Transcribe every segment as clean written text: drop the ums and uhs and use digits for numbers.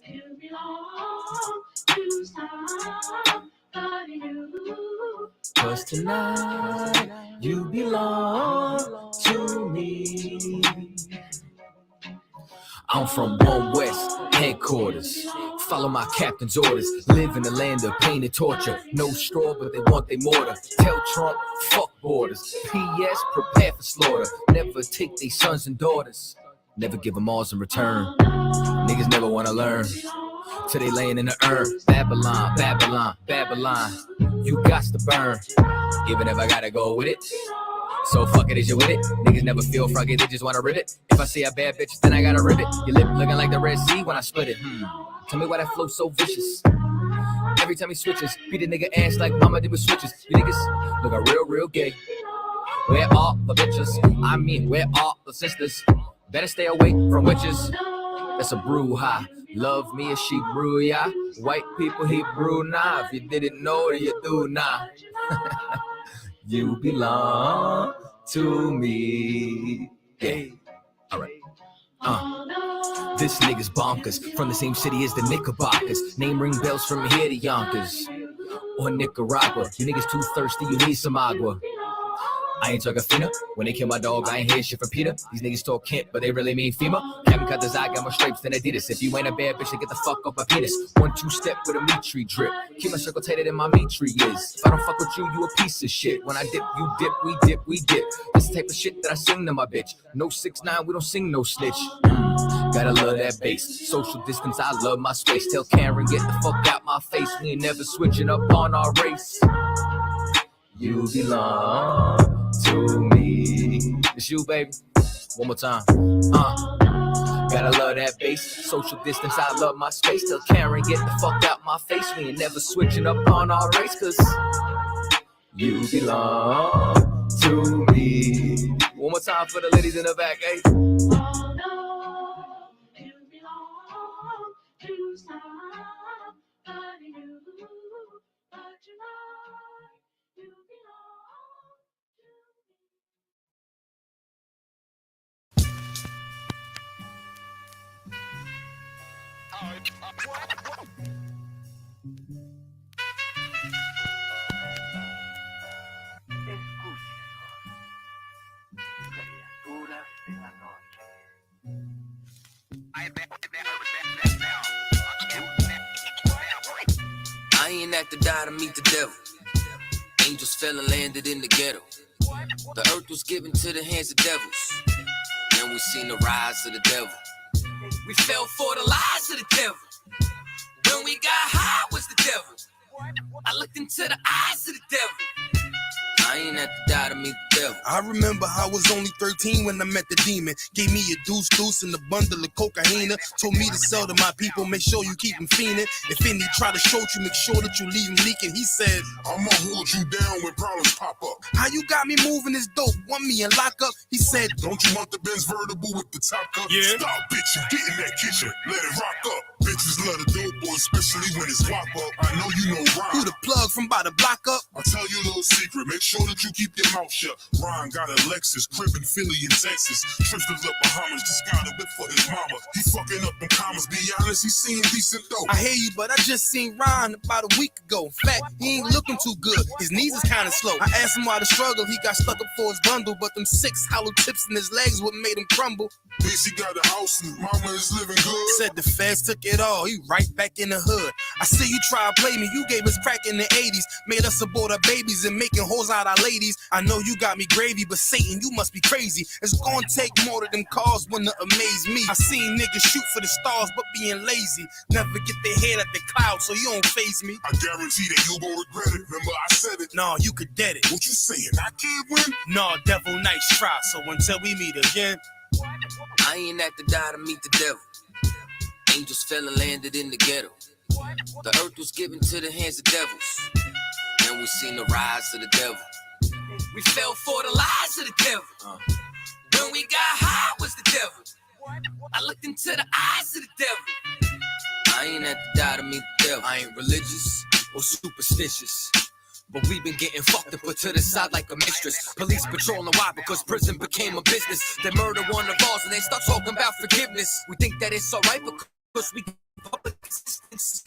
You belong to somebody new. 'Cause tonight you belong to me. I'm from One West headquarters. Follow my captain's orders. Live in the land of pain and torture. No straw, but they want their mortar. Tell Trump, fuck borders. P.S. Prepare for slaughter. Never take their sons and daughters. Never give them alls in return. Niggas never wanna learn. Till they laying in the urn. Babylon, Babylon, Babylon. You got to burn. Even if I gotta go with it. So fuck it, is you with it? Niggas never feel froggy, they just wanna rip it. If I see a bad bitch, then I gotta rip it. Your lip looking like the Red Sea when I split it. Tell me why that flow so vicious. Every time he switches, beat a nigga ass like mama did with switches. You niggas look real gay. Where all the bitches? I mean, where all the sisters? Better stay away from witches. That's a brouhaha. Love me if she brew ya. White people he brew now. If you didn't know, then you do now. You belong to me. Hey, alright. This nigga's bonkers. From the same city as the Knickerbockers. Name ring bells from here to Yonkers. Or Nicaragua. You niggas too thirsty, you need some agua. I ain't talking Fina. When they kill my dog, I ain't hear shit from Peter. These niggas talk Kent, but they really mean FEMA. Haven't cut his eye, got more stripes than Adidas. If you ain't a bad bitch, then get the fuck off my penis. 1-2 step with a meat tree drip. Keep my circle tighter than my meat tree is. If I don't fuck with you, you a piece of shit. When I dip, you dip, we dip, we dip. This type of shit that I sing to my bitch. No 6ix9ine, we don't sing no snitch. Gotta love that bass. Social distance, I love my space. Tell Karen, get the fuck out my face. We ain't never switching up on our race. You belong to me. It's you, baby. One more time. Gotta love that bass. Social distance, I love my space. Tell Karen, get the fuck out my face. We ain't never switching up on our race. 'Cause you belong to me. One more time for the ladies in the back, eh? Oh, no, you belong to somebody new. But you know, you belong to me. I ain't have to die to meet the devil. Angels fell and landed in the ghetto. The earth was given to the hands of devils. Then we seen the rise of the devil. We fell for the lies of the devil. When we got high was the devil. I looked into the eyes of the devil. I ain't have to die to meet the devil. I remember I was only 13 when I met the demon. Gave me a deuce and a bundle of cocaine. Told me to sell to my people, make sure you keep them fiending. If any try to shoot you, make sure that you leave them leaking. He said, I'ma hold you down when problems pop up. How you got me moving this dope? Want me in lockup? He said, don't you want the Benz vertible with the top cup? Yeah. Stop, bitch, you get in that kitchen, let it rock up. Bitches love the dope boy, especially when it's wop up. I know you know Ron. Who the plug from by the block up? I'll tell you a little secret, make sure that you keep your mouth shut. Ron got a Lexus, crib in Philly in Texas. Trips to the Bahamas, just got a whip for his mama. He fucking up them commas, be honest, he seen decent dope. I hear you, but I just seen Ron about a week ago. In fact, he ain't looking too good, his knees is kinda slow. I asked him why the struggle, he got stuck up for his bundle. But them 6 hollow tips in his legs what made him crumble. Bitch, he got a house and mama is living good. Said the feds took it all, he right back in the hood. I see you try to play me, you gave us crack in the 80s. Made us abort our babies and making hoes out our ladies. I know you got me gravy, but Satan, you must be crazy. It's gonna take more than them cars when to amaze me. I seen niggas shoot for the stars, but being lazy. Never get their head at the clouds, so you don't faze me. I guarantee that you gon' regret it. Remember I said it. Nah, you could dead it. What you saying? I can't win? Nah, devil, nice try. So until we meet again, I ain't have to die to meet the devil. Angels fell and landed in the ghetto. The earth was given to the hands of devils. Then we seen the rise of the devil. We fell for the lies of the devil. When we got high was the devil. I looked into the eyes of the devil. I ain't have to die to meet the devil. I ain't religious or superstitious, but we been getting fucked and put to the side like a mistress. Police patrolling why? Because prison became a business. They murder one of ours and they start talking about forgiveness. We think that it's alright because cause we give up existence.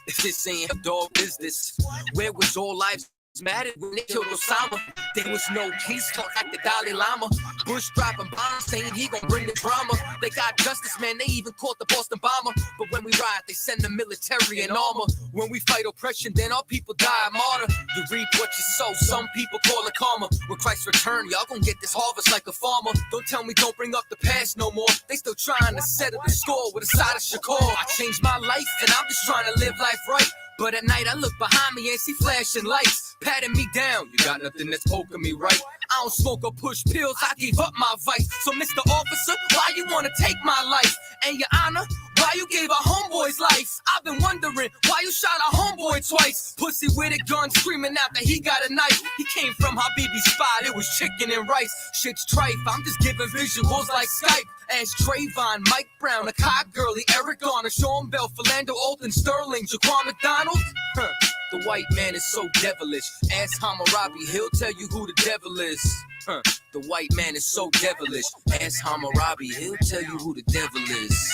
If this ain't a dog business, where was all lives mattered when they killed Osama? There was no peace talk like the Dalai Lama. Bush dropping bombs saying he gon' bring the drama. They got justice, man, they even caught the Boston bomber. But when we ride, they send the military and armor. When we fight oppression, then our people die a martyr. You reap what you sow, some people call it karma. When Christ return, y'all gon' get this harvest like a farmer. Don't tell me don't bring up the past no more. They still trying to settle the score with a side of Shakur. I changed my life and I'm just trying to live life right. But at night I look behind me and see flashing lights, patting me down. You got nothing that's poking me right. I don't smoke or push pills, I gave up my vice. So Mr. Officer, why you wanna take my life? And your honor, why you gave our homeboy's life? I've been wondering why you shot our homeboy twice. Pussy with a gun screaming out that he got a knife. He came from Habibi's spot, it was chicken and rice. Shit's trife, I'm just giving visuals like Skype. Ask Trayvon, Mike Brown, a cop girlie, Eric Garner, Sean Bell, Philando Alton, Sterling, Jaquan McDonald. The white man is so devilish. Ask Hammurabi, he'll tell you who the devil is. The white man is so devilish. Ask Hammurabi, he'll tell you who the devil is.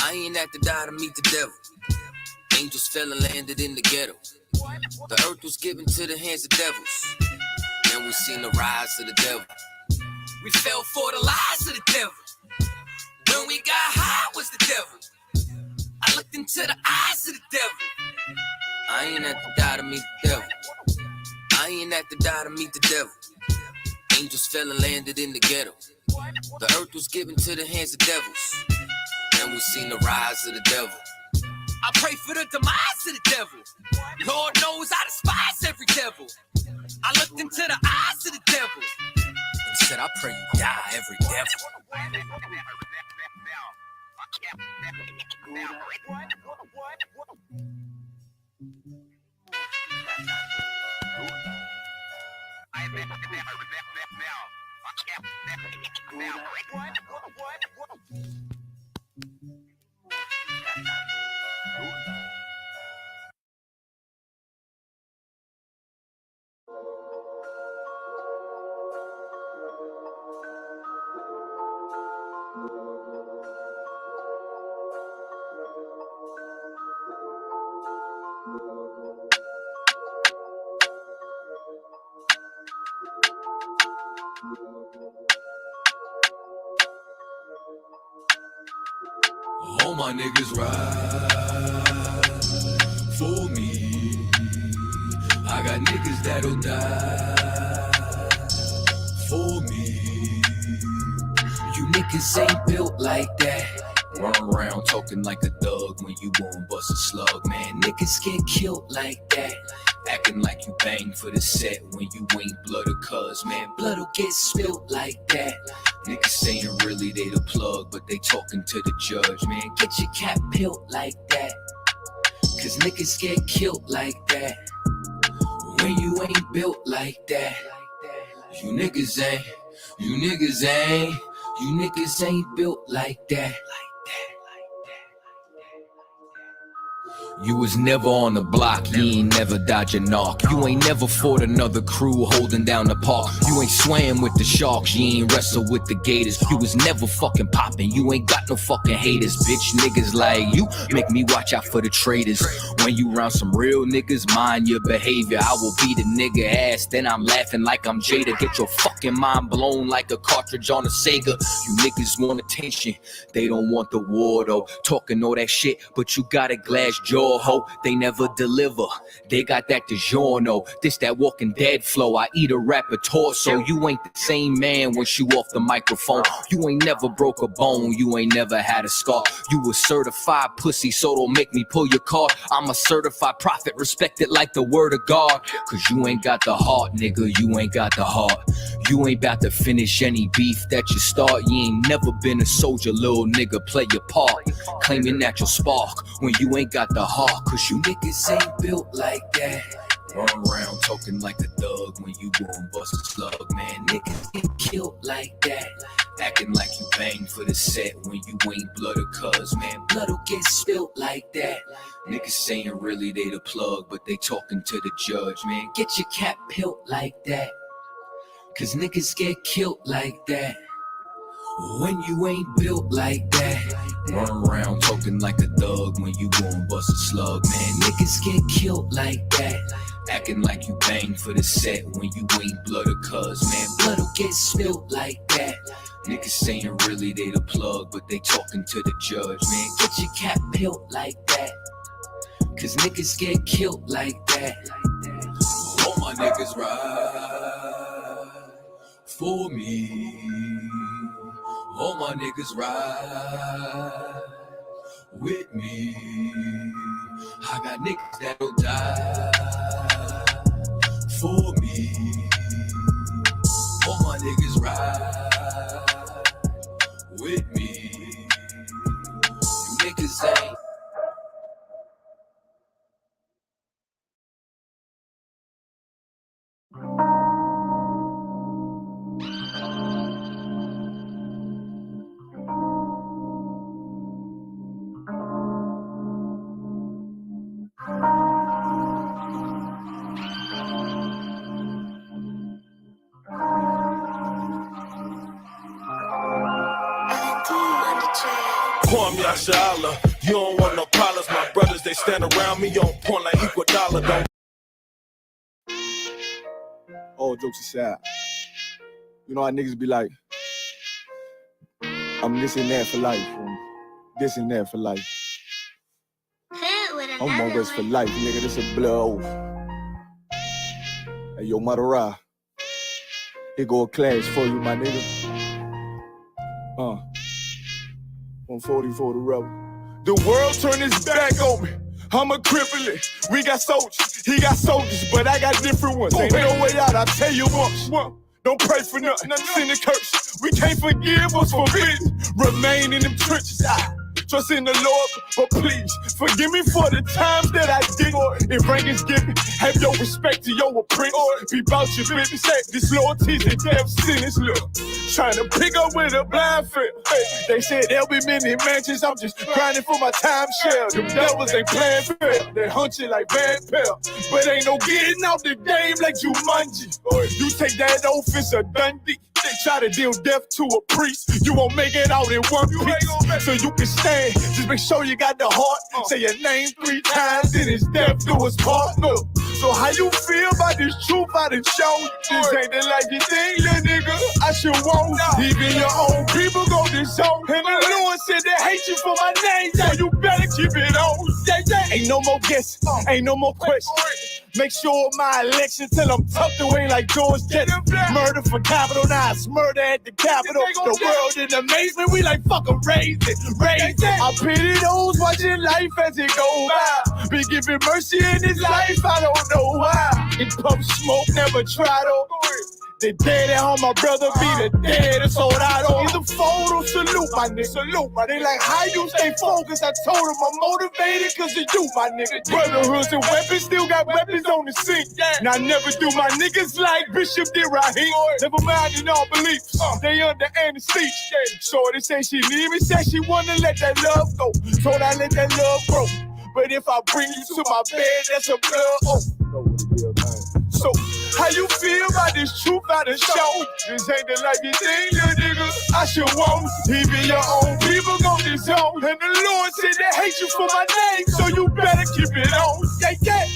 I ain't have to die to meet the devil. Angels fell and landed in the ghetto. The earth was given to the hands of devils. And we seen the rise of the devil. We fell for the lies of the devil. When we got high was the devil. I looked into the eyes of the devil. I ain't have to die to meet the devil. I ain't have to die to meet the devil. Angels fell and landed in the ghetto. The earth was given to the hands of devils. And we seen the rise of the devil. I pray for the demise of the devil. Lord knows I despise every devil. I looked into the eyes of the devil and said, I pray you die, every devil. All my niggas ride for me. I got niggas that'll die for me. You niggas ain't built like that. Run around talking like a thug when you won't bust a slug, man. Niggas get killed like that. Acting like you bang for the set when you ain't blood or cuz, man. Blood'll get spilled like that. Niggas saying really they the plug, but they talking to the judge, man. Get your cap peeled like that. Cause niggas get killed like that. When you ain't built like that. You niggas ain't built like that. You was never on the block, you ain't never dodge a knock. You ain't never fought another crew holding down the park. You ain't swam with the sharks, you ain't wrestled with the gators. You was never fucking popping, you ain't got no fucking haters. Bitch, niggas like you make me watch out for the traitors. When you around some real niggas, mind your behavior. I will beat a nigga ass, then I'm laughing like I'm Jada. Get your fucking mind blown like a cartridge on a Sega. You niggas want attention, they don't want the war though. Talking all that shit, but you got a glass jaw. Ho, they never deliver. They got that DiGiorno. This that Walking Dead flow. I eat a rapper torso. You ain't the same man once you off the microphone. You ain't never broke a bone. You ain't never had a scar. You a certified pussy, so don't make me pull your card. I'm a certified prophet, respected like the word of God. Cause you ain't got the heart, nigga. You ain't got the heart. You ain't about to finish any beef that you start. You ain't never been a soldier, little nigga. Play your part. Claiming that you'll spark when you ain't got the heart. Cause you niggas ain't built like that. Run around talking like a thug when you won't bust a slug, man. Niggas get killed like that. Acting like you bang for the set when you ain't blood or cuz, man. Blood'll get spilled like that. Niggas saying really they the plug, but they talking to the judge, man. Get your cap peeled like that. Cause niggas get killed like that. When you ain't built like that, run around talking like a thug when you gon' bust a slug, man. Niggas get killed like that, acting like you bang for the set when you ain't blood or cuz, man. Blood'll get spilled like that. Niggas saying really they the plug, but they talking to the judge, man. Get your cap peeled like that, cause niggas get killed like that. All my niggas ride for me. All my niggas ride with me. I got niggas that'll die for me. All my niggas ride with me. You niggas ain't. Kwame Yashala, you don't want no problems. My brothers, they stand around me on point like equal dollar. Don't. All jokes aside, you know how niggas be like, I'm this and that for life, this and that for life. I'm on this for life, nigga, this a blow. Hey, yo, Madara, here go a clash for you, my nigga. 140 for the rebel. The world turned its back on me. I'm a cripple. We got soldiers, he got soldiers, but I got different ones. Ain't no way out, I'll tell you once. Don't pray for nothing, sin and curse. We can't forgive what's forbidden. Remain in them trenches. Trust in the Lord, but please forgive me for the times that I did. If rank is given, have your respect to your apprentice. Be about your business. This loyalty's a death sentence. Look, trying to pick up with a blind fail. They said there'll be many mansions. I'm just grinding for my time share. Them devils ain't playing fair. They hunt you like bad pal, but ain't no getting out the game like Jumanji. You take that oath, it's a Dundee. Try to deal death to a priest, you won't make it out in one piece. So you can stand, just make sure you got the heart. Say your name 3 times, then it's death do us part. Look, so how you feel about this truth I done shown? This ain't the like you think, little nigga, I should want. Even your own people go disown. And the Lord said they hate you for my name, so you better keep it on. Ain't no more guessing, ain't no more questions. Make sure my election till I'm tucked away like George Jetson. Murder for capital, now it's murder at the Capitol. The world in amazement, we like fuck 'em, raise it. I pity those watching life as it goes by. Be giving mercy in this life, I don't know why. In pump smoke, never try to. The dead at home, my brother be the dead, it's all I don't. Either fold or salute, my nigga. Salute, my nigga. Like how you stay focused, I told him I'm motivated cause of you, my nigga. Brotherhoods and weapons, still got weapons on the scene. Now I never do my niggas like Bishop did Raheem. Never mind in all beliefs, they under anesthesia. Shorty say she leave me, said she wanna let that love go. Told I let that love grow. But if I bring you to my bed, that's a blood oath. So, how you feel about this truth I done shown? This ain't the life you think, little nigga, I should want. Even your own people gon' disown. And the Lord said they hate you for my name, so you better keep it on. Yeah.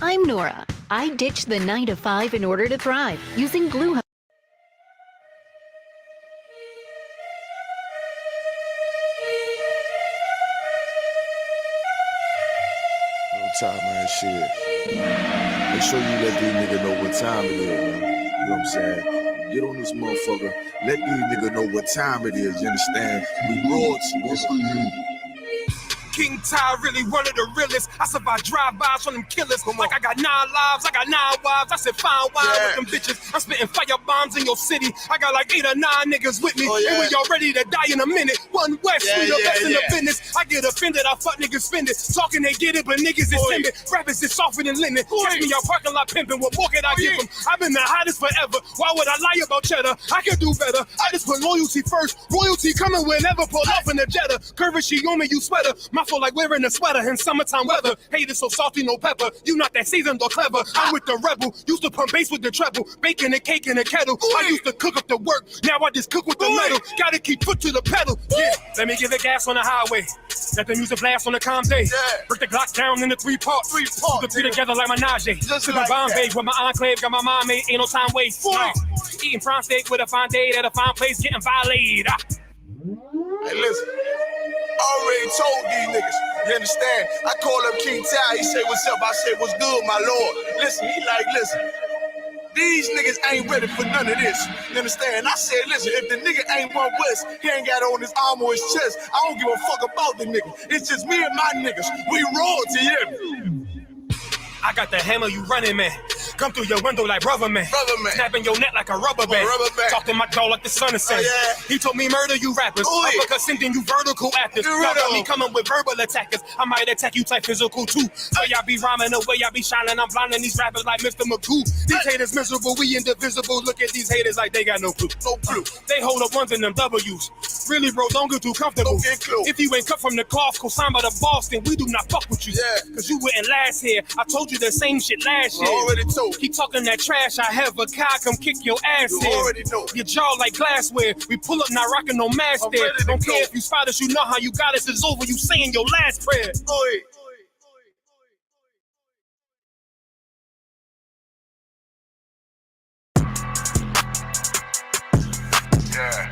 I'm Nora. I ditched the 9 to 5 in order to thrive using Glue. Time, man, shit. Make sure you let these niggas know what time it is, man. You know what I'm saying? Get on this motherfucker. Let these niggas know what time it is, you understand? We royalty. King Ty, really one of the realest. I survived drive-bys from them killers. Like I got 9 lives, I got 9 wives. I said fine wine with them bitches. I'm spitting fire bombs in your city. I got like 8 or 9 niggas with me. And we all ready to die in a minute. One West, we the best in the business. I get offended, I fuck niggas spend it. Talking they get it, but niggas is timid. Rappers is softer than linen. Catch me out parking lot pimping. What more can I give them? I've been the hottest forever. Why would I lie about cheddar? I can do better. I just put loyalty first. Royalty coming whenever. Pull off in the Jetta. Curvy, she on me, you sweater. My fault like wearing a sweater in summertime weather. Haters so salty, no pepper. You not that seasoned or clever. I'm with the rebel. Used to pump bass with the treble. Baking a cake in a kettle. I used to cook up the work. Now I just cook with the metal. Gotta keep foot to the pedal. Yeah, let me give it gas on the highway. Let the music blast on the calm day. Break the Glock down into 3 parts. Put the together like my Najee. Just like Bombay with my enclave. Got my mind made. Ain't no time waste. Eating prime steak with a fine date at a fine place. Getting violated. Hey, listen. Already told these niggas. You understand? I call up King Ty. He say, what's up? I say, what's good, my lord? Listen, he like, listen. These niggas ain't ready for none of this. You understand? I said, listen, if the nigga ain't one West, he ain't got it on his arm or his chest. I don't give a fuck about the nigga. It's just me and my niggas. We royalty, yeah. I got the hammer, you running, man. Come through your window like brother man. Snapping your neck like a rubber band. Talk to my dog like the sun is saying. He told me murder you rappers. Because sending you vertical actors. Y'all got me coming with verbal attackers. I might attack you type physical too. So y'all be rhyming the way y'all be shining. I'm blinding these rappers like Mr. McCoo. These haters miserable, we indivisible. Look at these haters like they got no clue. They hold up ones in them W's. Really, bro, don't get too comfortable. If you ain't cut from the cloth, co-signed by the boss, then we do not fuck with you. Cause you wouldn't last here. I told you the same shit last year. Already told. Keep talking that trash, I have a car come kick your ass You in. already know. Your jaw like glassware. We pull up, not rocking no mask there. Don't care if you spot us, you know how you got us. It's over, you saying your last prayer. Yeah,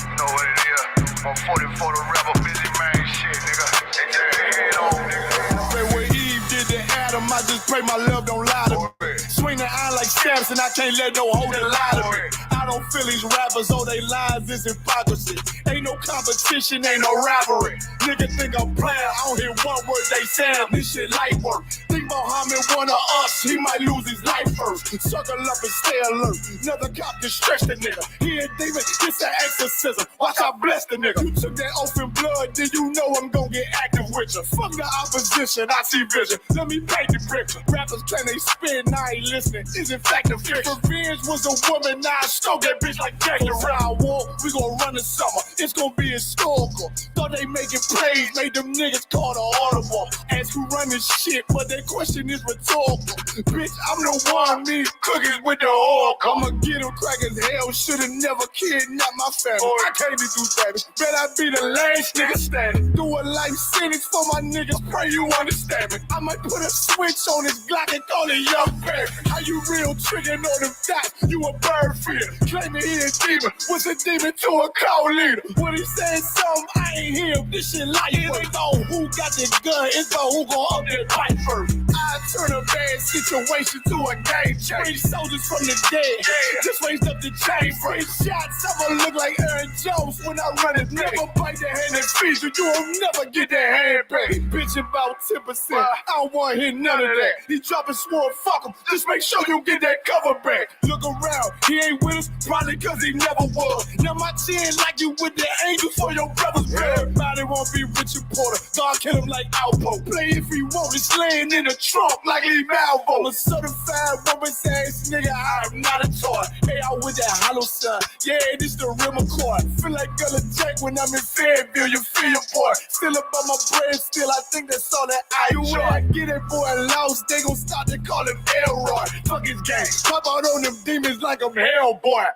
you know what it is. 144 the rebel, busy man shit, nigga. They turn their head on, nigga. Pray what Eve did to Adam, I just pray my love don't lie to me. Swing the iron like stamps and I can't let no hold it lie to me. I don't feel these rappers, all they lies is hypocrisy. Ain't no competition, ain't no rivalry. Nigga think I'm playing, I don't hear one word they saying, this shit light work. Think Muhammad one of us, he might lose his life first. Circle up and stay alert. Another cop can stretch the nigga. He ain't demon, it's an exorcism. Watch I bless the nigga. You took that oath in blood, then you know I'm gonna get active with you. Fuck the opposition, I see vision. Let me paint the picture. Rappers claim they spin, I ain't listening. Is in fact a fiction. Revenge was a woman, now I stroke that bitch like Jack the Round War. We gon' run the summer, it's gonna be historical. Thought they making plays, made them niggas call the audible. Ask who run this shit, but that question is rhetorical. Bitch, I'm the one, me cookies with the oil. I'ma get them crack as hell, should've never kidnapped my family. I can't do that. Bet I be the last nigga standing. Do a life sentence for my niggas, pray you understand me. I might put a switch on this Glock and call it young bear. How you real triggering on them dots? You a bird feeder. Claiming he a demon. What's a demon to a cult leader? When he said something, I ain't hear him. This shit life. It ain't on who got the gun, it's on who gon' up their fight first. I turn a bad situation to a game change. Soldiers from the dead, just raised up the chain. Free shots, I'ma look like Aaron Jones when I run it. Never bite the hand that feeds you, you won't never get that hand back. Bitch about 10%, I don't wanna hear none of that. He dropping swore, fuck him, just make sure you get that cover back. Look around, he ain't with us, probably cause he never was. Now my chin like you with the angels for your brother's bed. Everybody won't be Richard Porter, God kill him like Alpo. Play if he want, it's laying in the trunk like Lee Malvo. I'm a certified woman's ass nigga, I'm not a toy. Hey, I with that hollow son, yeah, this the real McCoy. Feel like Gullah Jack when I'm in Fayetteville, you feel your boy. Still up on my bread, still I think that's all that I enjoy. I get it boy lost, they gon' start to call him Elroy. Fuck his gang, pop out on them demons like I'm Hellboy.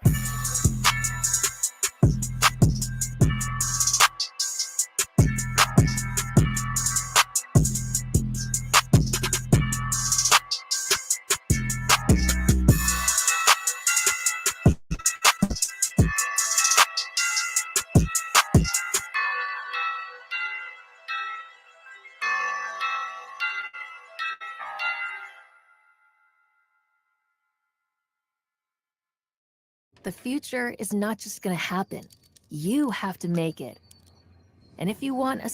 The future is not just going to happen. You have to make it. And if you want a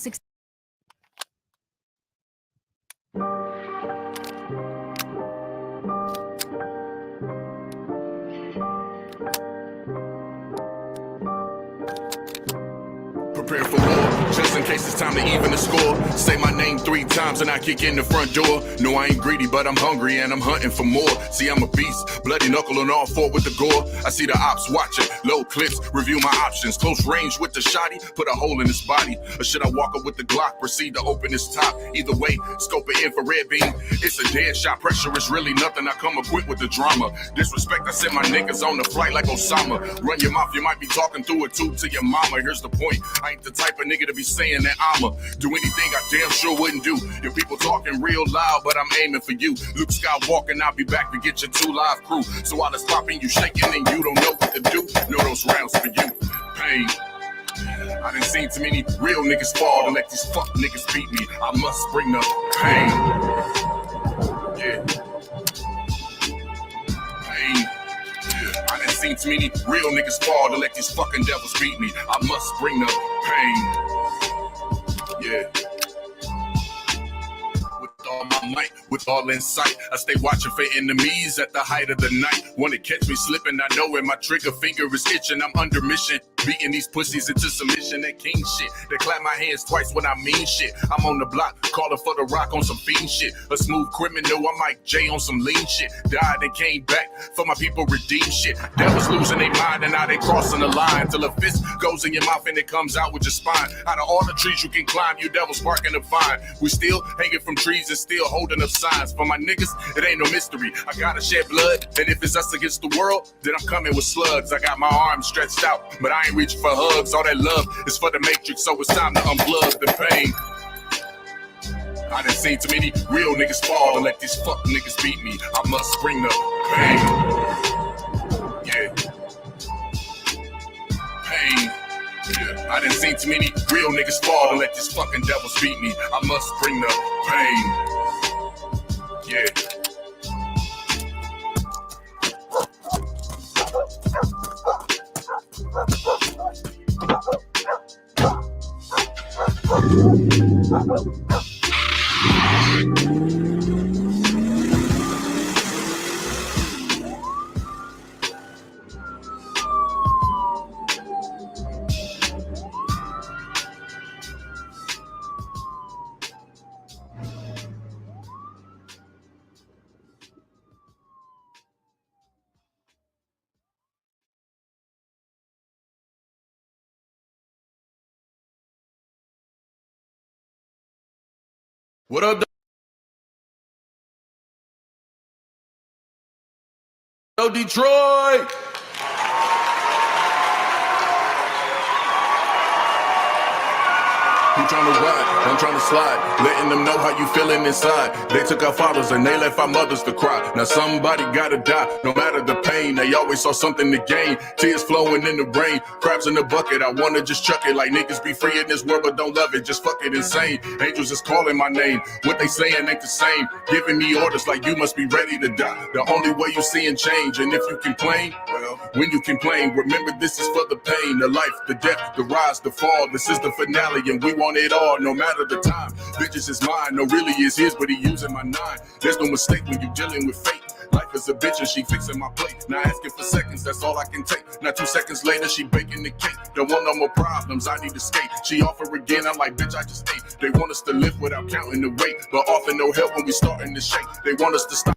Prepare for war, just in case it's time to even the score. Say my name 3 times and I kick in the front door. No, I ain't greedy, but I'm hungry and I'm hunting for more. See, I'm a beast, bloody knuckle on all 4 with the gore. I see the ops watching, low clips, review my options. Close range with the shotty, put a hole in his body. Or should I walk up with the Glock, proceed to open his top? Either way, scope an infrared beam. It's a dead shot, pressure is really nothing. I come equipped with the drama. Disrespect, I send my niggas on the flight like Osama. Run your mouth, you might be talking through a tube to your mama. Here's the point, I ain't the type of nigga to be saying that I'ma do anything I damn sure wouldn't do. Your people talking real loud, but I'm aiming for you. Luke Skywalker, I'll be back to get your 2 live crew. So while it's popping, you shaking and you don't know what to do. Know those rounds for you. Pain. I done seen too many real niggas fall to let these fuck niggas beat me. I must bring the pain. Yeah. Pain. I done seen too many real niggas fall to let these fucking devils beat me. I must bring the pain. Yeah. With all my might, with all in sight, I stay watching for enemies at the height of the night. Wanna catch me slipping, I know when my trigger finger is itching. I'm under mission, beating these pussies into submission. That king shit, they clap my hands twice when I mean shit. I'm on the block, calling for the rock on some fiend shit. A smooth criminal, I'm Mike J on some lean shit. Died and came back for my people redeem shit. Devils losing their mind and now they crossing the line. Till a fist goes in your mouth and it comes out with your spine. Out of all the trees you can climb, you devils barking to find. We still hanging from trees and still holding up signs. For my niggas, it ain't no mystery. I gotta shed blood, and if it's us against the world, then I'm coming with slugs. I got my arms stretched out, but I ain't reaching for hugs. All that love is for the matrix, so it's time to unplug the pain. I done seen too many real niggas fall to let these fuck niggas beat me. I must bring the pain. Yeah. Pain. Yeah. I done seen too many real niggas fall to let these fucking devils beat me. I must bring the pain. Yeah. What up, Detroit? Who tryna ride? I'm tryna slide, letting them know how you feeling inside. They took our fathers and they left our mothers to cry. Now somebody gotta die, no matter the pain. They always saw something to gain. Tears flowing in the rain, crabs in the bucket. I wanna just chuck it like niggas be free in this world but don't love it. Just fuck it insane. Angels is calling my name. What they saying ain't the same. Giving me orders like you must be ready to die. The only way you seeing change, and if you complain, well, when you complain, remember this is for the pain, the life, the death, the rise, the fall. This is the finale, and we want it all, no matter the time. Bitches is mine, no really is his, but he using my 9. There's no mistake when you dealing with fate. Life is a bitch and she fixing my plate. Now asking for seconds, that's all I can take. Now 2 seconds later, she baking the cake. Don't want no more problems, I need to skate. She offer again, I'm like, bitch, I just ate. They want us to live without counting the weight, but often no help when we starting to shake. They want us to stop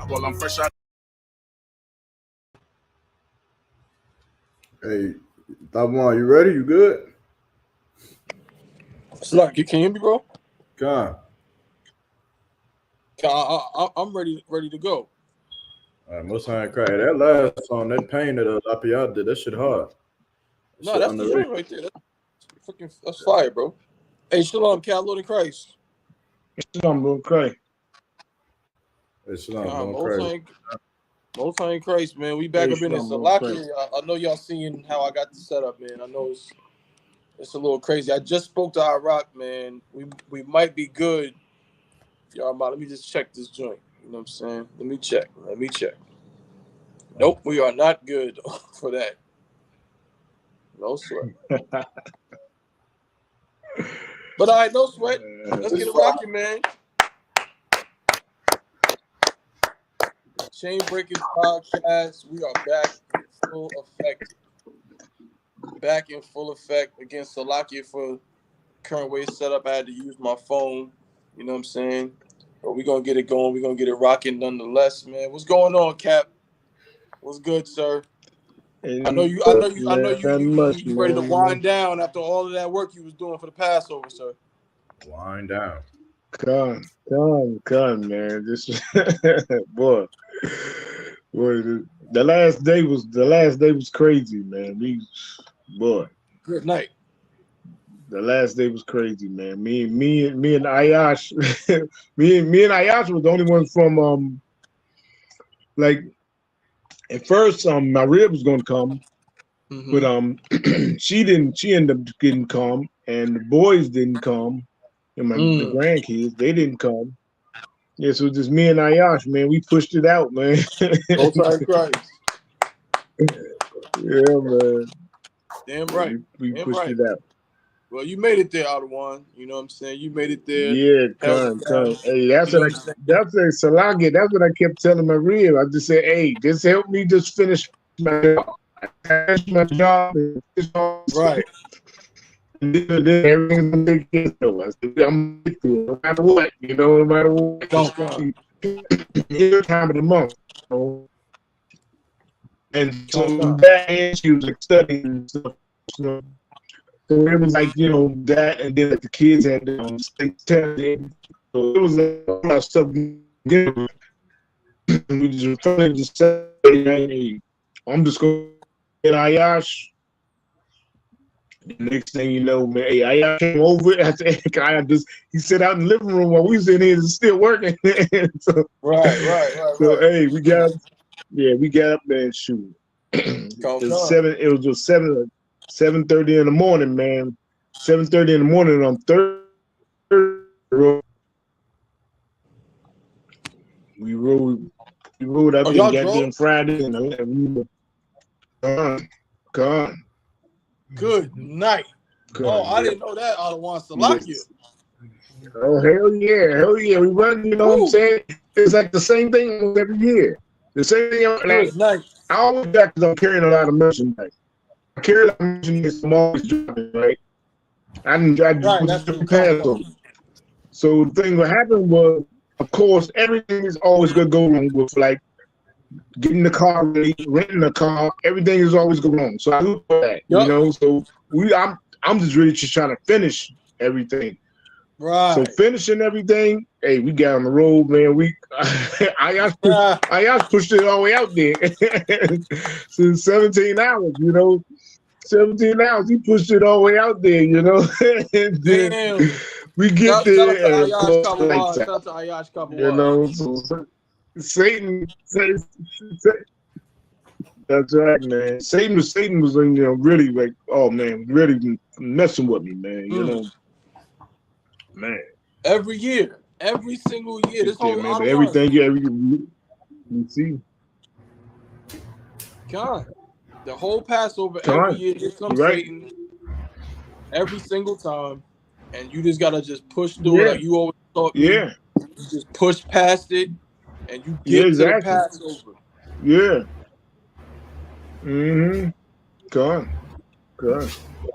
while I'm fresh out. Hey, '71, you ready? You good? Slack, you can hear me, bro? Come. I'm ready to go. All right, most time cry. That last song, that pain that Lapiat did, that shit hard. No, Shit that's the underrated. joint right there. That's fire, bro. Hey, shalom, Cal, Lord in Christ. Shalom, bro. Craig. Hey, Shalom, don't cry. Most High in Christ, man. We back Hey, up in this. shalom, So bro. luckily, I know y'all seeing how I got the setup, man. I know it's a little crazy. I just spoke to Iraq, man. We might be good. Y'all mind, let me just check this joint. You know what I'm saying? Let me check. Nope, we are not good for that. No sweat. But all right, no sweat. Let's get it rocking, man. Chain Breakers Podcast. We are back in full effect. Back in full effect against Salakia for current way setup. I had to use my phone. You know what I'm saying? But we're going to get it going. We're going to get it rocking nonetheless, man. What's going on, Cap? What's good, sir? I know you ready to wind down after all of that work you was doing for the Passover, sir. Wind down. Come, man. This boy, the last day was crazy, man. Good night. The last day was crazy, man. Me and Ayash, me and Ayash was the only ones from like at first my rib was gonna come, but she ended up getting come, and the boys didn't come, and the grandkids they didn't come. Yeah, so just me and Ayash, man, we pushed it out, man. Both sides Christ. Yeah, man. Damn right. We Damn pushed right. it out. Well, you made it there, Adawan. You know what I'm saying? You made it there. Yeah, come. Hey, that's what I kept telling my rib. I just said, hey, just help me just finish my job. Finish my job. Right. And then everything's gonna take care of us. I'm no matter what, no matter what. Any time of the month, And so that she was like studying and stuff. So it was like, that, and then like the kids had state testing. So it was a lot of stuff. We just trying to say, hey, I'm just going to get Ayash. The next thing you know, man, hey, Ayash came over. I said, he sat out in the living room while we was in here still working. So, right. Hey, we got up there and shoot. It was just 7:30 in the morning, man. 7:30 in the morning on Thursday. We rode up there goddamn Friday, and we were gone. Good night. I didn't know that. Adawan Salakia. Oh, hell yeah. We run, what I'm saying? It's like the same thing every year. The same thing. Like, I always got because I'm carrying a lot of merchandise. I carry a lot of merchandise. I'm always dropping, right? I just the Passover. So the thing that happened was, of course, everything is always going to go wrong with like getting the car ready, renting a car. Everything is always going wrong. So I look for that, So I'm just really just trying to finish everything. Right. So finishing everything, hey, we got on the road, man. I pushed it all the way out there. So 17 hours, 17 hours. He pushed it all the way out there, And then damn. We get there. Shout out to Ayash Kabawad. So Satan. That's right, man. Satan was really like, oh man, really messing with me, man. Man. Every year, every single year. This whole man, everything you see. God, the whole Passover every year. Here comes Satan. Every single time, and you just gotta just push through it like you always thought. Yeah. You just push past it, and you get to the Passover. Yeah. God.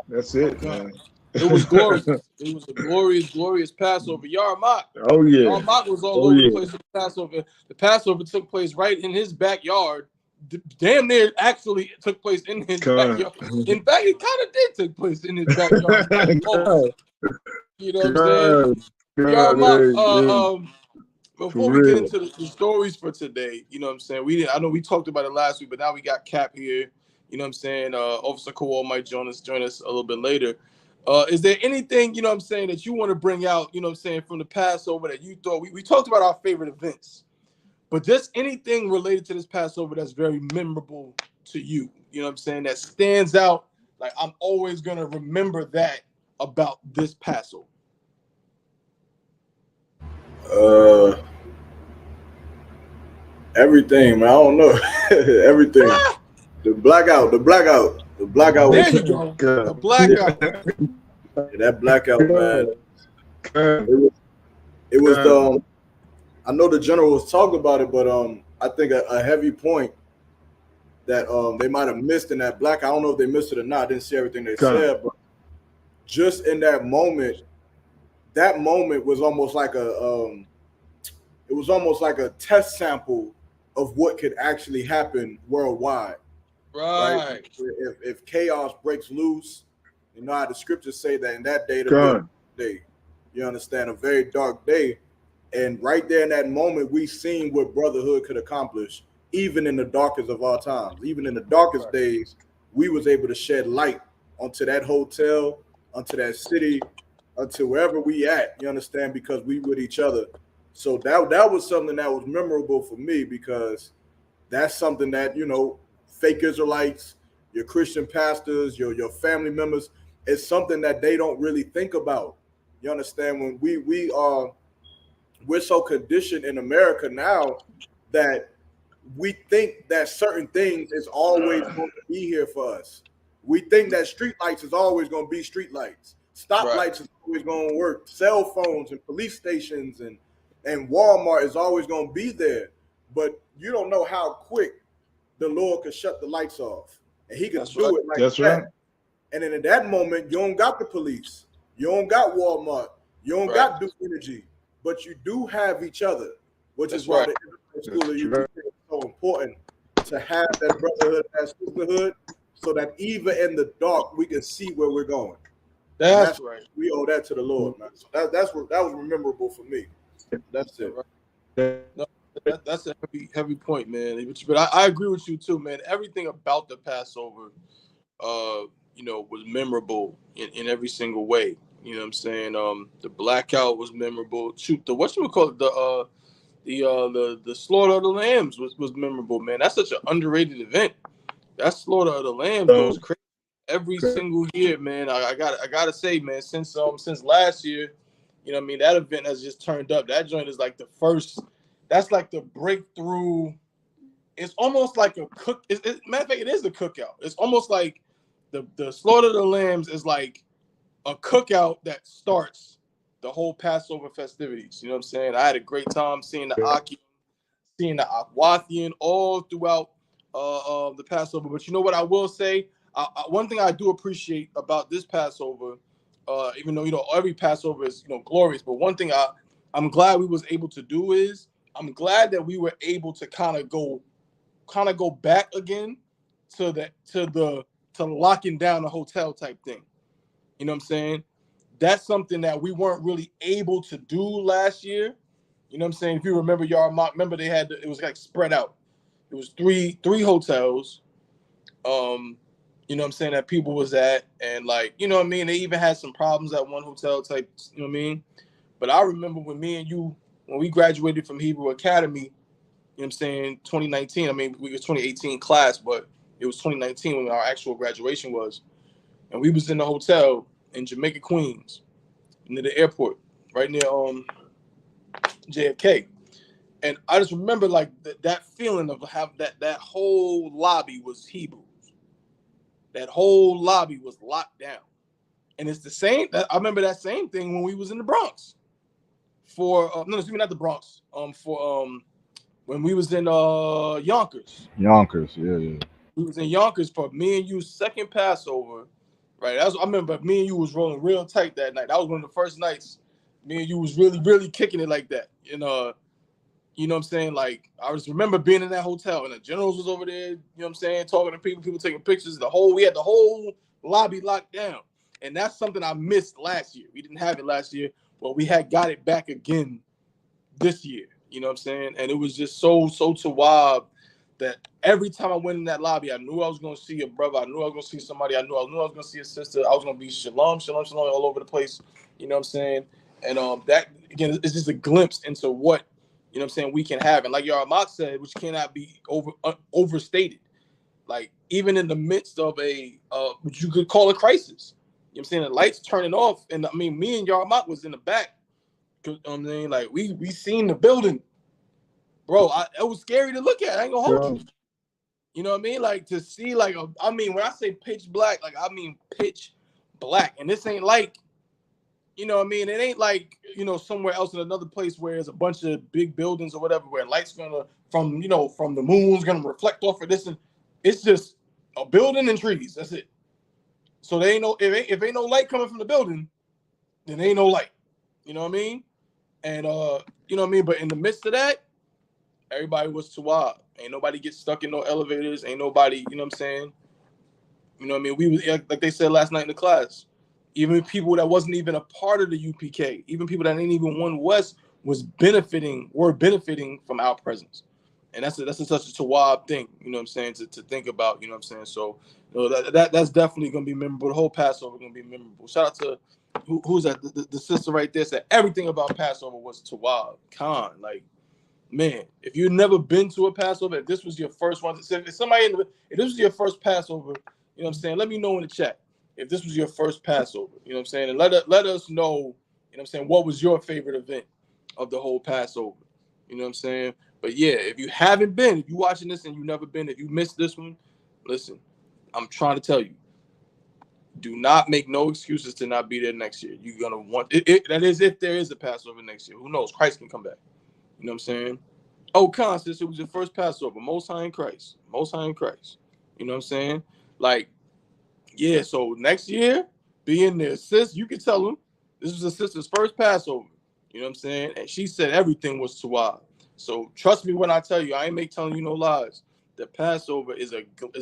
That's it, man. It was glorious. It was a glorious Passover. Yarmak. Oh yeah. Yarmak was all over the place for the Passover. The Passover took place right in his backyard. Damn near actually took place in his backyard. In fact, it kind of did take place in his backyard. You know what I'm saying? Yarmak, before we get into the stories for today, you know what I'm saying? I know we talked about it last week, but now we got Cap here. You know what I'm saying? Officer Kowal might join us a little bit later. Is there anything, you know what I'm saying, that you want to bring out, you know what I'm saying, from the Passover that you thought, we talked about our favorite events, but just anything related to this Passover that's very memorable to you, you know what I'm saying, that stands out, like I'm always going to remember that about this Passover? Everything, man. I don't know. Everything. The blackout. The blackout. There you go. The blackout. Yeah, that blackout, man. It was I know the general was talking about it, but I think a heavy point that they might have missed in that blackout. I don't know if they missed it or not. I didn't see everything they said, but just in that moment was almost like it was almost like a test sample of what could actually happen worldwide. Right? If chaos breaks loose, you know how the scriptures say that in that day, the day, you understand, a very dark day. And right there in that moment, we seen what brotherhood could accomplish, even in the darkest of our times. Even in the darkest days, we was able to shed light onto that hotel, onto that city, onto wherever we at, you understand, because we with each other. So that was something that was memorable for me, because that's something that, you know, fake Israelites, your Christian pastors, your family members, it's something that they don't really think about. You understand? When we're so conditioned in America now that we think that certain things is always going to be here for us. We think that street lights is always going to be street lights. Stop lights is always going to work. Cell phones and police stations and Walmart is always going to be there. But you don't know how quick the Lord could shut the lights off. And he could do it like that. Right. And then in that moment, you don't got the police. You don't got Walmart. You don't got Duke Energy. But you do have each other, which is why the school of youth is so important, to have that brotherhood, that sisterhood, so that even in the dark, we can see where we're going. That's right. We owe that to the Lord, man. So that was memorable for me. That's it. No, that's a heavy point, man. But I agree with you too, man. Everything about the Passover, you know, was memorable in every single way. You know what I'm saying? The blackout was memorable. Shoot, the whatchamacallit, the slaughter of the lambs was memorable, man. That's such an underrated event. That slaughter of the lambs goes crazy every single year, man. I gotta say, man, since last year, you know what I mean, that event has just turned up. That joint is like the first. That's like the breakthrough. It's almost like a cook. Matter of fact, it is the cookout. It's almost like the slaughter of the lambs is like a cookout that starts the whole Passover festivities. You know what I'm saying? I had a great time seeing the Akim, seeing the Akwathian all throughout the Passover. But you know what I will say? One thing I do appreciate about this Passover, even though, you know, every Passover is, you know, glorious, but one thing I'm glad we was able to do is I'm glad that we were able to kind of go back again to locking down a hotel type thing. You know what I'm saying? That's something that we weren't really able to do last year. You know what I'm saying? If you remember, y'all remember it was like spread out. It was three hotels. You know what I'm saying, that people was at, and like, you know what I mean, they even had some problems at one hotel type, you know what I mean? But I remember when me and you, when we graduated from Hebrew Academy, you know what I'm saying, 2019, I mean, we was 2018 class, but it was 2019 when our actual graduation was. And we was in the hotel in Jamaica, Queens, near the airport, right near JFK. And I just remember like that feeling of how that whole lobby was Hebrews. That whole lobby was locked down. And it's the same. I remember that same thing when we was in the Bronx. Not the Bronx. When we was in Yonkers. Yeah. We was in Yonkers for me and you's second Passover. Right. I remember me and you was rolling real tight that night. That was one of the first nights me and you was really, really kicking it like that. You know what I'm saying? Like, I just remember being in that hotel and the generals was over there, you know what I'm saying, talking to people taking pictures. We had the whole lobby locked down. And that's something I missed last year. We didn't have it last year, but we had got it back again this year. You know what I'm saying? And it was just so tawab that every time I went in that lobby, I knew I was going to see a brother. I knew I was going to see somebody. I knew I was going to see a sister. I was going to be shalom all over the place. You know what I'm saying? And that, again, it's just a glimpse into what, you know what I'm saying, we can have. And like Yarmak said, which cannot be overstated. Like, even in the midst of what you could call a crisis. You know what I'm saying? The lights turning off. And I mean, me and Yarmak was in the back. You know what I'm saying? Like, we seen the building. Bro, it was scary to look at. I ain't gonna hold you. You know what I mean? Like to see like I mean, when I say pitch black, like I mean pitch black. And this ain't like, you know what I mean? It ain't like, you know, somewhere else in another place where there's a bunch of big buildings or whatever where light's gonna from the moon's gonna reflect off of this, and it's just a building and trees. That's it. So they ain't no if ain't no light coming from the building, then ain't no light. You know what I mean? And you know what I mean? But in the midst of that, everybody was Tawab. Ain't nobody get stuck in no elevators. Ain't nobody, you know what I'm saying? You know what I mean? We was like they said last night in the class. Even people that wasn't even a part of the UPK, even people that ain't even one West were benefiting from our presence. And that's such a Tawab thing, you know what I'm saying, to think about, you know what I'm saying? So, you know, that's definitely gonna be memorable. The whole Passover gonna be memorable. Shout out to who's that? The sister right there said everything about Passover was Tawab. Khan, like, man, if you've never been to a Passover, if this was your first one, if this was your first Passover, you know what I'm saying, let me know in the chat if this was your first Passover, you know what I'm saying, and let us know, you know what I'm saying, what was your favorite event of the whole Passover, you know what I'm saying. But yeah, if you haven't been, if you're watching this and you've never been, if you missed this one, listen, I'm trying to tell you, do not make no excuses to not be there next year. You're gonna want it. That is, if there is a Passover next year. Who knows? Christ can come back. You know what I'm saying? Oh, Constance, it was your first Passover. Most High in Christ. Most High in Christ. You know what I'm saying? Like, yeah, so next year, be in there. Sis, you can tell them this was a sister's first Passover. You know what I'm saying? And she said everything was Tawab. So trust me when I tell you, I ain't telling you no lies. The Passover is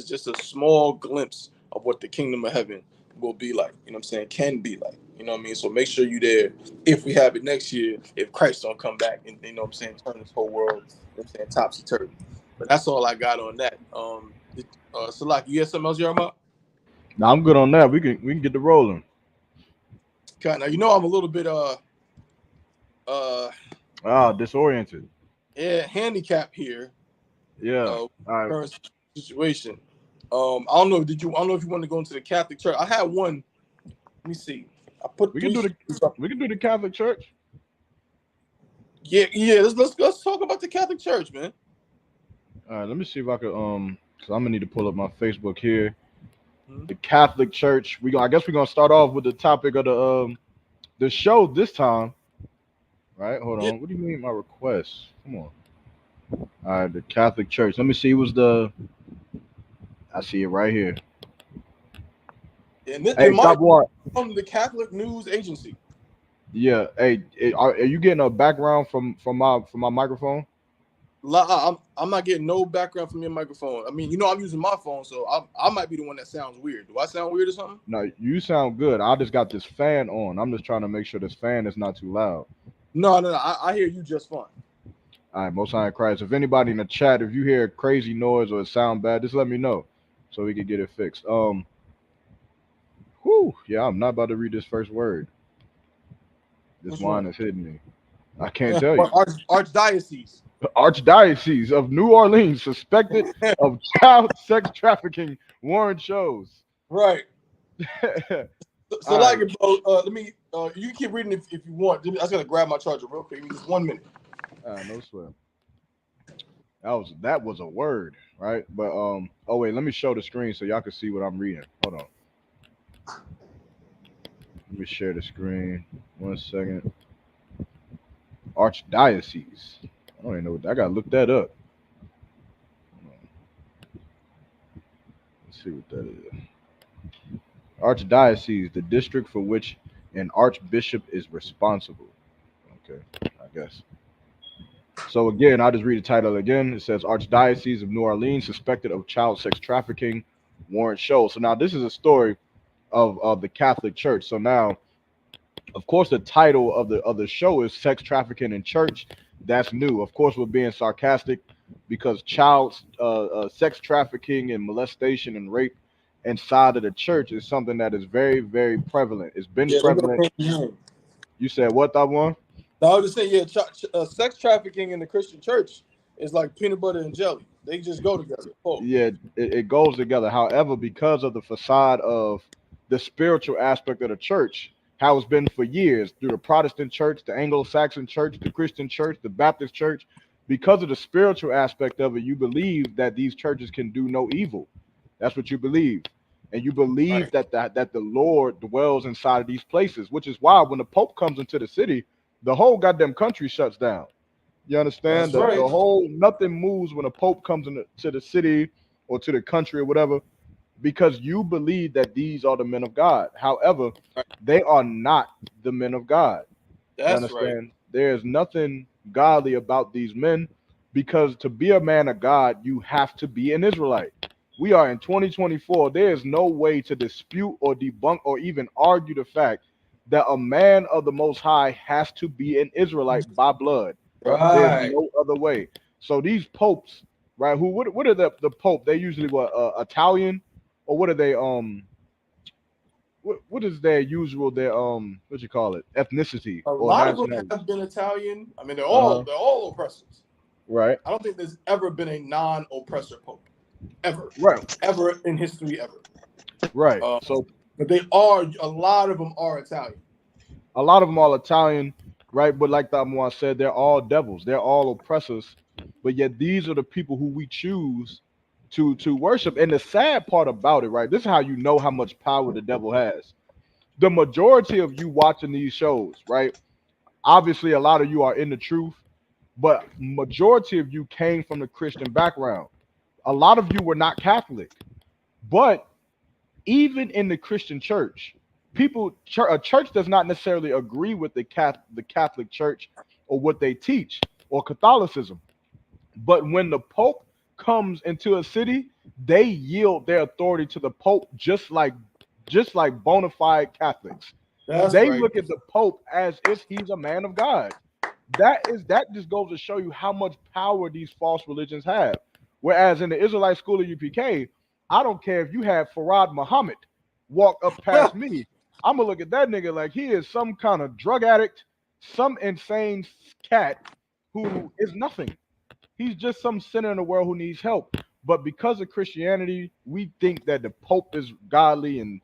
just a small glimpse of what the kingdom of heaven will be like. You know what I'm saying? Can be like. You know what I mean? So make sure you're there if we have it next year, if Christ don't come back and, you know what I'm saying, turn this whole world, you know what I'm saying, topsy-turvy. But that's all I got on that. Salak, you have something else, Yerma? Now I'm good on that. We can get the rolling. Okay, now you know I'm a little bit disoriented. yeah, handicap here. Yeah. Current situation. I don't know. I don't know if you want to go into the Catholic Church. I had one. Let me see. I put we can do the Catholic Church. Yeah. Let's talk about the Catholic Church, man. All right, let me see if I could because I'm gonna need to pull up my Facebook here. The Catholic Church. I guess we're gonna start off with the topic of the show this time. Right? Hold on. What do you mean my request? Come on. All right, the Catholic Church. Let me see. I see it right here. And hey, stop what? From the Catholic News Agency. Yeah. Hey, are you getting a background from my microphone? I'm not getting no background from your microphone. I mean, you know, I'm using my phone, so I might be the one that sounds weird. Do I sound weird or something? No, you sound good. I just got this fan on. I'm just trying to make sure this fan is not too loud. No. I hear you just fine. All right, Most High in Christ. If anybody in the chat, if you hear crazy noise or it sound bad, just let me know so we can get it fixed. Yeah, I'm not about to read this first word. This wine is hitting me. I can't tell you. Archdiocese. Archdiocese of New Orleans suspected of child sex trafficking warrant shows. Right. So like, bro, let me. You can keep reading if you want. I just gotta grab my charger real quick. Just 1 minute. No sweat. That was a word, right? But oh wait, let me show the screen so y'all can see what I'm reading. Hold on. Let me share the screen. 1 second. Archdiocese. I don't even know. I gotta look that up. Let's see what that is. Archdiocese, the district for which an archbishop is responsible. Okay, I guess. So again, I'll just read the title again. It says Archdiocese of New Orleans suspected of child sex trafficking warrant shows. So now this is a story of the Catholic Church. So now, of course, the title of the show is Sex Trafficking in Church. That's new. Of course, we're being sarcastic because child sex trafficking and molestation and rape inside of the church is something that is very, very prevalent. It's been prevalent. You said what, that one? No, I was just saying, sex trafficking in the Christian church is like peanut butter and jelly. They just go together. Yeah, it goes together. However, because of the facade of the spiritual aspect of the church, how it's been for years through the Protestant church, the Anglo-Saxon church, the Christian church, the Baptist church, because of the spiritual aspect of it, you believe that these churches can do no evil. That's what you believe. And you believe that the Lord dwells inside of these places, which is why when the Pope comes into the city, the whole goddamn country shuts down. You understand? That's right. The whole nothing moves when a Pope comes into the city or to the country or whatever, because you believe that these are the men of God. However, they are not the men of God. You That's understand? right. There's nothing godly about these men, because to be a man of God, you have to be an Israelite. We are in 2024. There is no way to dispute or debunk or even argue the fact that a man of the Most High has to be an Israelite by blood. There's Right. no other way. So these popes, right? What are the pope? They usually Italian, or what are they? What is their usual what you call it, ethnicity A or lot of them nationality? have been Italian. I mean, they're Uh-huh. all oppressors. Right. I don't think there's ever been a non-oppressor pope, Right. ever in history, ever. Right. So, but a lot of them are Italian. a lot of them are Italian, right? But like Thamwa said, they're all devils. They're all oppressors. But yet these are the people who we choose to worship. And the sad part about it, right? This is how you know how much power the devil has. The majority of you watching these shows, right? Obviously, a lot of you are in the truth, but majority of you came from the Christian background. A lot of you were not Catholic, but even in the Christian church, a church does not necessarily agree with the Catholic Church or what they teach or Catholicism. But when the Pope comes into a city, they yield their authority to the Pope, just like bona fide Catholics. That's They right. look at the Pope as if he's a man of God. That just goes to show you how much power these false religions have. Whereas in the Israelite school of UPK, I don't care if you have Farad Muhammad walk up past me. I'm gonna look at that nigga like he is some kind of drug addict, some insane cat who is nothing. He's just some sinner in the world who needs help. But because of Christianity, we think that the Pope is godly, and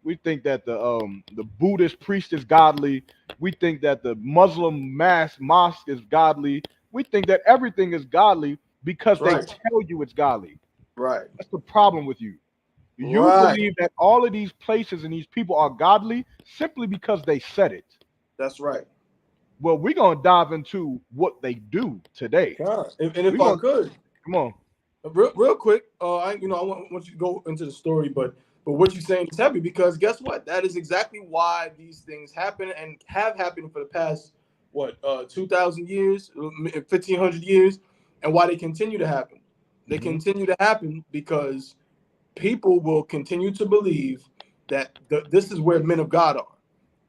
we think that the Buddhist priest is godly. We think that the Muslim mosque is godly. We think that everything is godly because they tell you it's godly. Right. That's the problem with you. You believe that all of these places and these people are godly simply because they said it. That's right. Well, we're gonna dive into what they do today. And if I could, come on, real quick. I want you to go into the story, but what you're saying is heavy, because guess what? That is exactly why these things happen and have happened for the past 2,000 years, 1,500 years, and why they continue to happen. They continue to happen because people will continue to believe that this is where men of God are.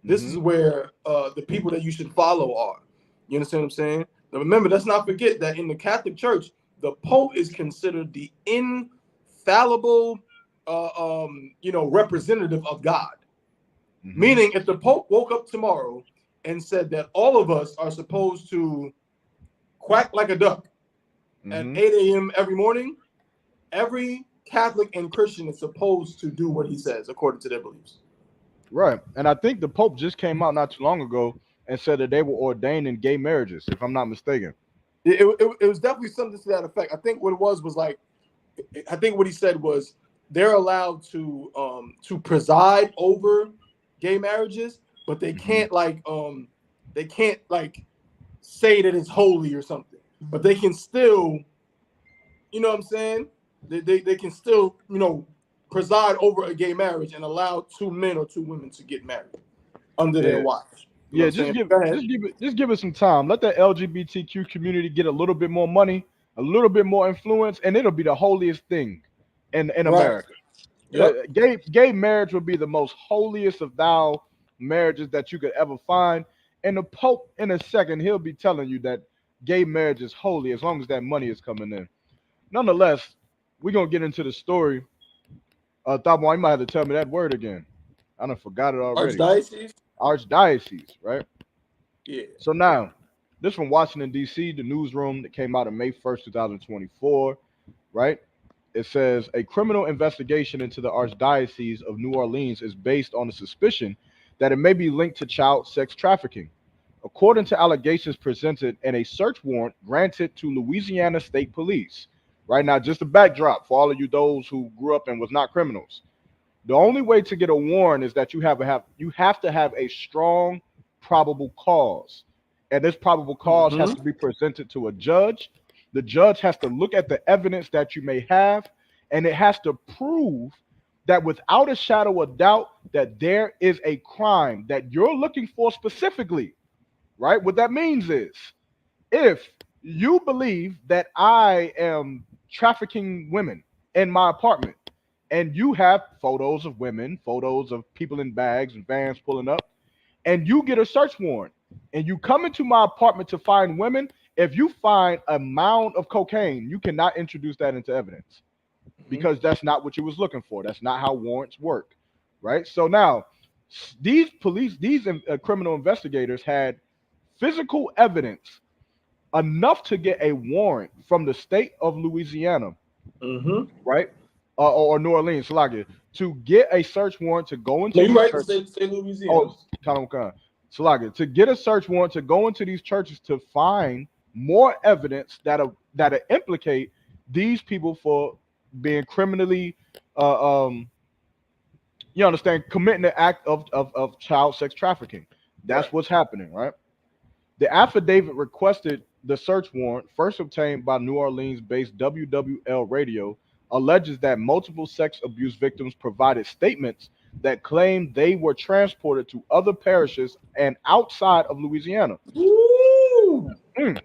This is where the people that you should follow are. You understand what I'm saying? Now remember, let's not forget that in the Catholic Church, the Pope is considered the infallible, representative of God. Meaning, if the Pope woke up tomorrow and said that all of us are supposed to quack like a duck at 8 a.m. every morning, every Catholic and Christian is supposed to do what he says according to their beliefs. Right. And I think the Pope just came out not too long ago and said that they were ordaining gay marriages, if I'm not mistaken. It was definitely something to that effect. I think what it was like, I think what he said was they're allowed to preside over gay marriages, but they can't say that it's holy or something. But they can still, you know what I'm saying? They can still, preside over a gay marriage and allow 2 men or 2 women to get married under their watch. Yeah, just give it some time. Let the LGBTQ community get a little bit more money, a little bit more influence, and it'll be the holiest thing in America. Yep. Gay marriage will be the most holiest of thou marriages that you could ever find. And the Pope, in a second, he'll be telling you that gay marriage is holy as long as that money is coming in. Nonetheless, we're gonna get into the story. Thabo, you might have to tell me that word again. I done forgot it already. Archdiocese, right? Yeah. So now, this from Washington, D.C., the newsroom that came out on May 1st, 2024, right? It says a criminal investigation into the Archdiocese of New Orleans is based on the suspicion that it may be linked to child sex trafficking. according to allegations presented in a search warrant granted to Louisiana State Police. Right now, just a backdrop for all of you those who grew up and was not criminals. The only way to get a warrant is that you have to have a strong probable cause, and this probable cause has to be presented to a judge. The judge has to look at the evidence that you may have, and it has to prove that without a shadow of doubt that there is a crime that you're looking for specifically. Right? What that means is if you believe that I am trafficking women in my apartment and you have photos of women, photos of people in bags and vans pulling up, and you get a search warrant and you come into my apartment to find women, if you find a mound of cocaine, you cannot introduce that into evidence because that's not what you was looking for. That's not how warrants work, right? So now these criminal investigators had physical evidence enough to get a warrant from the state of Louisiana, right, or New Orleans, Salakia, to get a search warrant to go into these churches. Say Louisiana. Oh, Salakia, to get a search warrant to go into these churches to find more evidence that'll implicate these people for being criminally, you understand, committing the act of child sex trafficking. That's what's happening, right? The affidavit requested the search warrant, first obtained by New Orleans-based WWL Radio, alleges that multiple sex abuse victims provided statements that claimed they were transported to other parishes and outside of Louisiana. Woo! So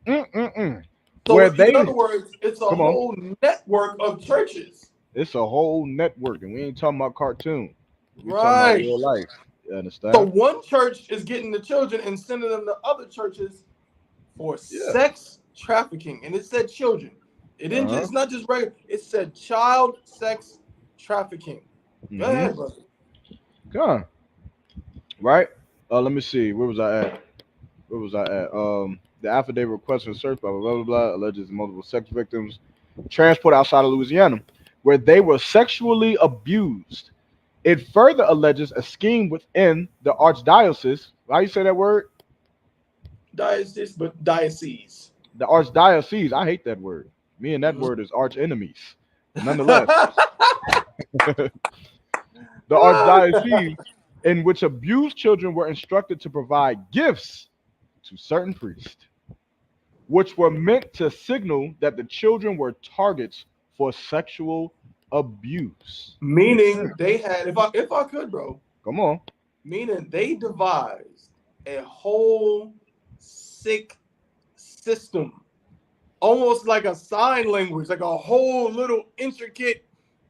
in other words, it's a whole network of churches. It's a whole network, and we ain't talking about cartoon. We're Right. talking about real life. You understand? So one church is getting the children and sending them to other churches for sex trafficking, and it said children. It didn't. It's not just regular. It said child sex trafficking. Go ahead, brother. Come on. Right. Let me see. Where was I at? The affidavit requesting a search, blah, blah, blah, blah, alleges multiple sex victims transported outside of Louisiana, where they were sexually abused. It further alleges a scheme within the archdiocese. How you say that word? Diocese, but diocese. The archdiocese. I hate that word. Me and that word is arch enemies. Nonetheless, the archdiocese in which abused children were instructed to provide gifts to certain priests, which were meant to signal that the children were targets for sexual abuse. Meaning they had, if I could, bro. Come on. Meaning they devised a whole sick system, almost like a sign language, like a whole little intricate,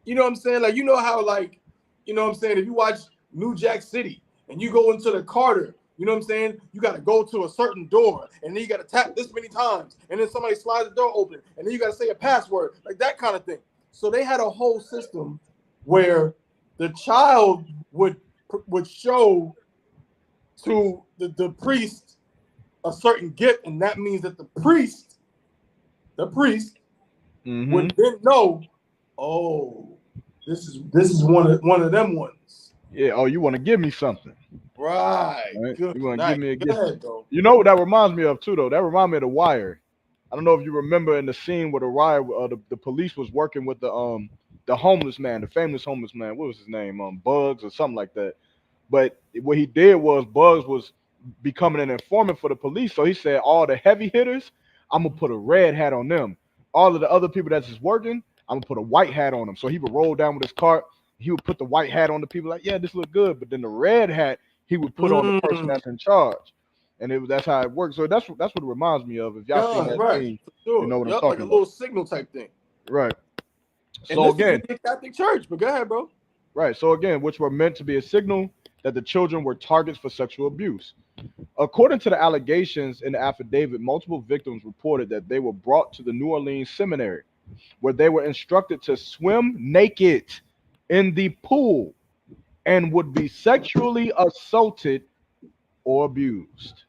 you know what I'm saying? Like, you know how, like, you know what I'm saying? If you watch New Jack City and you go into the Carter, you know what I'm saying? You got to go to a certain door, and then you got to tap this many times, and then somebody slides the door open, and then you got to say a password, like that kind of thing. So they had a whole system where the child would show to the priest a certain gift, and that means that the priest would then know, oh, this is one of them ones. Yeah. Oh, you want to give me something? Right. You want to give me a gift? Ahead, you know what that reminds me of too, though? That reminds me of The Wire. I don't know if you remember in the scene where The Wire, the police was working with the homeless man, the famous homeless man. What was his name? Bugs or something like that. But what he did was Bugs was becoming an informant for the police. So he said, all the heavy hitters, I'm gonna put a red hat on them. All of the other people that's just working, I'm gonna put a white hat on them. So he would roll down with his cart. He would put the white hat on the people, like, yeah, this look good. But then the red hat he would put on the person that's in charge, and that's how it works. So that's what it reminds me of. If y'all seen that scene, you know what I'm talking like a about. little signal type thing, right? And so this again, is the Catholic Church. But go ahead, bro. Right. So again, which were meant to be a signal that the children were targets for sexual abuse. According to the allegations in the affidavit, multiple victims reported that they were brought to the New Orleans seminary, where they were instructed to swim naked in the pool and would be sexually assaulted or abused.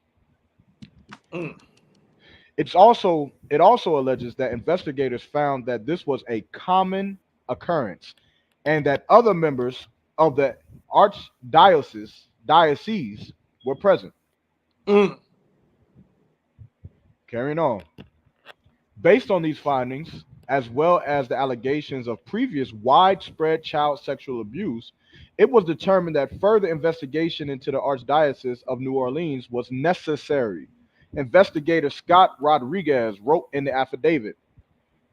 It also alleges that investigators found that this was a common occurrence and that other members of the diocese were present. Carrying on. Based on these findings, as well as the allegations of previous widespread child sexual abuse, it was determined that further investigation into the Archdiocese of New Orleans was necessary. Investigator Scott Rodriguez wrote in the affidavit,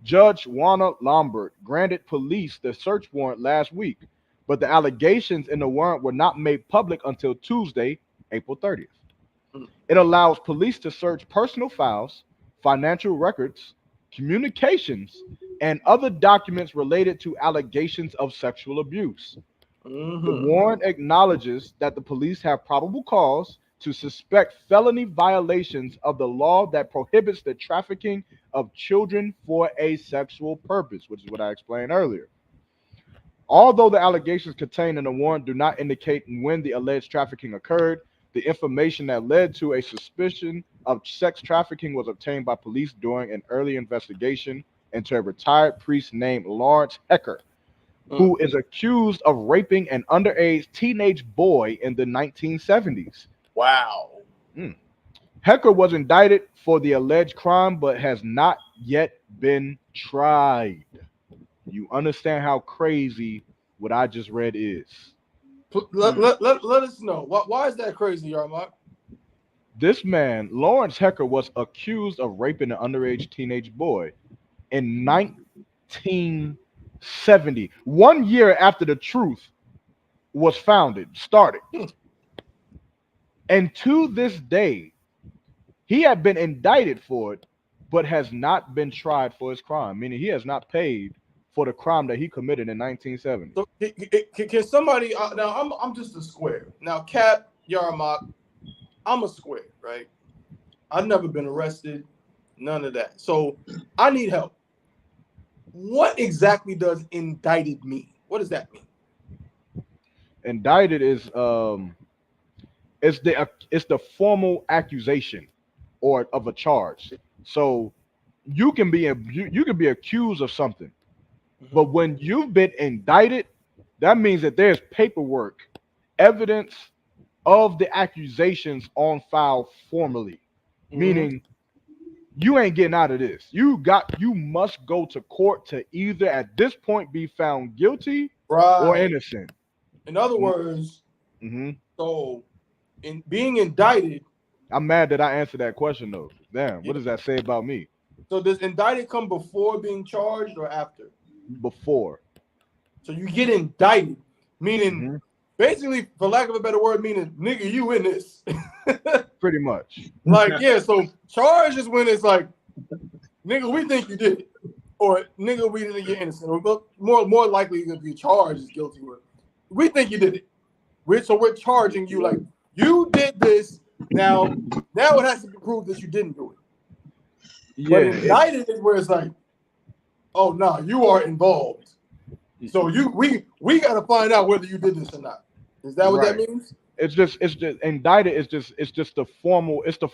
Judge Juana Lombard granted police the search warrant last week, but the allegations in the warrant were not made public until Tuesday, April 30th. It allows police to search personal files, financial records, communications, and other documents related to allegations of sexual abuse. The warrant acknowledges that the police have probable cause to suspect felony violations of the law that prohibits the trafficking of children for a sexual purpose, which is what I explained earlier. Although the allegations contained in the warrant do not indicate when the alleged trafficking occurred, the information that led to a suspicion of sex trafficking was obtained by police during an early investigation into a retired priest named Lawrence Hecker, who is accused of raping an underage teenage boy in the 1970s. Wow. Hecker was indicted for the alleged crime, but has not yet been tried. You understand how crazy what I just read is. Let us know. Why is that crazy, Yarmak? This man, Lawrence Hecker, was accused of raping an underage teenage boy in 1970, 1 year after the truth was started. And to this day, he had been indicted for it, but has not been tried for his crime, meaning he has not paid for the crime that he committed in 1970. So can somebody now? I'm just a square. Now, Cap Yarmak, I'm a square, right? I've never been arrested, none of that. So I need help. What exactly does indicted mean? What does that mean? Indicted is it's the formal accusation or of a charge. So you can be accused of something, but when you've been indicted, that means that there's paperwork, evidence of the accusations on file formally, meaning you ain't getting out of this. You must go to court to either at this point be found guilty or innocent. In other words, so in being indicted, I'm mad that I answered that question though. Damn, what does that say about me? So does indicted come before being charged or after? Before. So you get indicted, meaning basically, for lack of a better word, meaning nigga, you in this. Pretty much. Like, yeah, so charge is when it's like, nigga, we think you did it. Or nigga, we think you're innocent. Or more likely to be charged as guilty. We think you did it. We're charging you like you did this. Now it has to be proved that you didn't do it. Yeah, but indicted is where it's like, oh no, you are involved. So we gotta find out whether you did this or not. Is that what that means? It's just indicted. It's just the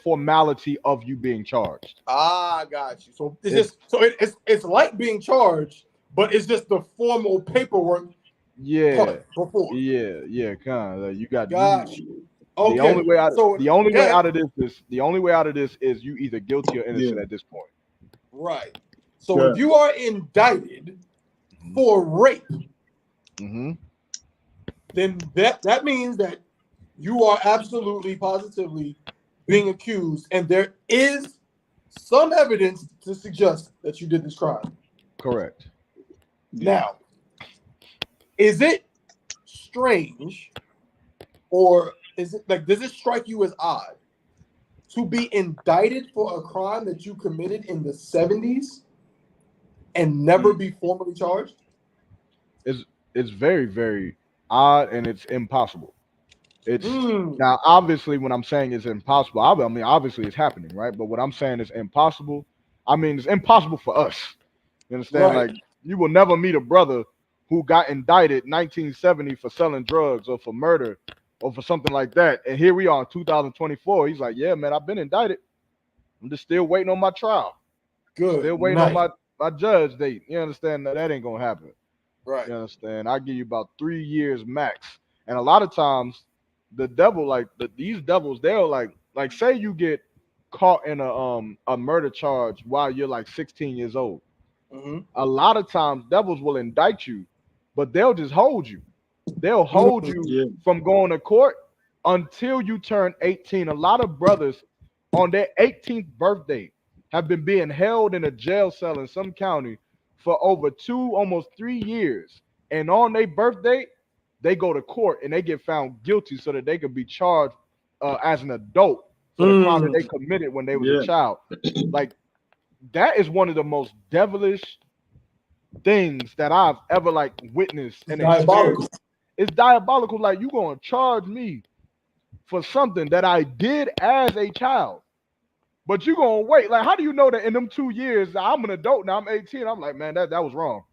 formality of you being charged. Ah, got you. So it's like being charged, but it's just the formal paperwork. Yeah. Before. Yeah, kind of. You got you. Okay. The only way out of this is you either guilty or innocent at this point. Right. So if you are indicted for rape, then that means that you are absolutely positively being accused, and there is some evidence to suggest that you did this crime. Correct. Now, is it strange, or is it like, does it strike you as odd to be indicted for a crime that you committed in the 70s and never be formally charged? It's very, very odd, and it's impossible. It's now obviously when I'm saying it's impossible, I mean obviously it's happening, right? But what I'm saying is impossible. I mean it's impossible for us. You understand? Like you will never meet a brother who got indicted 1970 for selling drugs or for murder or for something like that. And here we are in 2024. He's like, yeah, man, I've been indicted. I'm just still waiting on my trial. Good. Still waiting on my judge date. You understand? That ain't gonna happen. Right. You understand? I give you about 3 years max. And a lot of times the devil, these devils, they'll like say you get caught in a murder charge while you're like 16 years old. Mm-hmm. A lot of times devils will indict you, but they'll just hold you. They'll hold you from going to court until you turn 18. A lot of brothers on their 18th birthday have been being held in a jail cell in some county for over 2, almost 3 years. And on their birthday, they go to court and they get found guilty so that they could be charged as an adult for the crime that they committed when they was a child. Like, that is one of the most devilish things that I've ever like witnessed and experienced. It's diabolical. Like, you gonna charge me for something that I did as a child, but you gonna wait. Like, how do you know that in them 2 years I'm an adult now? I'm 18. I'm like, man, that was wrong.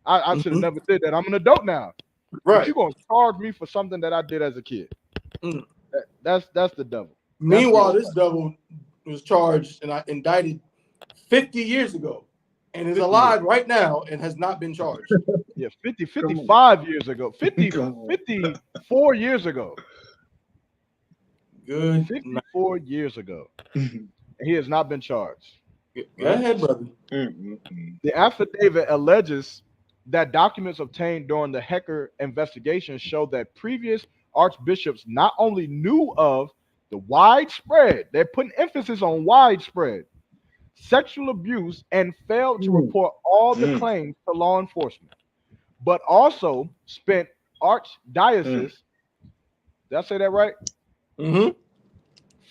I should have never did that. I'm an adult now. Right. But you gonna charge me for something that I did as a kid. That's the devil. Meanwhile, this devil was charged and indicted 50 years ago and is alive right now and has not been charged. Yeah, 55 years ago. 54 years ago. Good. 54 years ago. He has not been charged. Go ahead, brother. The affidavit alleges that documents obtained during the Hecker investigation show that previous archbishops not only knew of the widespread, they're putting emphasis on widespread, sexual abuse and failed to report all the claims to law enforcement, but also spent archdiocese, did I say that right?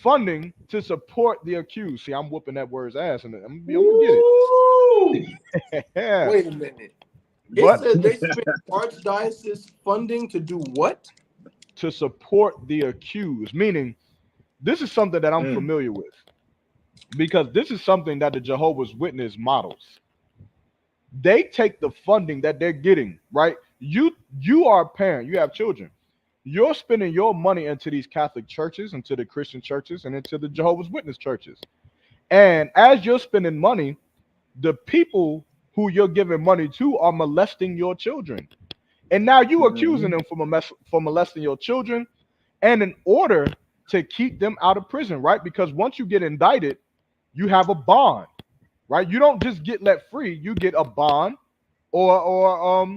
Funding to support the accused. See, I'm whooping that word's ass, and I'm gonna get it. Wait a minute. It said they spent archdiocese funding to do what? To support the accused, meaning this is something that I'm familiar with, because this is something that the Jehovah's Witness models. They take the funding that they're getting, right? You are a parent, you have children. You're spending your money into these Catholic churches, into the Christian churches, and into the Jehovah's Witness churches. And as you're spending money, the people who you're giving money to are molesting your children. And now you accusing them for molesting your children, and in order to keep them out of prison, right? Because once you get indicted, you have a bond, right? You don't just get let free, you get a bond or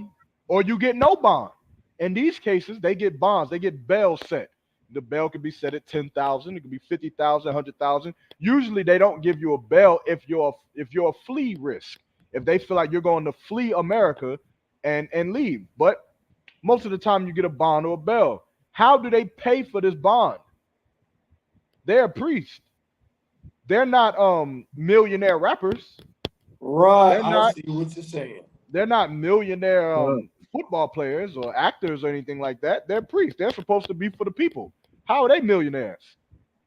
you get no bond. In these cases, they get bonds, they get bail set. The bail could be set at 10,000, it could be 50,000, 100,000. Usually they don't give you a bail if you're a flee risk. If they feel like you're going to flee America and leave. But most of the time you get a bond or a bail. How do they pay for this bond? They're a priest. They're not millionaire rappers. Right. I see what you're saying. They're not millionaire football players or actors or anything like that. They're priests. They're supposed to be for the people. How are they millionaires?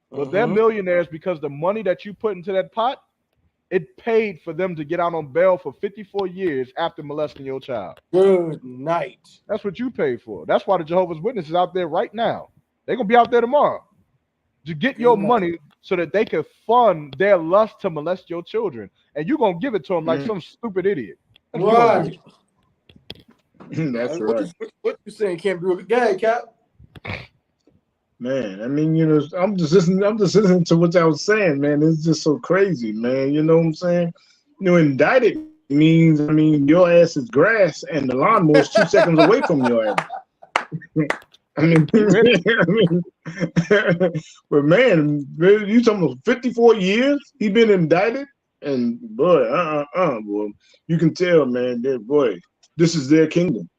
Well, they're millionaires because the money that you put into that pot, it paid for them to get out on bail for 54 years after molesting your child. Good night. That's what you paid for. That's why the Jehovah's Witness is out there right now. They're going to be out there tomorrow to get your money so that they can fund their lust to molest your children. And you're going to give it to them like some stupid idiot. That's right. That's right. What you saying, Cam? Go ahead, Cap. Man, I mean, I'm just listening to what y'all was saying, man. It's just so crazy, man. You know what I'm saying? Indicted means, I mean, your ass is grass and the lawnmower is 2 seconds away from your ass. I mean, but man, you talking about 54 years he been indicted, and boy, boy, you can tell, man, that boy, this is their kingdom.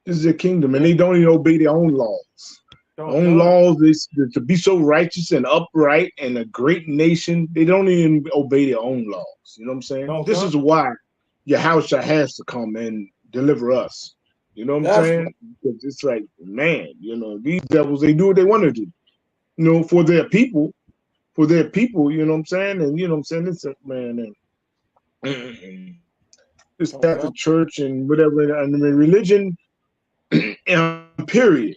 This is their kingdom, and they don't even obey their own laws. Laws is to be so righteous and upright and a great nation. They don't even obey their own laws. You know what I'm saying? This is why Yahushua has to come and deliver us. You know what I'm saying? Because it's like, man, these devils, they do what they want to do. For their people, you know what I'm saying? And you know what I'm saying? It's man, and this Catholic Church and whatever, and the religion, period.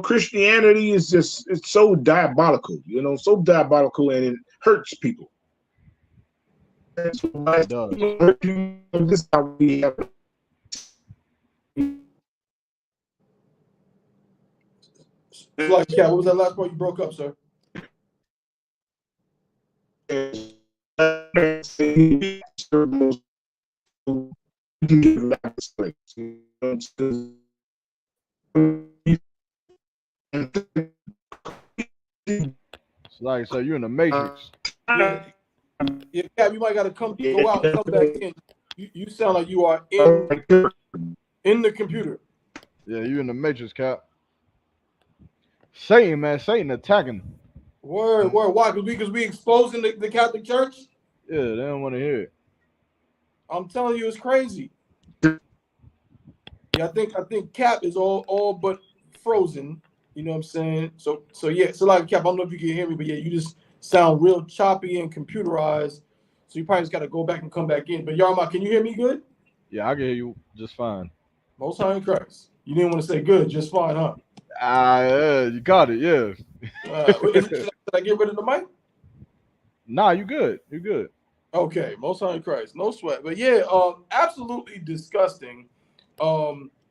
Christianity is it's so diabolical, so diabolical, and it hurts people. That's why it does. This is how we have. Like, yeah, what was that last part you broke up, sir? Like, so you're in the matrix. Yeah, Cap, you might got to go out and come back in. You sound like you are in the computer. Yeah, you in the matrix, Cap. Satan, man, Satan attacking. Word. Why? Because we exposing the Catholic Church? Yeah, they don't want to hear it. I'm telling you, it's crazy. Yeah, I think Cap is all but frozen. You know what I'm saying? So yeah, so like Cap, I don't know if you can hear me, but yeah, you just sound real choppy and computerized. So you probably just got to go back and come back in. But Yarma, can you hear me good? Yeah, I can hear you just fine. Most High in Christ. You didn't want to say good, just fine, huh? You got it. Yeah. Should I get rid of the mic? Nah, you good. You good. Okay, Most High in Christ, no sweat. But yeah, absolutely disgusting.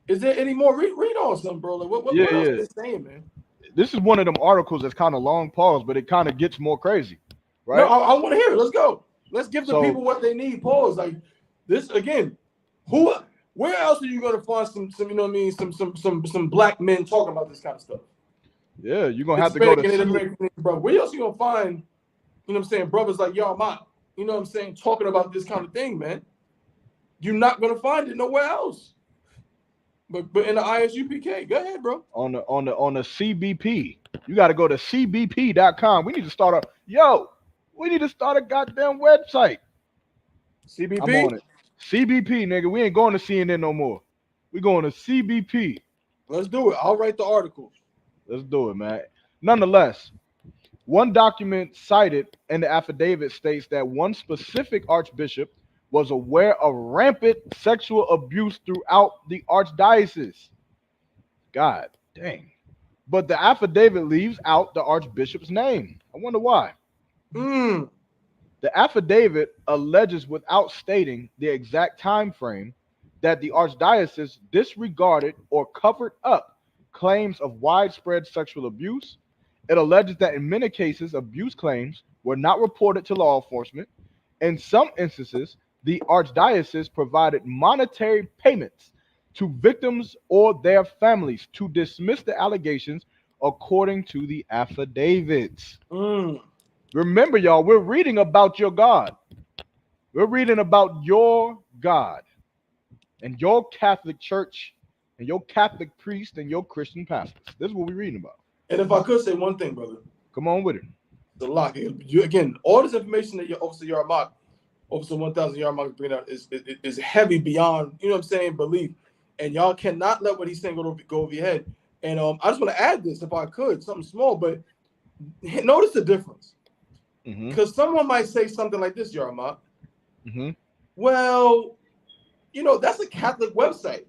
Is there any more? Read on something, bro. Like what else are they saying, man? This is one of them articles that's kind of long pause, but it kind of gets more crazy, right? No, I want to hear it. Let's go. Let's give the people what they need. Pause. Like this again. Where else are you gonna find some you know what I mean? Some black men talking about this kind of stuff? Yeah, you're gonna have to go to bro. Where else you gonna find? You know what I'm saying? Brothers like y'all, you know what I'm saying? Talking about this kind of thing, man. You're not gonna find it nowhere else. But in the ISUPK, go ahead, bro. On the CBP, you got to go to cbp.com. We need to start a goddamn website. CBP. I'm on it. CBP, nigga. We ain't going to CNN no more. We going to CBP. Let's do it. I'll write the articles. Let's do it, man. Nonetheless, one document cited in the affidavit states that one specific archbishop was aware of rampant sexual abuse throughout the archdiocese. God dang. But the affidavit leaves out the archbishop's name. I wonder why. The affidavit alleges, without stating the exact time frame, that the archdiocese disregarded or covered up claims of widespread sexual abuse. It alleges that in many cases, abuse claims were not reported to law enforcement. In some instances, the archdiocese provided monetary payments to victims or their families to dismiss the allegations according to the affidavits. Remember, y'all, we're reading about your God. We're reading about your God and your Catholic church and your Catholic priest and your Christian pastors. This is what we're reading about. And if I could say one thing, brother. Come on with it. The lock. Again, all this information that your Officer Yarmak, Officer 1000 Yarmak bring out is heavy beyond, you know what I'm saying, belief. And y'all cannot let what he's saying go over your head. And I just want to add this, if I could, something small, but notice the difference. Because someone might say something like this, Yarmak. Well, you know, that's a Catholic website.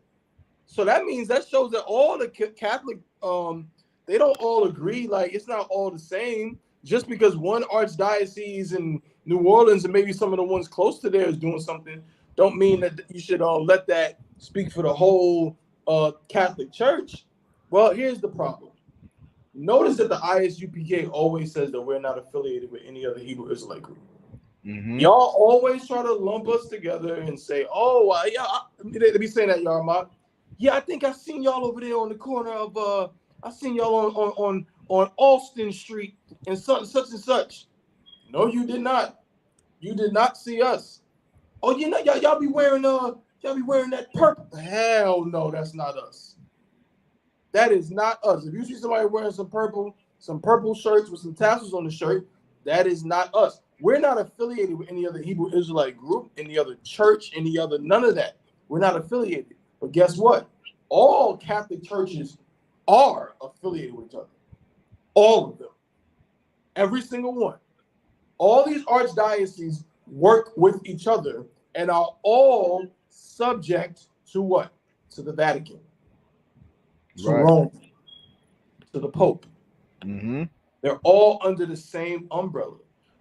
So that means that shows that all the Catholic, they don't all agree. Like, it's not all the same. Just because one archdiocese in New Orleans and maybe some of the ones close to there is doing something, don't mean that you should let that speak for the whole Catholic Church. Well, here's the problem. Notice that the ISUPK always says that we're not affiliated with any other Hebrew Israelite group. Y'all always try to lump us together and say, "Oh, they be saying that, y'all. Yeah, I think I seen y'all over there on the corner of I seen y'all on Alston Street and such and such." No, you did not. You did not see us. Oh, you know, y'all be wearing that purple. Hell no, that's not us. That is not us. If you see somebody wearing some purple shirts with some tassels on the shirt, that is not us. We're not affiliated with any other Hebrew Israelite group, any other church, none of that. We're not affiliated. But guess what? All Catholic churches are affiliated with each other. All of them. Every single one. All these archdioceses work with each other and are all subject to what? To the Vatican. To Rome. To the Pope. They're all under the same umbrella.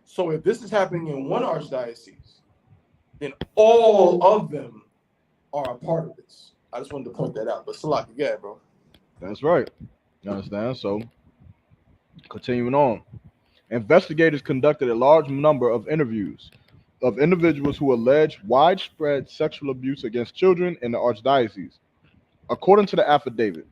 So if this is happening in one archdiocese, then all of them are a part of this. I just wanted to point that out. But Salak, again, bro. That's right. You understand? So, continuing on. Investigators conducted a large number of interviews of individuals who alleged widespread sexual abuse against children in the archdiocese. According to the affidavit,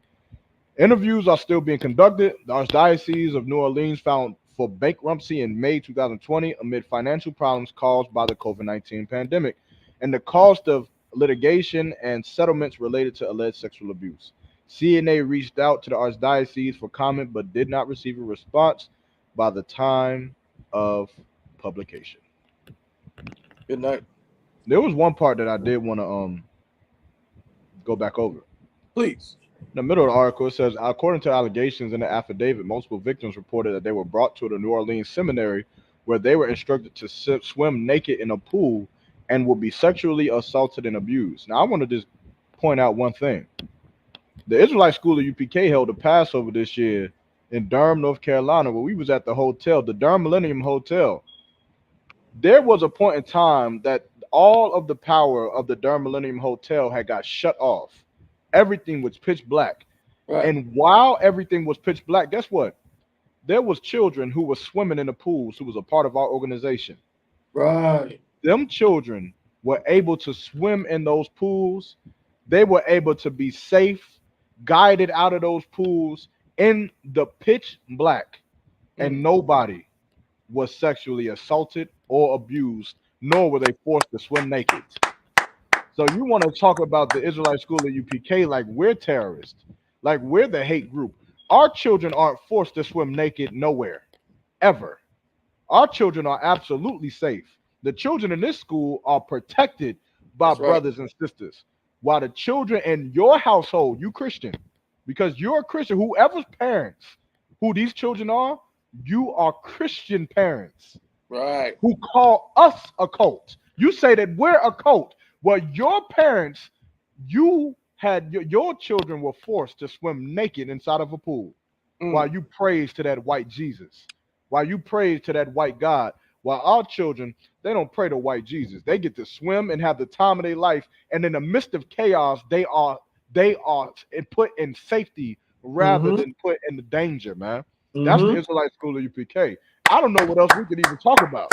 interviews are still being conducted. The Archdiocese of New Orleans filed for bankruptcy in May 2020 amid financial problems caused by the COVID-19 pandemic and the cost of litigation and settlements related to alleged sexual abuse. CNA reached out to the Archdiocese for comment but did not receive a response by the time of publication. Good night. There was one part that I did want to go back over. Please. In the middle of the article, it says, according to allegations in the affidavit, multiple victims reported that they were brought to the New Orleans seminary where they were instructed to swim naked in a pool and would be sexually assaulted and abused. Now, I want to just point out one thing. The Israelite School of UPK held a Passover this year in Durham, North Carolina, where we was at the hotel, the Durham Millennium Hotel. There was a point in time that all of the power of the Durham Millennium Hotel had got shut off. Everything was pitch black. Right. And while everything was pitch black, guess what? There was children who were swimming in the pools who was a part of our organization. Right. Them children were able to swim in those pools. They were able to be safe, guided out of those pools in the pitch black. And nobody was sexually assaulted or abused, nor were they forced to swim naked. So you want to talk about the Israelite School of UPK like we're terrorists, like we're the hate group. Our children aren't forced to swim naked nowhere, ever. Our children are absolutely safe. The children in this school are protected by brothers and sisters, while the children in your household, you Christian, because you're a Christian, whoever's parents, who these children are, you are Christian parents. Right. Who call us a cult. You say that we're a cult. Well, your parents, you had your children were forced to swim naked inside of a pool while you praise to that white Jesus, while you praise to that white God. While our children, they don't pray to white Jesus. They get to swim and have the time of their life. And in the midst of chaos, they are put in safety rather than put in the danger, man. That's the Israelite School of UPK. I don't know what else we could even talk about.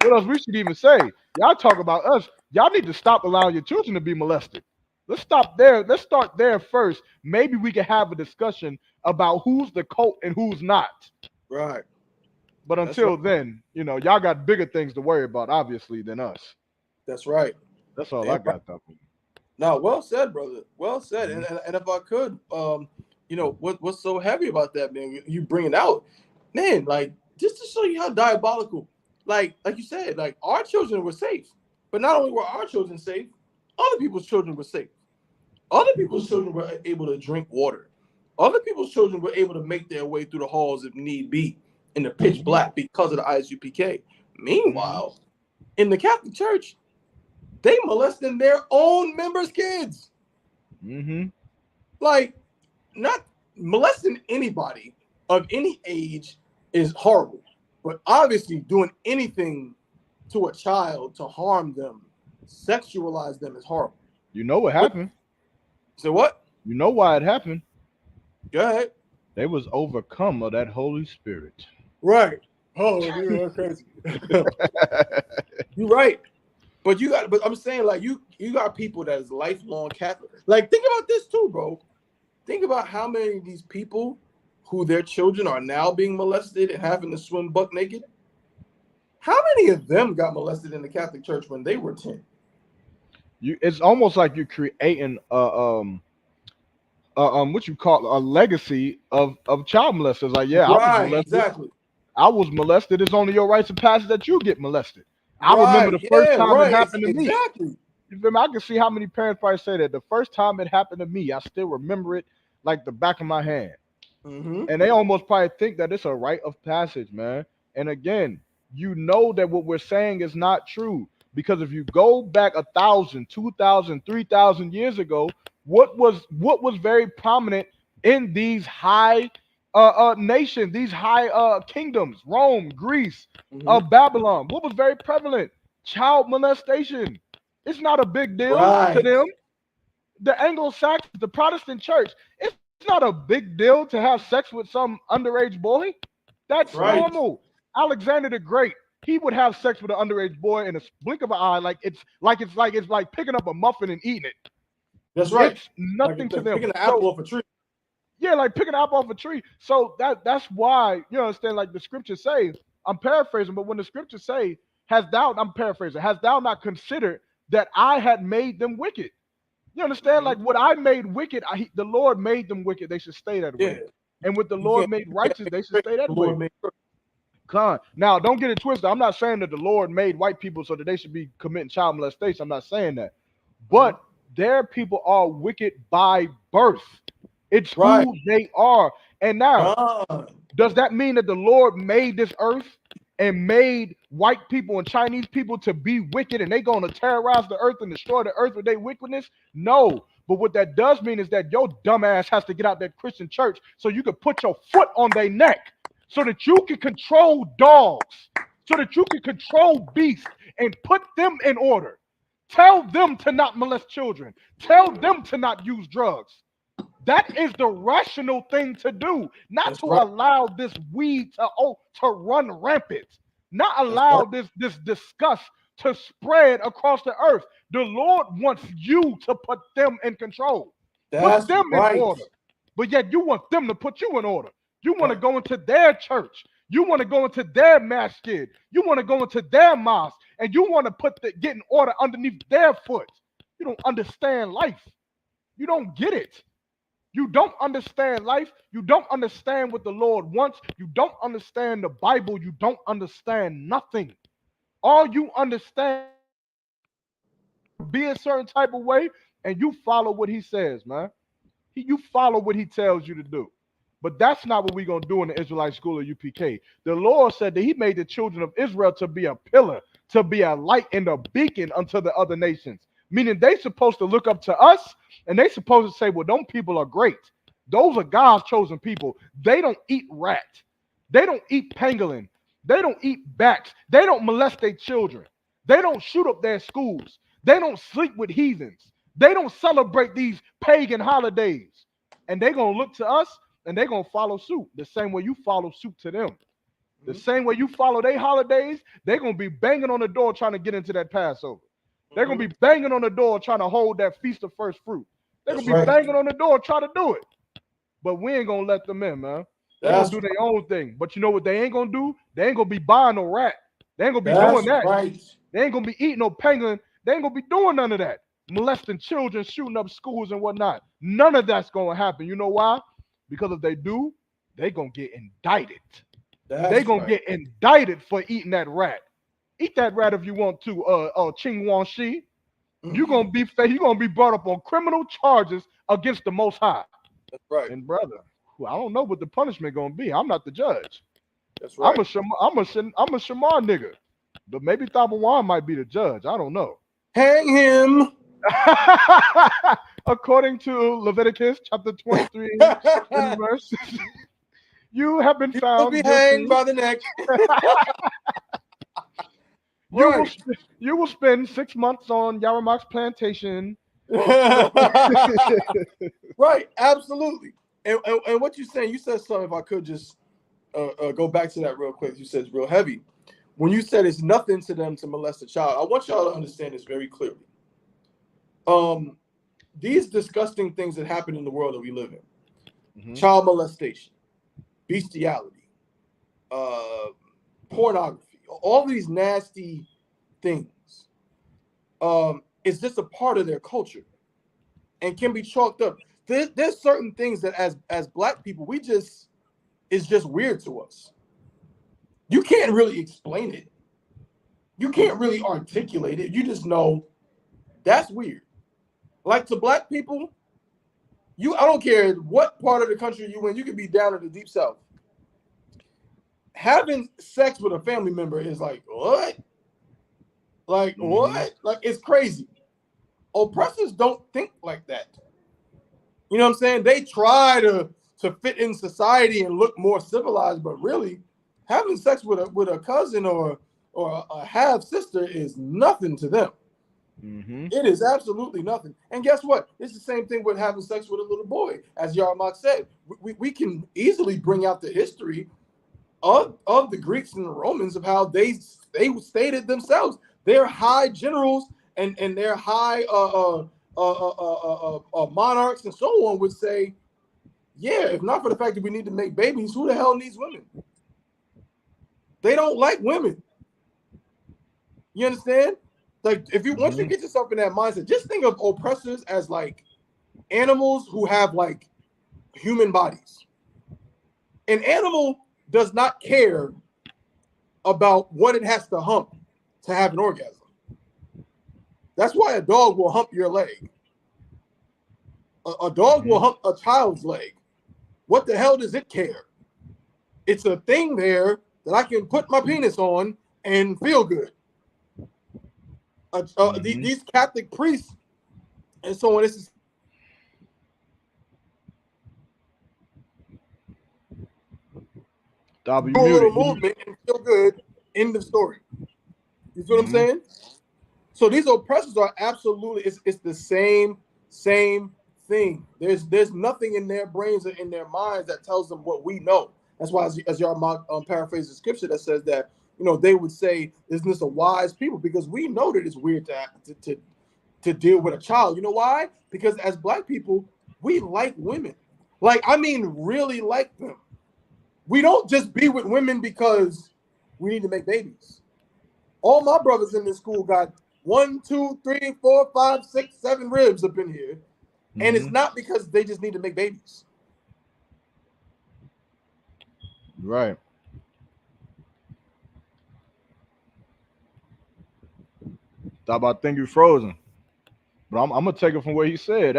What else we should even say? Y'all talk about us. Y'all need to stop allowing your children to be molested. Let's stop there. Let's start there first. Maybe we can have a discussion about who's the cult and who's not. Right. But until then, y'all got bigger things to worry about, obviously, than us. That's right. That's all I got, though. No, well said, brother. Well said. And if I could, what's so heavy about that, man? You bring it out, man. Like just to show you how diabolical. Like you said, like our children were safe, but not only were our children safe, other people's children were safe. Other people's children were able to drink water. Other people's children were able to make their way through the halls if need be in the pitch black because of the ISUPK. Meanwhile, in the Catholic Church, they molesting their own members' kids. Like, not molesting anybody of any age is horrible, but obviously doing anything to a child to harm them, sexualize them is horrible. You know what happened? So what? You know why it happened? Go ahead. They was overcome of that Holy Spirit. Right. Oh, dude, that's crazy. You're right. But I'm saying, like, you got people that is lifelong Catholic. Like, think about this too, bro. Think about how many of these people who their children are now being molested and having to swim buck naked. How many of them got molested in the Catholic Church when they were 10? It's almost like you're creating what you call a legacy of child molesters. Like, yeah, right, I was molested. Exactly. I was molested. It's only your rites of passage that you get molested. I remember the first time it happened to me. Exactly. You feel me? I can see how many parents probably say that the first time it happened to me, I still remember it like the back of my hand. And they almost probably think that it's a rite of passage, man. And again, you know that what we're saying is not true, because if you go back 1,000, 2,000, 3,000 years ago, what was very prominent in these high nations, these high kingdoms, Rome, Greece, Babylon? What was very prevalent? Child molestation. It's not a big deal to them. The Anglo-Saxons, the Protestant church, it's not a big deal to have sex with some underage boy. That's normal. Alexander the Great, he would have sex with an underage boy in a blink of an eye, like it's like picking up a muffin and eating it. That's right. It's nothing to them. Picking an apple off a tree. Yeah, like picking an apple off a tree. So that's why, you understand, like the scriptures say, I'm paraphrasing, but when the scriptures say, I'm paraphrasing, has thou not considered that I had made them wicked? You understand? Like what I made wicked, the Lord made them wicked. They should stay that way. And what the Lord made righteous, they should stay that way. Now, don't get it twisted. I'm not saying that the Lord made white people so that they should be committing child molestation. I'm not saying that. But their people are wicked by birth. It's who they are. And now, does that mean that the Lord made this earth and made white people and Chinese people to be wicked and they're going to terrorize the earth and destroy the earth with their wickedness? No. But what that does mean is that your dumb ass has to get out that Christian church so you can put your foot on their neck so that you can control dogs, so that you can control beasts and put them in order. Tell them to not molest children. Tell them to not use drugs. That is the rational thing to do, not to allow this weed to run rampant, not allow this disgust to spread across the earth. The Lord wants you to put them in control, put them in order, but yet you want them to put you in order. You want to go into their church. You want to go into their masjid. You want to go into their mosque, and you want to get in order underneath their foot. You don't understand life. You don't get it. You don't understand life. You don't understand what the Lord wants. You don't understand the Bible. You don't understand nothing. All you understand is be a certain type of way, and you follow what he says, man. You follow what he tells you to do. But that's not what we're going to do in the Israelite school of UPK. The Lord said that he made the children of Israel to be a pillar, to be a light and a beacon unto the other nations. Meaning they supposed to look up to us and they supposed to say, well, those people are great. Those are God's chosen people. They don't eat rat. They don't eat pangolin. They don't eat bats. They don't molest their children. They don't shoot up their schools. They don't sleep with heathens. They don't celebrate these pagan holidays. And they're going to look to us and they're going to follow suit the same way you follow suit to them. The same way you follow their holidays, they're going to be banging on the door trying to get into that Passover. They're going to be banging on the door trying to hold that feast of first fruit. They're going to be banging on the door trying to do it. But we ain't going to let them in, man. They're going to do their own thing. But you know what they ain't going to do? They ain't going to be buying no rat. They ain't going to be doing that. They ain't going to be eating no pangolin. They ain't going to be doing none of that. Molesting children, shooting up schools and whatnot. None of that's going to happen. You know why? Because if they do, they're going to get indicted. They're going to get indicted for eating that rat. Eat that rat if you want to, Ching Wan Shi. You're gonna be brought up on criminal charges against the Most High. That's right. And brother, I don't know what the punishment gonna be. I'm not the judge. That's right. I'm a Shamar nigga, but maybe Thabawan might be the judge. I don't know. Hang him. According to Leviticus chapter 23, verse, you have been found be hanged by the neck. You will spend 6 months on Yaramak's plantation. Right, absolutely. And what you're saying, you said something, if I could just go back to that real quick. You said it's real heavy. When you said it's nothing to them to molest a child, I want y'all to understand this very clearly. These disgusting things that happen in the world that we live in, child molestation, bestiality, pornography, all these nasty things, is just a part of their culture and can be chalked up. There's certain things that as Black people, it's just weird to us. You can't really explain it. You can't really articulate it. You just know that's weird. Like to Black people, I don't care what part of the country you in, you could be down in the deep South. Having sex with a family member is like, what? Like, what? Like, it's crazy. Oppressors don't think like that. You know what I'm saying? They try to fit in society and look more civilized, but really, having sex with a cousin or a half sister is nothing to them. It is absolutely nothing. And guess what? It's the same thing with having sex with a little boy. As Yarmak said, we can easily bring out the history of the Greeks and the Romans of how they stated themselves. They're high generals and their high monarchs and so on would say, yeah, if not for the fact that we need to make babies, who the hell needs women? They don't like women. You understand? Like, if you once you get yourself in that mindset, just think of oppressors as like animals who have like human bodies. An animal does not care about what it has to hump to have an orgasm. That's why a dog will hump your leg. A dog will hump a child's leg. What the hell does it care? It's a thing there that I can put my penis on and feel good. These Catholic priests and so on. This is do a little movement and feel good. End of story. You feel what I'm saying? So these oppressors are absolutely it's the same thing. There's nothing in their brains or in their minds that tells them what we know. That's why, as y'all paraphrase the scripture that says that, you know, they would say, "Isn't this a wise people?" Because we know that it's weird to deal with a child. You know why? Because as Black people, we like women. Like, I mean, really like them. We don't just be with women because we need to make babies. All my brothers in this school got 1, 2, 3, 4, 5, 6, 7 ribs up in here. And it's not because they just need to make babies. Right. I think you're frozen. But I'm gonna take it from what he said.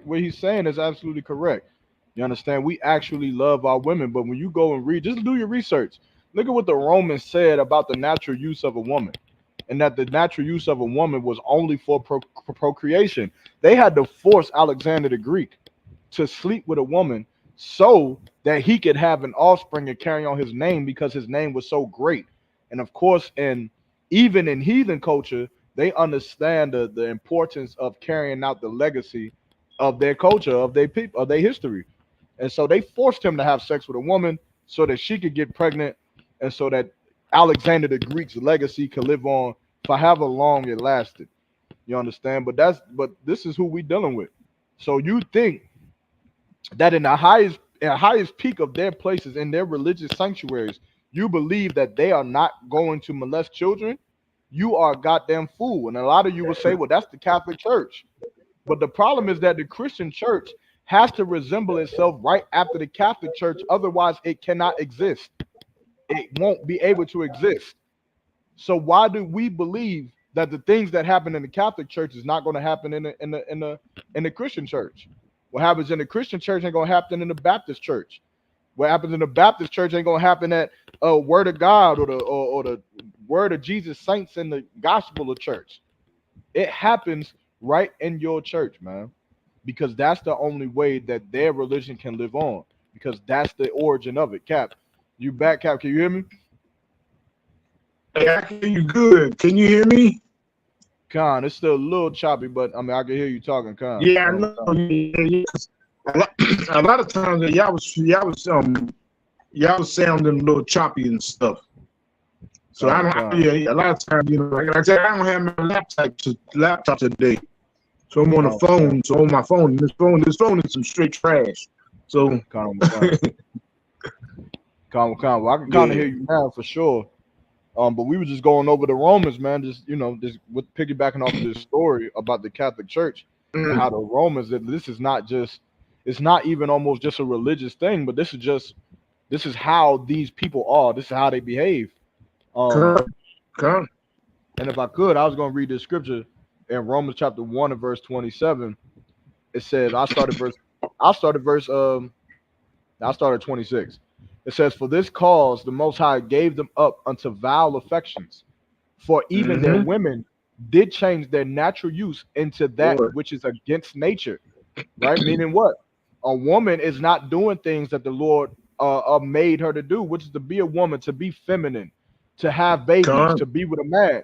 What he's saying is absolutely correct. You understand? We actually love our women, but when you go and read, just do your research. Look at what the Romans said about the natural use of a woman, and that the natural use of a woman was only for procreation. They had to force Alexander the Greek to sleep with a woman so that he could have an offspring and carry on his name, because his name was so great. And of course, even in heathen culture, they understand the importance of carrying out the legacy of their culture, of their people, of their history. And so they forced him to have sex with a woman so that she could get pregnant, and so that Alexander the Greek's legacy could live on for however long it lasted. You understand? But this is who we dealing with. So you think that in the highest peak of their places, in their religious sanctuaries, you believe that they are not going to molest children? You are a goddamn fool. And a lot of you will say, well, that's the Catholic Church. But the problem is that the Christian church has to resemble itself right after the Catholic Church. Otherwise, it cannot exist. It won't be able to exist. So why do we believe that the things that happen in the Catholic Church is not going to happen in the Christian church? What happens in the Christian church ain't going to happen in the Baptist church. What happens in the Baptist church ain't going to happen at Word of God or the Word of Jesus Saints in the Gospel of Church. It happens right in your church, man, because that's the only way that their religion can live on, because that's the origin of it. Cap, you back? Cap, can you hear me? Hey, I can hear you good. Can you hear me? Con, it's still a little choppy, but I mean, I can hear you talking, Con. Yeah, I know. A lot of times y'all was sounding a little choppy and stuff. So a lot of times, you know, like I said, I don't have my laptop today. So I'm on the phone. So on my phone, this phone is some straight trash. So Con. Well, I can kind of hear you now for sure. But we were just going over the Romans, man. Just with piggybacking off of this story about the Catholic Church and how the Romans, that this is not just, it's not even almost just a religious thing, but this is how these people are. This is how they behave. And if I could, I was going to read this scripture in Romans chapter 1 and verse 27. It says, I started 26. It says, for this cause the Most High gave them up unto vile affections, for even their women did change their natural use into that which is against nature. Right? Meaning what? A woman is not doing things that the Lord made her to do, which is to be a woman, to be feminine, to have babies, to be with a man.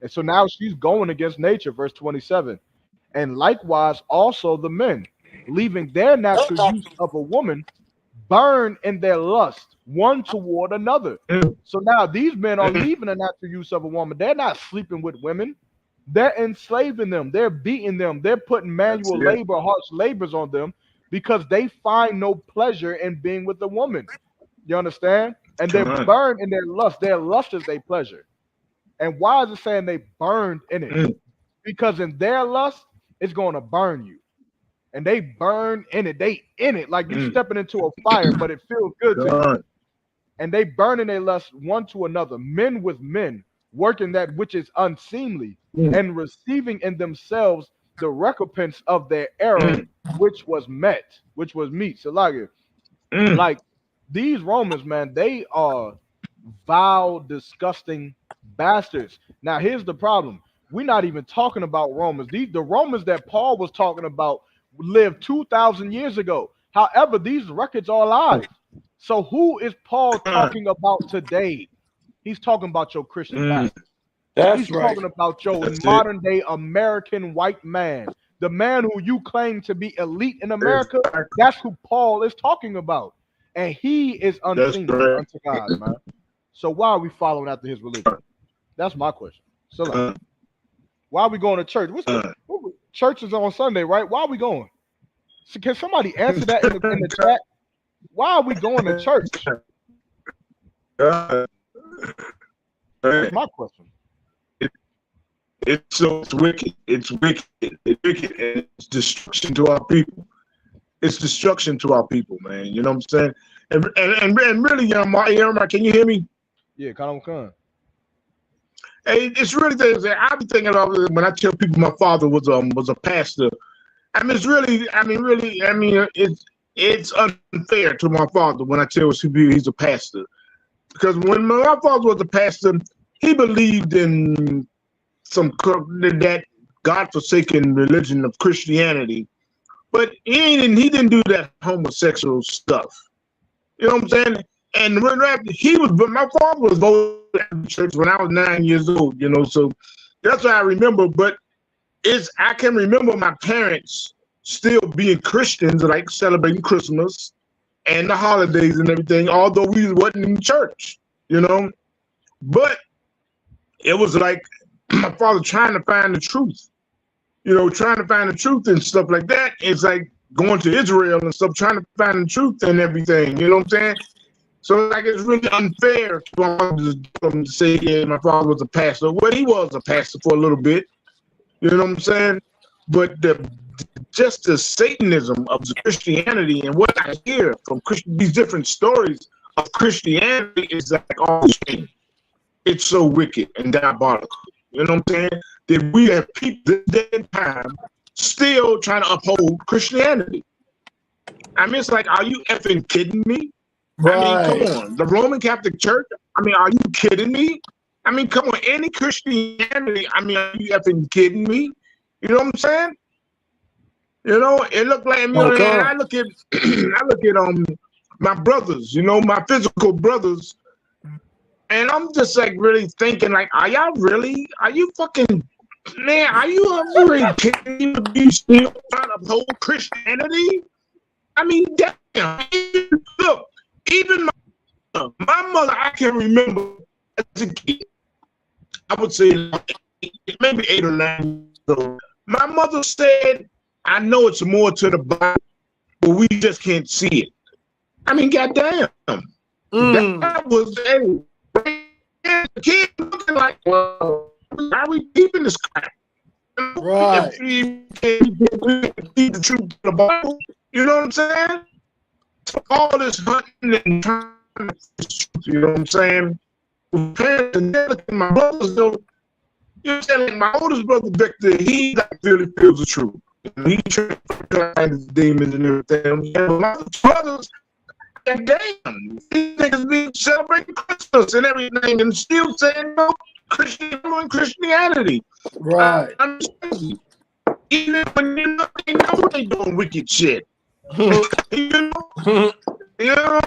And so now she's going against nature, verse 27. And likewise also the men, leaving their natural use of a woman, burn in their lust one toward another. So now these men are leaving the natural use of a woman. They're not sleeping with women. They're enslaving them. They're beating them. They're putting manual labor, harsh labors on them because they find no pleasure in being with a woman. You understand? And they burn in their lust. Their lust is their pleasure. And why is it saying they burned in it? Because in their lust, it's going to burn you. And they burn in it. They in it like you stepping into a fire, but it feels good to you. And they burn in their lust one to another, men with men, working that which is unseemly, and receiving in themselves the recompense of their error, which was meat. So like these Romans, man, they are vile, disgusting bastards. Now, here's the problem. We're not even talking about Romans. The Romans that Paul was talking about lived 2,000 years ago. However, these records are alive. So who is Paul talking about today? He's talking about your Christian bastards. He's talking about your modern day American white man. The man who you claim to be elite in America, that's who Paul is talking about. And he is unseemly unto God, man. So why are we following after his religion? That's my question. So why are we going to church? Church is on Sunday, right? Why are we going? So can somebody answer that in the chat? Why are we going to church? That's my question. It's wicked. It's wicked. It's wicked. And it's destruction to our people. It's destruction to our people, man. You know what I'm saying? And really, can you hear me? Yeah, come on. Hey, it's really things that I be thinking about when I tell people my father was a pastor. It's unfair to my father when I tell him he's a pastor, because when my father was a pastor, he believed in that God-forsaken religion of Christianity, but he didn't do that homosexual stuff. You know what I'm saying? And when my father was voted at the church when I was 9 years old. You know, so that's what I remember. But I can remember my parents still being Christians, like celebrating Christmas and the holidays and everything, although we wasn't in church. You know, but it was like my father trying to find the truth. You know, trying to find the truth and stuff like that. It's like going to Israel and stuff, trying to find the truth and everything. You know what I'm saying? So like it's really unfair to say, yeah, my father was a pastor. Well, he was a pastor for a little bit. You know what I'm saying? But just the Satanism of the Christianity and what I hear from these different stories of Christianity is like all shame. It's so wicked and diabolical. You know what I'm saying? That we have people this day and time still trying to uphold Christianity. I mean, it's like, are you effing kidding me? Right. I mean, come on. The Roman Catholic Church, I mean, are you kidding me? I mean, come on. Any Christianity, I mean, are you effing kidding me? You know what I'm saying? You know, it looked like, I look at my brothers, you know, my physical brothers, and I'm just like really thinking, like, are you really kidding me? You still trying to uphold Christianity? I mean, damn. Look, even my mother, I can remember as a kid, I would say maybe 8 or 9 years old. My mother said, I know it's more to the Bible, but we just can't see it. I mean, goddamn. That was a kid looking like, well, how are we keeping this crap? Right. If we can't keep the truth of the Bible, you know what I'm saying? All this hunting and trying to, you know what I'm saying? Parents and my brothers don't, you know what I'm saying? Like my oldest brother Victor, he like really feels the truth. He tries to find his demons and everything. But my brothers, damn, these niggas be celebrating Christmas and everything and still saying no Christianity. Right. Even when they know they doing wicked shit. You know what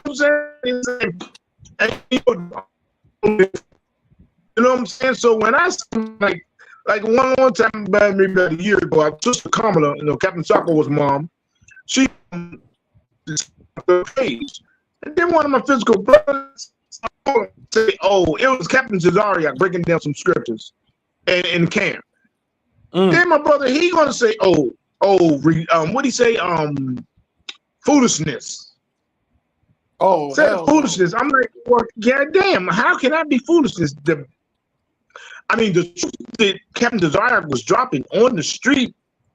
I'm saying? You know what I'm saying? So when I like one time, maybe about a year ago, our sister Kamala, you know, Captain Socko was mom. She page, And then one of my physical brothers say, "Oh, it was Captain Cesario breaking down some scriptures in camp." Then my brother, he gonna say, what he say? Foolishness. Oh, said foolishness. No. I'm like, well, goddamn, how can that be foolishness? The truth that Captain Desire was dropping on the street,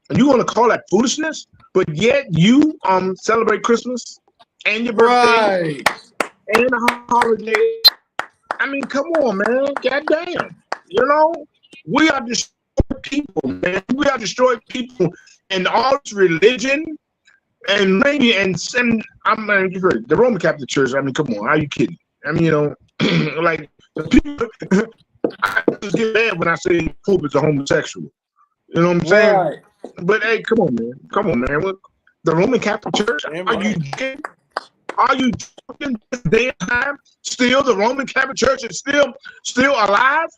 and you gonna call that foolishness? But yet you celebrate Christmas and your birthday and a holiday. I mean, come on, man. Goddamn. You know, we are destroying people, man. We are destroying people in all this religion. And maybe the Roman Catholic Church. I mean, come on, how you kidding? I mean, you know, like the people. I just get mad when I say Pope is a homosexual. You know what I'm saying? Right. But hey, come on, man. What, the Roman Catholic Church? Are you joking? Are you joking? This day and time, still the Roman Catholic Church is still alive?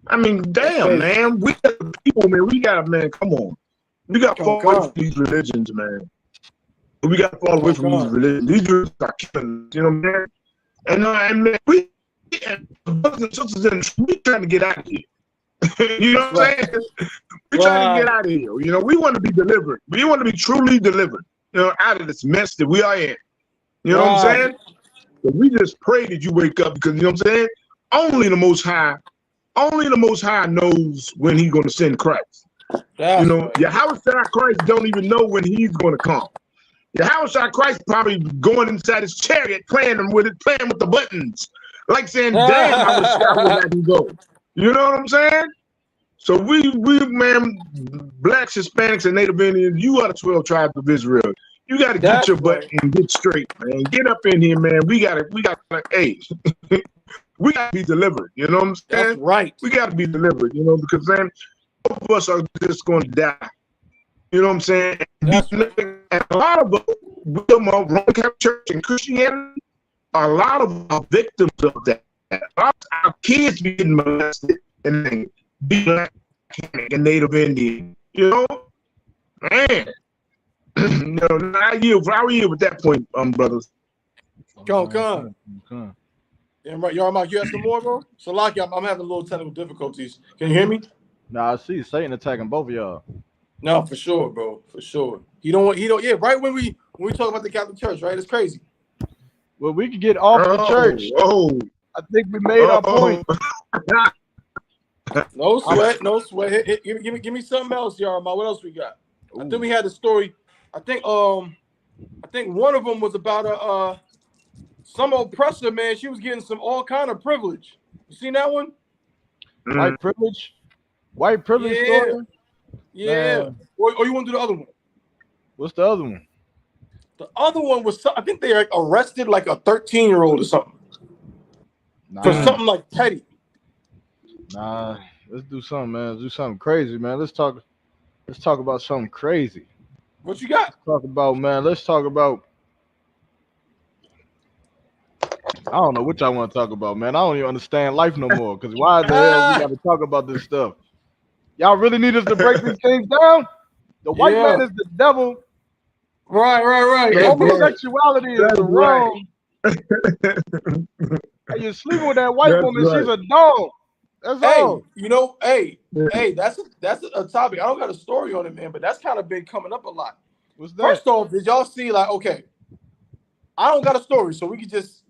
I mean, damn, man. We got people, man. Come on. We got to fall away from these religions, man. We got to fall away from these religions. These religions are killing us, you know, man. And man, we brothers and sisters, we trying to get out of here. You know what I'm saying? We trying to get out of here. You know, we want to be delivered. We want to be truly delivered, you know, out of this mess that we are in. You know what I'm saying? But we just pray that you wake up because, you know what I'm saying? Only the Most High knows when he's going to send Christ. That's you know, Yahweh Christ don't even know when he's going to come. Yahweh Christ probably going inside his chariot playing with the buttons, like saying, "Damn, I wish I could go." You know what I'm saying? So we man, blacks, Hispanics, and Native Indians, you are the 12 tribes of Israel. You got to get your butt and get straight, man. Get up in here, man. We got hey, we got to be delivered. You know what I'm saying? That's right. We got to be delivered. You know, because then both of us are just going to die. You know what I'm saying? And a lot of the Roman Catholic Church and Christianity, a lot of our victims of that. A lot of our kids be getting molested and be black and Native Indian. You know, man. You know, I yield with that point, brothers. Come. Yeah, right. Y'all, Mike, you have some more, bro? So, Lucky, I'm having a little technical difficulties. Can you hear me? Nah, I see Satan attacking both of y'all. No, for sure, bro. For sure. He don't. Yeah, right when we talk about the Catholic Church, right? It's crazy. Well, we could get off the church. I think we made our point. No sweat. Give me something else, y'all. What else we got? Ooh. I think we had the story. I think one of them was about some oppressor, man. She was getting some all kind of privilege. You seen that one? White privilege. White privilege story. Yeah. Or you want to do the other one? What's the other one? The other one was, I think they arrested like a 13-year-old or something. For something like petty. Nah, let's do something, man. Let's do something crazy, man. Let's talk about something crazy. What you got? Let's talk about. I don't know what y'all want to talk about, man. I don't even understand life no more. Because why the hell we got to talk about this stuff? Y'all really need us to break these things down? The white man is the devil. Right. Homosexuality is wrong. And you're sleeping with that white woman. Right. She's a dog. That's all. You know, that's a topic. I don't got a story on it, man, but that's kind of been coming up a lot. What's that? First off, did y'all see, like, okay, I don't got a story, so we could just,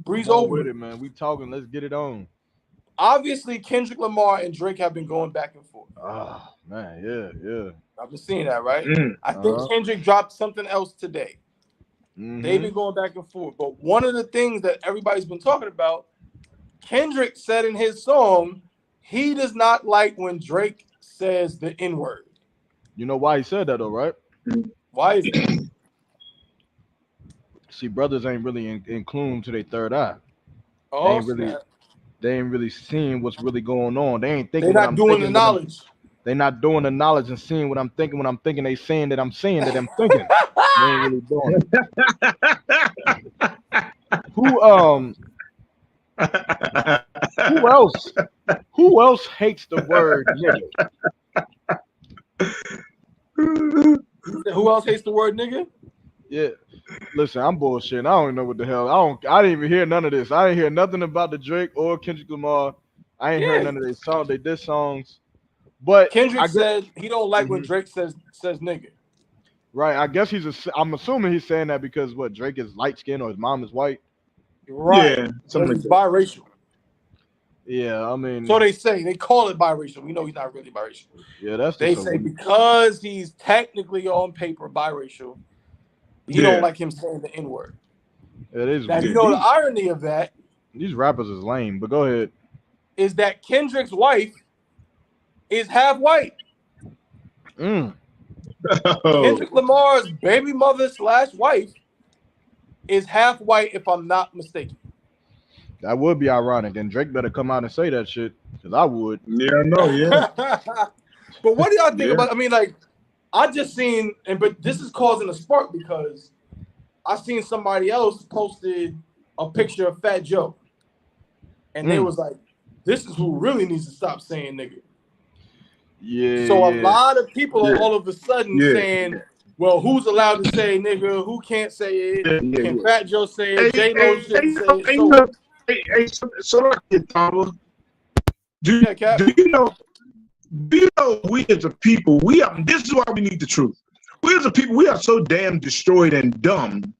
breeze over with it, man. We talking. Let's get it on. Obviously, Kendrick Lamar and Drake have been going back and forth. Oh, man, yeah. I've been seeing that, right? I think Kendrick dropped something else today. They've been going back and forth. But one of the things that everybody's been talking about, Kendrick said in his song, he does not like when Drake says the N-word. You know why he said that, though, right? Why is it? See, brothers ain't really included to their third eye. Oh, they ain't really seeing what's really going on. They ain't thinking. They're not doing the knowledge. They're not doing the knowledge and seeing what I'm thinking. When I'm thinking, they saying that I'm saying that I'm thinking. They ain't really doing it. Who else hates the word nigga? Who else hates the word nigga? Yeah. Listen, I'm bullshitting. I don't even know what the hell. I didn't even hear none of this. I didn't hear nothing about the Drake or Kendrick Lamar. I ain't heard none of their songs. They did songs, but Kendrick said he don't like when Drake says nigga. Right. I guess I'm assuming he's saying that because what, Drake is light skinned or his mom is white. Right. Yeah, So he's biracial. Yeah, I mean. So they say, they call it biracial. We know he's not really biracial. Yeah, that's they say because he's technically on paper biracial, he don't like him saying the N-word. It is. Now, you know the irony of that. These rappers is lame, but go ahead. Is that Kendrick's wife is half white. Kendrick Lamar's baby mother / wife is half white, if I'm not mistaken. That would be ironic, and Drake better come out and say that shit, because I would. Yeah, I know, yeah. But what do y'all think about? I mean, like, I just seen, but this is causing a spark because I seen somebody else posted a picture of Fat Joe, and they was like, "This is who really needs to stop saying nigga." Yeah. So a lot of people are all of a sudden saying, "Well, who's allowed to say nigga? Who can't say it? Can Fat Joe say it? J-Lo shouldn't say it." So do you know we as a people, this is why we need the truth. We as a people, we are so damn destroyed and dumb.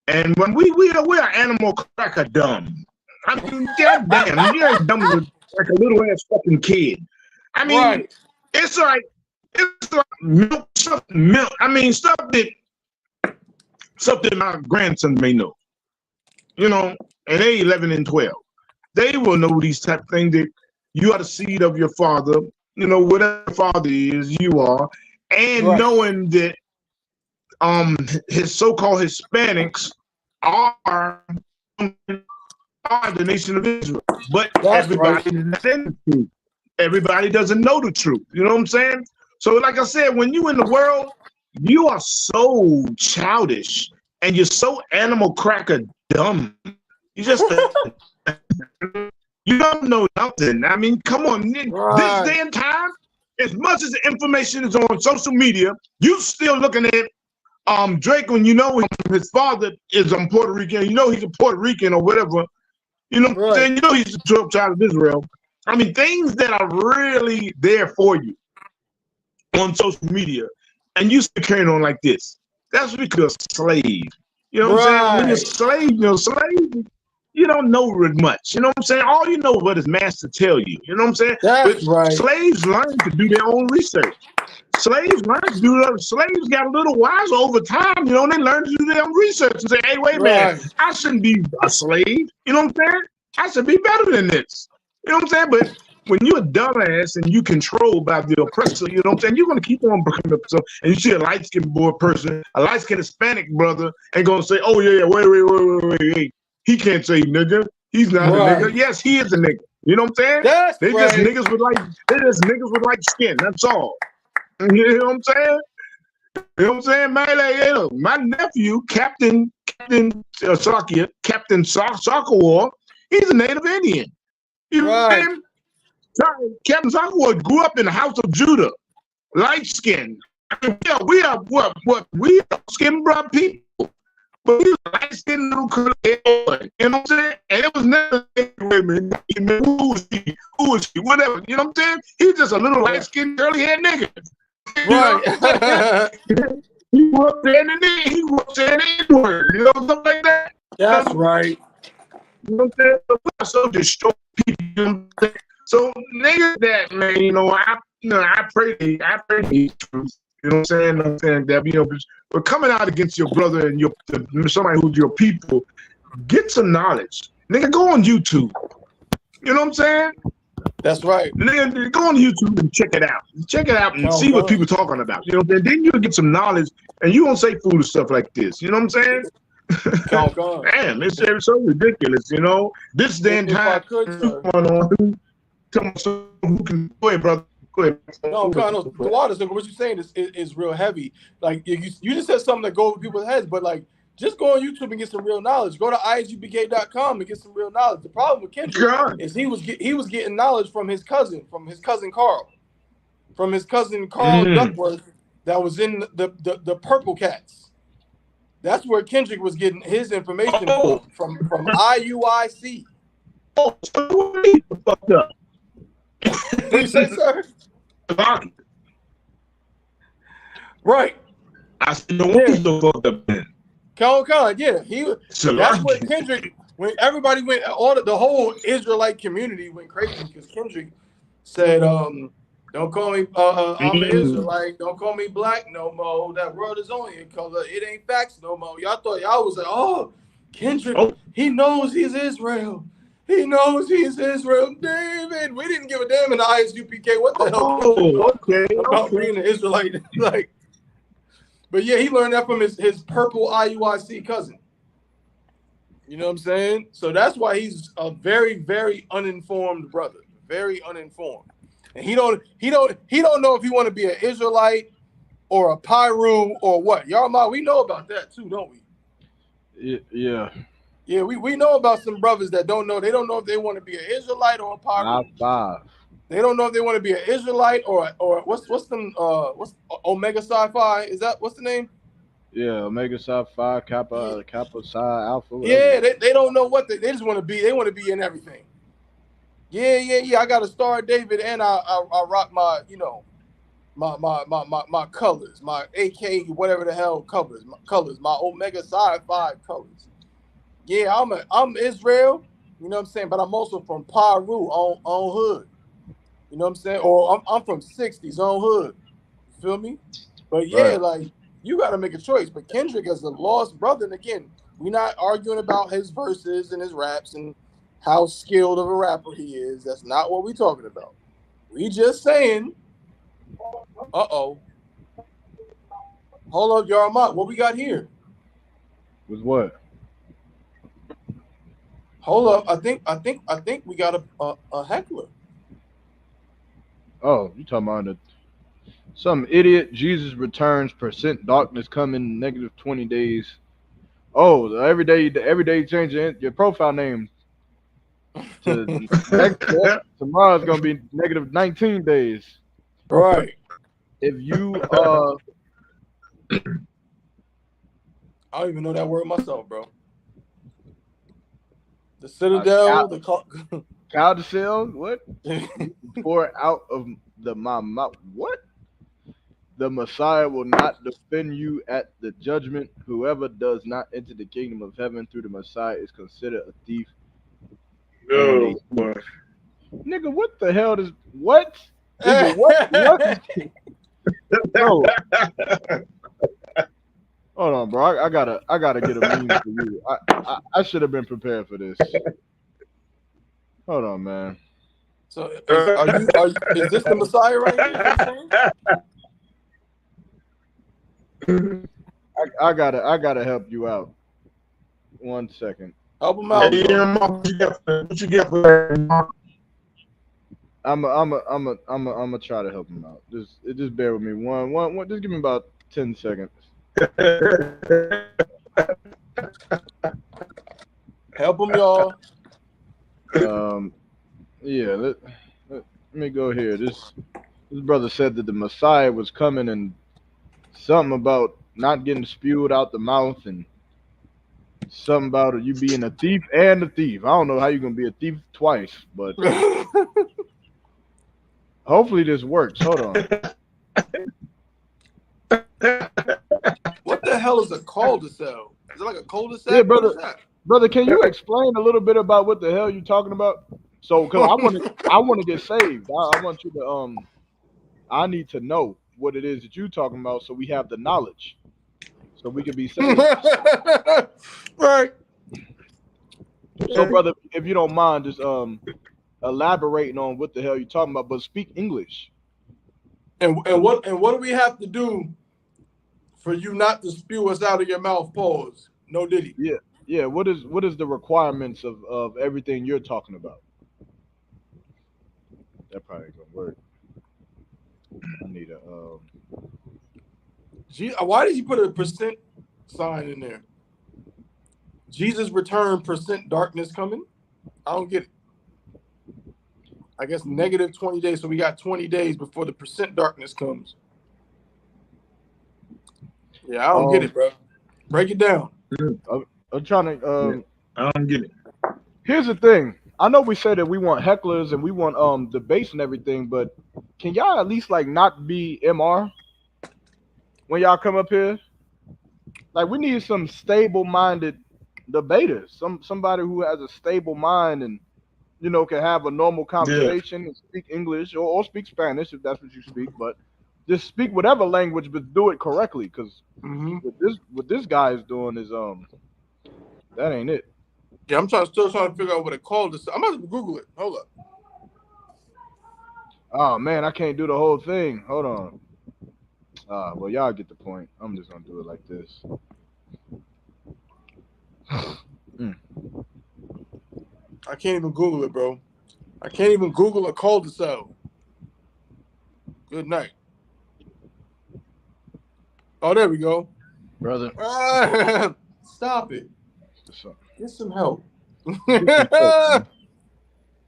And when we are animal cracker dumb. I mean, goddamn, you're as dumb as like a little ass fucking kid. I mean, it's like milk. I mean, stuff that my grandson may know. You know, and they 11 and 12. They will know these type of things that you are the seed of your father, you know, whatever father is, you are, and knowing that his so-called Hispanics are the nation of Israel. But everybody doesn't know the truth. You know what I'm saying? So like I said, when you in the world, you are so childish and you're so animal cracker dumb. You just you don't know nothing. I mean, come on. This day and time, as much as the information is on social media, you still looking at Drake when you know his father is Puerto Rican. You know he's a Puerto Rican or whatever. You know what I'm saying? You know he's a 12th child of Israel. I mean, things that are really there for you on social media, and you still carrying on like this. That's because you're a slave. You know what I'm saying? When you're a slave, you don't know much. You know what I'm saying? All you know is what his master tell you. You know what I'm saying? Slaves learn to do their own research. Slaves learn to do that. Slaves got a little wiser over time. You know, they learn to do their own research and say, hey, wait a minute, I shouldn't be a slave. You know what I'm saying? I should be better than this. You know what I'm saying? But when you're a dumbass and you controlled by the oppressor, you know what I'm saying? You're going to keep on becoming so. And you see a light-skinned person, a light-skinned Hispanic brother, and going to say, oh, yeah, wait. He can't say nigga. He's not a nigga. Yes, he is a nigga. You know what I'm saying? They just niggas with light skin. That's all. You know what I'm saying? You know what I'm saying? My nephew, Captain Sakawar, he's a native Indian. You know what I'm saying? Captain Sakawar grew up in the house of Judah, light skin. I mean, we are skin brown people. But he was a light-skinned little curly boy, you know what I'm saying? And it was never women. Who is he? Whatever, you know what I'm saying? He's just a little light-skinned, curly-haired nigga. He grew up there in the N-word, you know, something like that. That's right. You know what I'm saying? We are so destroyed people, you know what I'm saying? So niggas that, man, you know, I pray these truths. You know what I'm saying? That, you know, but coming out against your brother and somebody who's your people, get some knowledge. Nigga, go on YouTube. You know what I'm saying? That's right. Nigga, go on YouTube and check it out. Check it out and see what people talking about. You know, and then you'll get some knowledge and you won't say foolish stuff like this. You know what I'm saying? Damn, it's so ridiculous, you know? This day and time, who can go ahead, brother. No, the water. So what you're saying is real heavy. Like you just said something that goes over people's heads, but like just go on YouTube and get some real knowledge. Go to igbk.com and get some real knowledge. The problem with Kendrick is he was getting knowledge from his cousin Carl, Duckworth that was in the Purple Cats. That's where Kendrick was getting his information from IUIC. Oh, so he fucked up. What do you say, sir? Right. I said, no wonder he's so fucked up then. Con, yeah. That's where Kendrick, when everybody went, the whole Israelite community went crazy because Kendrick said, don't call me, I'm an Israelite. Don't call me black no more. That word is only a color. It ain't facts no more. Y'all thought y'all was like, oh, Kendrick, he knows he's Israel. He knows he's Israel. David, we didn't give a damn in the ISUPK. What the hell about being an Israelite? Like, but yeah, he learned that from his purple IUIC cousin. You know what I'm saying? So that's why he's a very, very uninformed brother. Very uninformed. And he don't know if he want to be an Israelite or a Pyru or what. Y'all, we know about that too, don't we? Yeah. Yeah, we know about some brothers that don't know. They don't know if they want to be an Israelite or a Pyru. They don't know if they want to be an Israelite or what's Omega Psi-Phi? Is that what's the name? Yeah, Omega Psi-Phi, Kappa Psi Alpha. Yeah, they don't know what they just want to be. They want to be in everything. Yeah. I got a Star of David and I rock my, my colors, my AK, whatever the hell colors, my Omega Psi-Phi colors. Yeah, I'm Israel, you know what I'm saying, but I'm also from Paru on hood. You know what I'm saying? Or I'm from 60s on hood. You feel me? But yeah, Right. like you got to make a choice. But Kendrick is a lost brother, and again, we're not arguing about his verses and his raps and how skilled of a rapper he is. That's not what we're talking about. We just saying, hold up, Yarmat, what we got here? With what? Hold up, I think we got a heckler. Oh, you talking about some idiot? Jesus returns. % darkness coming. -20 days. Oh, every day changing your profile name to tomorrow's gonna be -19 days. Right. If you I don't even know that word myself, bro. The Citadel, the Caldecil, what? Pour out of my mouth. What? The Messiah will not defend you at the judgment. Whoever does not enter the kingdom of heaven through the Messiah is considered a thief. No, nigga, what the hell is what? Nigga, what? Bro. Hold on, bro. I gotta get a meme for you. I should have been prepared for this. Hold on, man. So is this the Messiah right here? I gotta help you out. 1 second. Help him out. What you get for that? I'm gonna try to help him out. Just bear with me. One. Just give me about 10 seconds. Help him, y'all. Yeah. Let me go here. This brother said that the Messiah was coming and something about not getting spewed out the mouth and something about you being a thief and a thief. I don't know how you're gonna be a thief twice, but hopefully this works. Hold on. What the hell is a cul-de-sac? Is it like a cul-de-sac? Yeah, brother, can you explain a little bit about what the hell you're talking about? So, because I want to get saved. I want you to I need to know what it is that you're talking about, so we have the knowledge, so we can be saved. Right. So, brother, if you don't mind, just elaborating on what the hell you're talking about, but speak English. And what do we have to do for you not to spew us out of your mouth? Pause. No diddy. Yeah. What is the requirements of everything you're talking about? That probably ain't gonna work. I need a why did you put a % sign in there? Jesus return, % darkness coming? I don't get it. I guess -20 days, so we got 20 days before the % darkness comes. Yeah, I don't get it, bro. Break it down. I'm trying to. I don't get it. Here's the thing. I know we say that we want hecklers and we want debates and everything, but can y'all at least like not be MR when y'all come up here? Like we need some stable-minded debaters, somebody who has a stable mind and can have a normal conversation and speak English or speak Spanish if that's what you speak, but just speak whatever language, but do it correctly. Because what this guy is doing is that ain't it. Yeah, I'm still trying to figure out what it called this. I'm about to Google it. Hold up. Oh man, I can't do the whole thing. Hold on. Well, y'all get the point. I'm just gonna do it like this. I can't even Google it, bro. I can't even Google a cul-de-sac. Good night. Oh, there we go. Brother. Stop it. Get some help.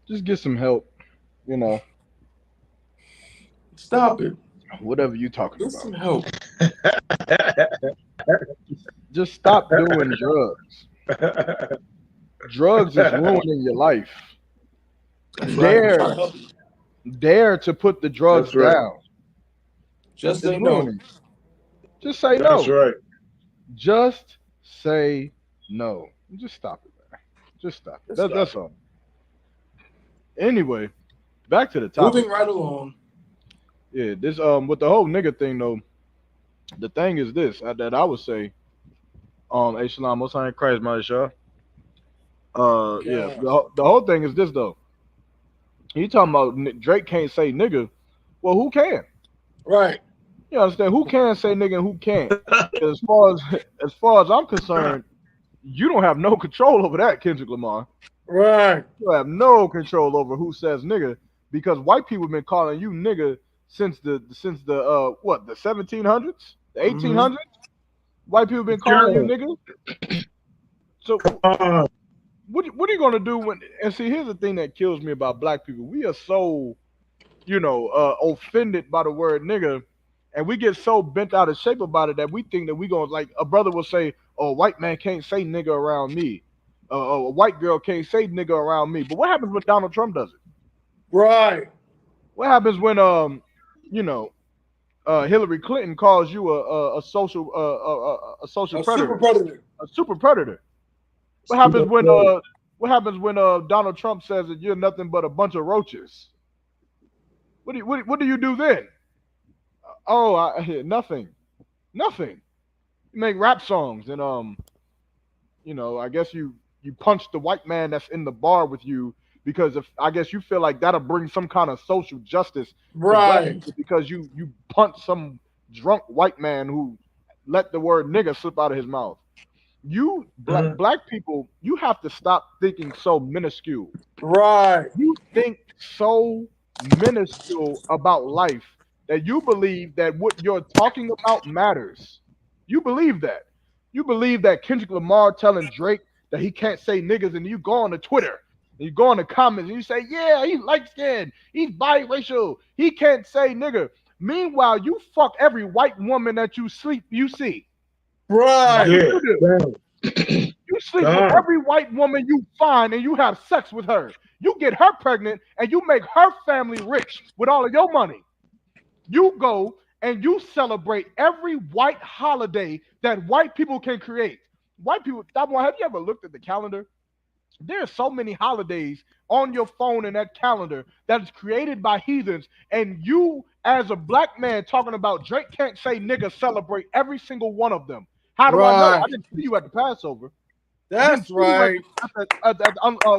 Just get some help. Stop it. Whatever you talking Get about. some help. Just stop doing drugs. Drugs is ruining your life. Dare to put the drugs down. Just say no. Just say no. That's right. Just say no. Just stop it, man. Just stop it. That's all. Anyway, back to the topic. Moving right along. Yeah, this with the whole nigga thing though. The thing is this that I would say, hey Shalom, most high in Christ, my Shah. Yeah, the whole thing is this though. You talking about Drake can't say nigga? Well, who can? Right. You understand? Who can say nigga and who can't? As far as I'm concerned, you don't have no control over that, Kendrick Lamar. Right. You have no control over who says nigga because white people have been calling you nigga since the 1700s, the 1800s. White people have been calling you nigga. So what are you gonna do when? And see, here's the thing that kills me about black people. We are so, offended by the word nigga, and we get so bent out of shape about it that we think that we gonna, like, a brother will say, "Oh, a white man can't say nigga around me. A white girl can't say nigga around me." But what happens when Donald Trump does it? Right. What happens when Hillary Clinton calls you a social predator? Super predator. A super predator. What happens when Donald Trump says that you're nothing but a bunch of roaches? What do you do then? Nothing. You make rap songs and I guess you punch the white man that's in the bar with you because I guess you feel like that'll bring some kind of social justice. Right. Because you punch some drunk white man who let the word nigga slip out of his mouth. You black people, you have to stop thinking so minuscule. Right. You think so minuscule about life that you believe that what you're talking about matters. You believe that. You believe that Kendrick Lamar telling Drake that he can't say niggas, and you go on to Twitter and you go on the comments and you say, yeah, he's light-skinned, he's biracial, he can't say nigga. Meanwhile, you fuck every white woman that you see. Right. You sleep with every white woman you find and you have sex with her. You get her pregnant and you make her family rich with all of your money. You go and you celebrate every white holiday that white people can create. White people, have you ever looked at the calendar? There are so many holidays on your phone in that calendar that is created by heathens, and you, as a black man, talking about Drake can't say nigga, celebrate every single one of them. How do I know? I didn't see you at the Passover. That's right. At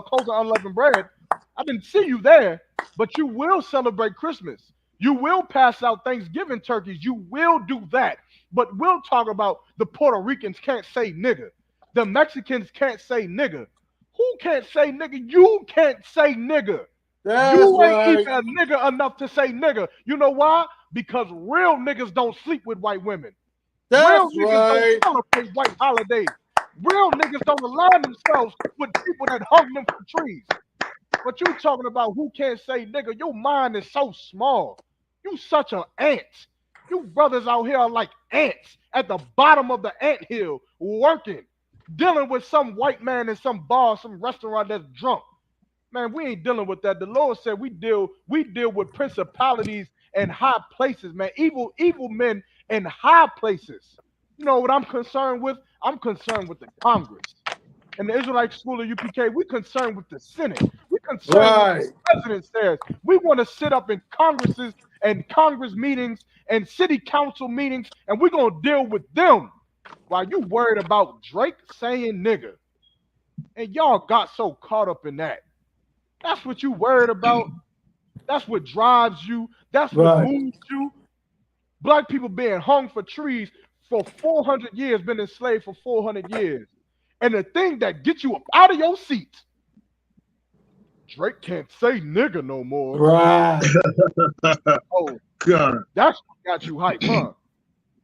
closing unleavened bread, I didn't see you there, but you will celebrate Christmas. You will pass out Thanksgiving turkeys. You will do that. But we'll talk about the Puerto Ricans can't say nigga. The Mexicans can't say nigga. Who can't say nigga? You can't say nigga. You ain't even a nigga enough to say nigga. You know why? Because real niggas don't sleep with white women. Real niggas don't celebrate white holidays. Real niggas don't align themselves with people that hung them from trees. But you talking about who can't say nigga, your mind is so small. You such an ant. You brothers out here are like ants at the bottom of the anthill, working, dealing with some white man in some bar, some restaurant that's drunk. Man, we ain't dealing with that. The Lord said we deal with principalities and high places, man. Evil men in high places. You know what I'm concerned with? I'm concerned with the Congress. And the Israelite School of UPK, we concerned with the Senate. We concerned with what the president says. We want to sit up in Congresses and Congress meetings and city council meetings, and we're going to deal with them while you worried about Drake saying nigga. And y'all got so caught up in that. That's what you worried about. That's what drives you. That's what moves you. Black people being hung for trees for 400 years, been enslaved for 400 years. And the thing that gets you up out of your seat, Drake can't say nigga no more. Right. Oh, God. That's what got you hyped, huh?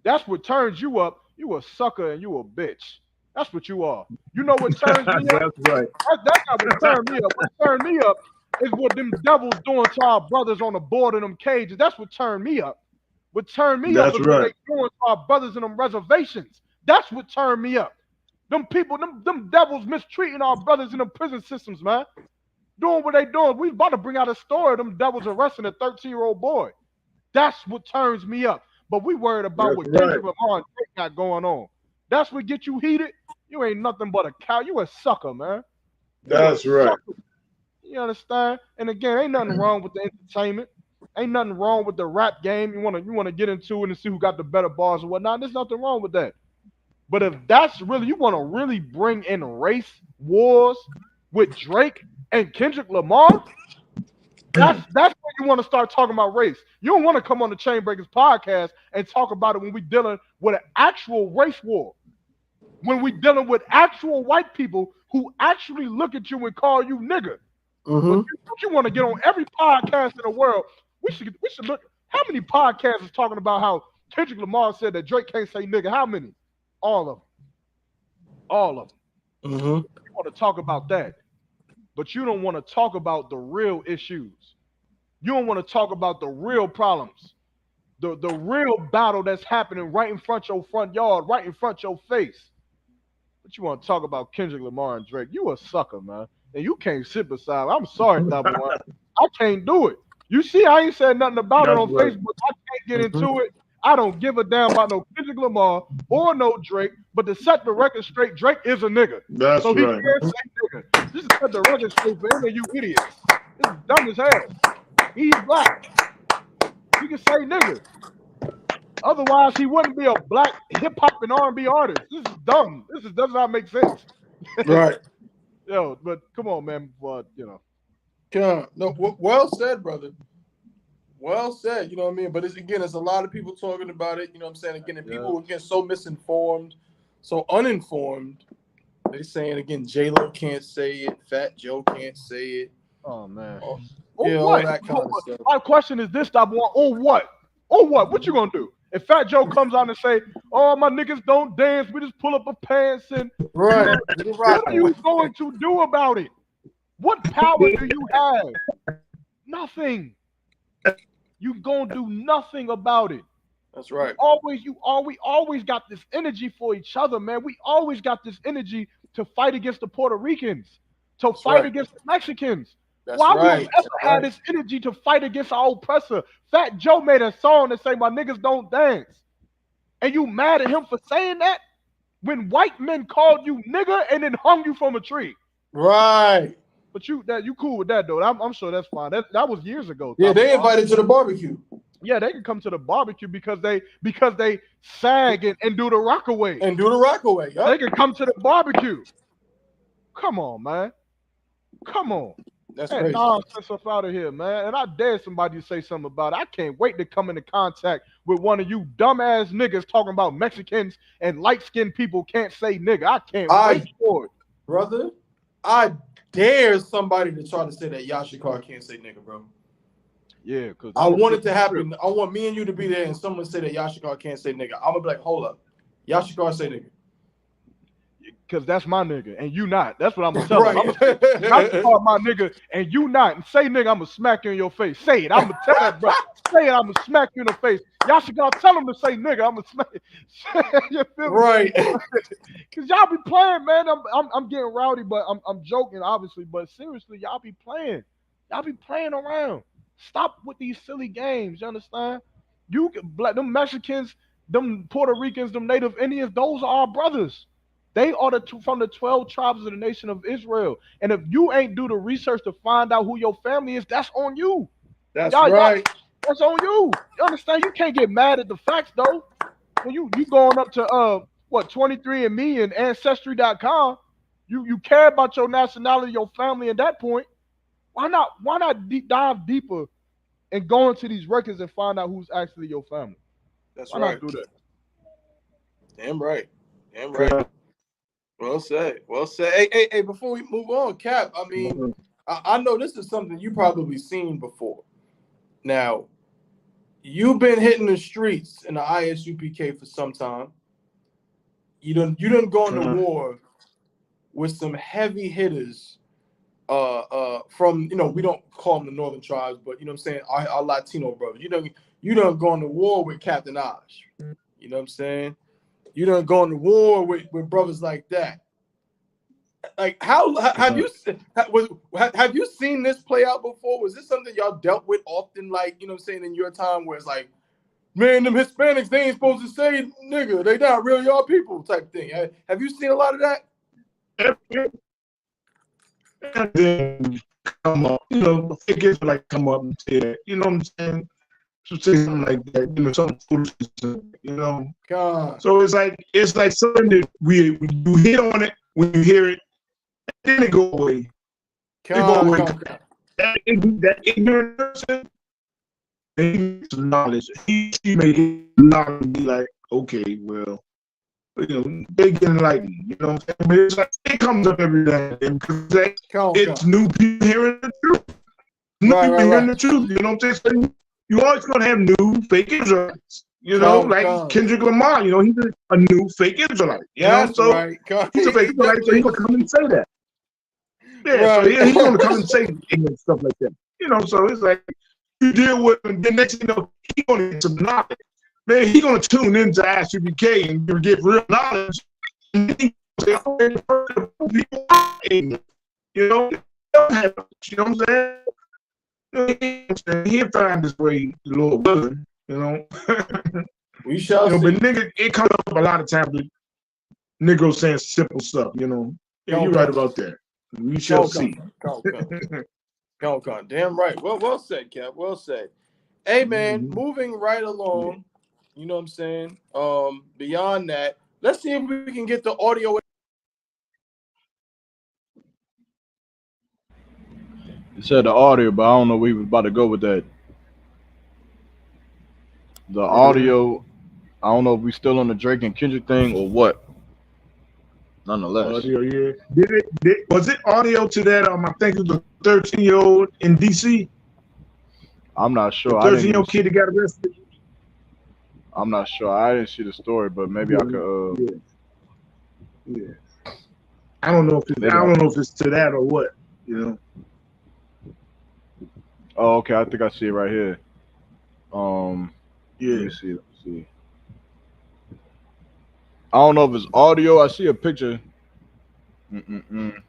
That's what turns you up. You a sucker and you a bitch. That's what you are. You know what turns me up? That's right. That's not what turned me up. What turned me up is what them devils doing to our brothers on the board in them cages. That's what turned me up. What turned me up is what they doing to our brothers in them reservations. That's what turned me up. Them people, them devils mistreating our brothers in them prison systems, man. Doing what they doing. We about to bring out a story of them devils arresting a 13-year-old boy. That's what turns me up. But we worried about what Kendrick Lamar and Drake got going on. That's what get you heated. You ain't nothing but a cow. You a sucker, man. That's right. You understand? And again, ain't nothing wrong with the entertainment. Ain't nothing wrong with the rap game. You wanna get into it and see who got the better bars and whatnot. There's nothing wrong with that. But if that's really, you want to really bring in race wars with Drake and Kendrick Lamar, that's when you want to start talking about race. You don't want to come on the Chainbreakers podcast and talk about it when we're dealing with an actual race war. When we're dealing with actual white people who actually look at you and call you nigga. But you want to get on every podcast in the world. We should look. How many podcasts is talking about how Kendrick Lamar said that Drake can't say nigga? How many? All of them. All of them. You want to talk about that. But you don't want to talk about the real issues. You don't want to talk about the real problems. The real battle that's happening right in front of your front yard, right in front of your face. But you want to talk about Kendrick Lamar and Drake. You a sucker, man. And you can't sit beside me. I'm sorry, Double One. I can't do it. You see, I ain't said nothing about it on Facebook. I can't get into it. I don't give a damn about no Kendrick Lamar or no Drake, but to set the record straight, Drake is a nigga. That's so he right. can't say nigga. This is set the record straight for any of you idiots. This is dumb as hell. He's black. He can say nigga. Otherwise, he wouldn't be a black hip-hop and R&B artist. This is dumb. This does not make sense. Right. Yo, but come on, man. But, you know. No, well said, brother. Well said, you know what I mean? But it's a lot of people talking about it, you know what I'm saying? Again, and people get so misinformed, so uninformed. They saying, again, J-Lo can't say it, Fat Joe can't say it. Oh, man. Yeah, all that kind of stuff. My question is this, Double One. Or what? Or what? What you gonna do? If Fat Joe comes out and say, oh, my niggas don't dance, we just pull up a pants and right. What are you going to do about it? What power do you have? Nothing. You gonna do nothing about it. That's right. We always got this energy for each other, man. We always got this energy to fight against the Puerto Ricans, to fight against the Mexicans. Why would we ever have this energy to fight against our oppressor? Fat Joe made a song that say my niggas don't dance. And you mad at him for saying that? When white men called you nigga and then hung you from a tree. Right. But you cool with that, though. I'm sure that's fine. That was years ago. Yeah, they invited to the barbecue. Yeah, they can come to the barbecue because they sag and do the rockaway. And do the rockaway. Yep. They can come to the barbecue. Come on, man. Come on. That's crazy. Nonsense up out of here, man. And I dare somebody to say something about it. I can't wait to come into contact with one of you dumbass niggas talking about Mexicans and light-skinned people can't say nigga. I can't wait for it. Brother, I dare somebody to try to say that Yashikar can't say nigga, bro. Yeah, because I want it to happen. I want me and you to be there and someone say that Yashikar can't say nigga. I'm gonna be like, hold up. Yashikar say nigga. because that's my nigga and you not. That's what I'm gonna tell him. I'm gonna call my nigga and you not, and say nigga, I'm gonna smack you in your face. Say it. I'm gonna tell that bro. Say it. I'm gonna smack you in the face. Y'all should go tell him to say nigga. I'm gonna smack. You feel me? Right. Cause y'all be playing, man. I'm getting rowdy, but I'm joking, obviously. But seriously, y'all be playing. Y'all be playing around. Stop with these silly games. You understand? You black, them Mexicans, them Puerto Ricans, them Native Indians. Those are our brothers. They are from the 12 tribes of the nation of Israel. And if you ain't do the research to find out who your family is, that's on you. That's right. That's on you. You understand? You can't get mad at the facts though. When you going up to 23andMe and Ancestry.com, you care about your nationality, your family at that point. Why not dive deeper and go into these records and find out who's actually your family? That's Why right. not do that? Damn right. Damn right. Well said. Well said. Hey, before we move on, Cap, I mean, I know this is something you probably seen before. Now, you've been hitting the streets in the ISUPK for some time. You done gone to war with some heavy hitters from, we don't call them the Northern tribes, but you know what I'm saying, our Latino brothers. You done gone to war with Captain Osh. You know what I'm saying? You done gone to war with brothers like that. Like, how have you seen this play out before? Was this something y'all dealt with often, like, you know what I'm saying, in your time, where it's like, man, them Hispanics, they ain't supposed to say nigga, they not real y'all people type thing? Have you seen a lot of that? And then come up, figures like come up and say that, you know what I'm saying? So say something like that, something foolish, God. So it's like something that you hit on it when you hear it, and then it go away. That ignorant person, he makes some knowledge. He make it knowledge be like, okay, well, they get enlightened. You know what I'm saying? But it's like it comes up every day because it's new people hearing the truth. New people hearing the truth. You know what I'm saying? So you always gonna have new fake Israelites. Like Kendrick Lamar. He's a new fake Israelite. That's so right. He's a fake Israelite, so he's gonna come and say that. Yeah, so he's gonna come and say stuff like that. So it's like you deal with him, then next thing you know, he's gonna get some knowledge. Man, he's gonna tune into ISUPK and you get real knowledge. And he say, oh, people you know what I'm saying? He'll find his way, the Lord willing, We shall see. But nigga, it comes up a lot of times with Negro saying simple stuff, Yeah, you're right about that. We shall see. Damn right. Well said, Cap. Well said. Hey, man, moving right along, you know what I'm saying? Beyond that, let's see if we can get the audio. You said the audio, but I don't know where we was about to go with that. The audio, I don't know if we still on the Drake and Kendrick thing or what. Nonetheless. Audio, yeah. Was it audio to that? I think it was the 13-year-old in DC. I'm not sure. The 13-year-old kid that got arrested. I'm not sure. I didn't see the story, but maybe I could. Yeah. I don't know if it's to that or what. Oh, okay. I think I see it right here. Yeah. Let me see. I don't know if it's audio. I see a picture.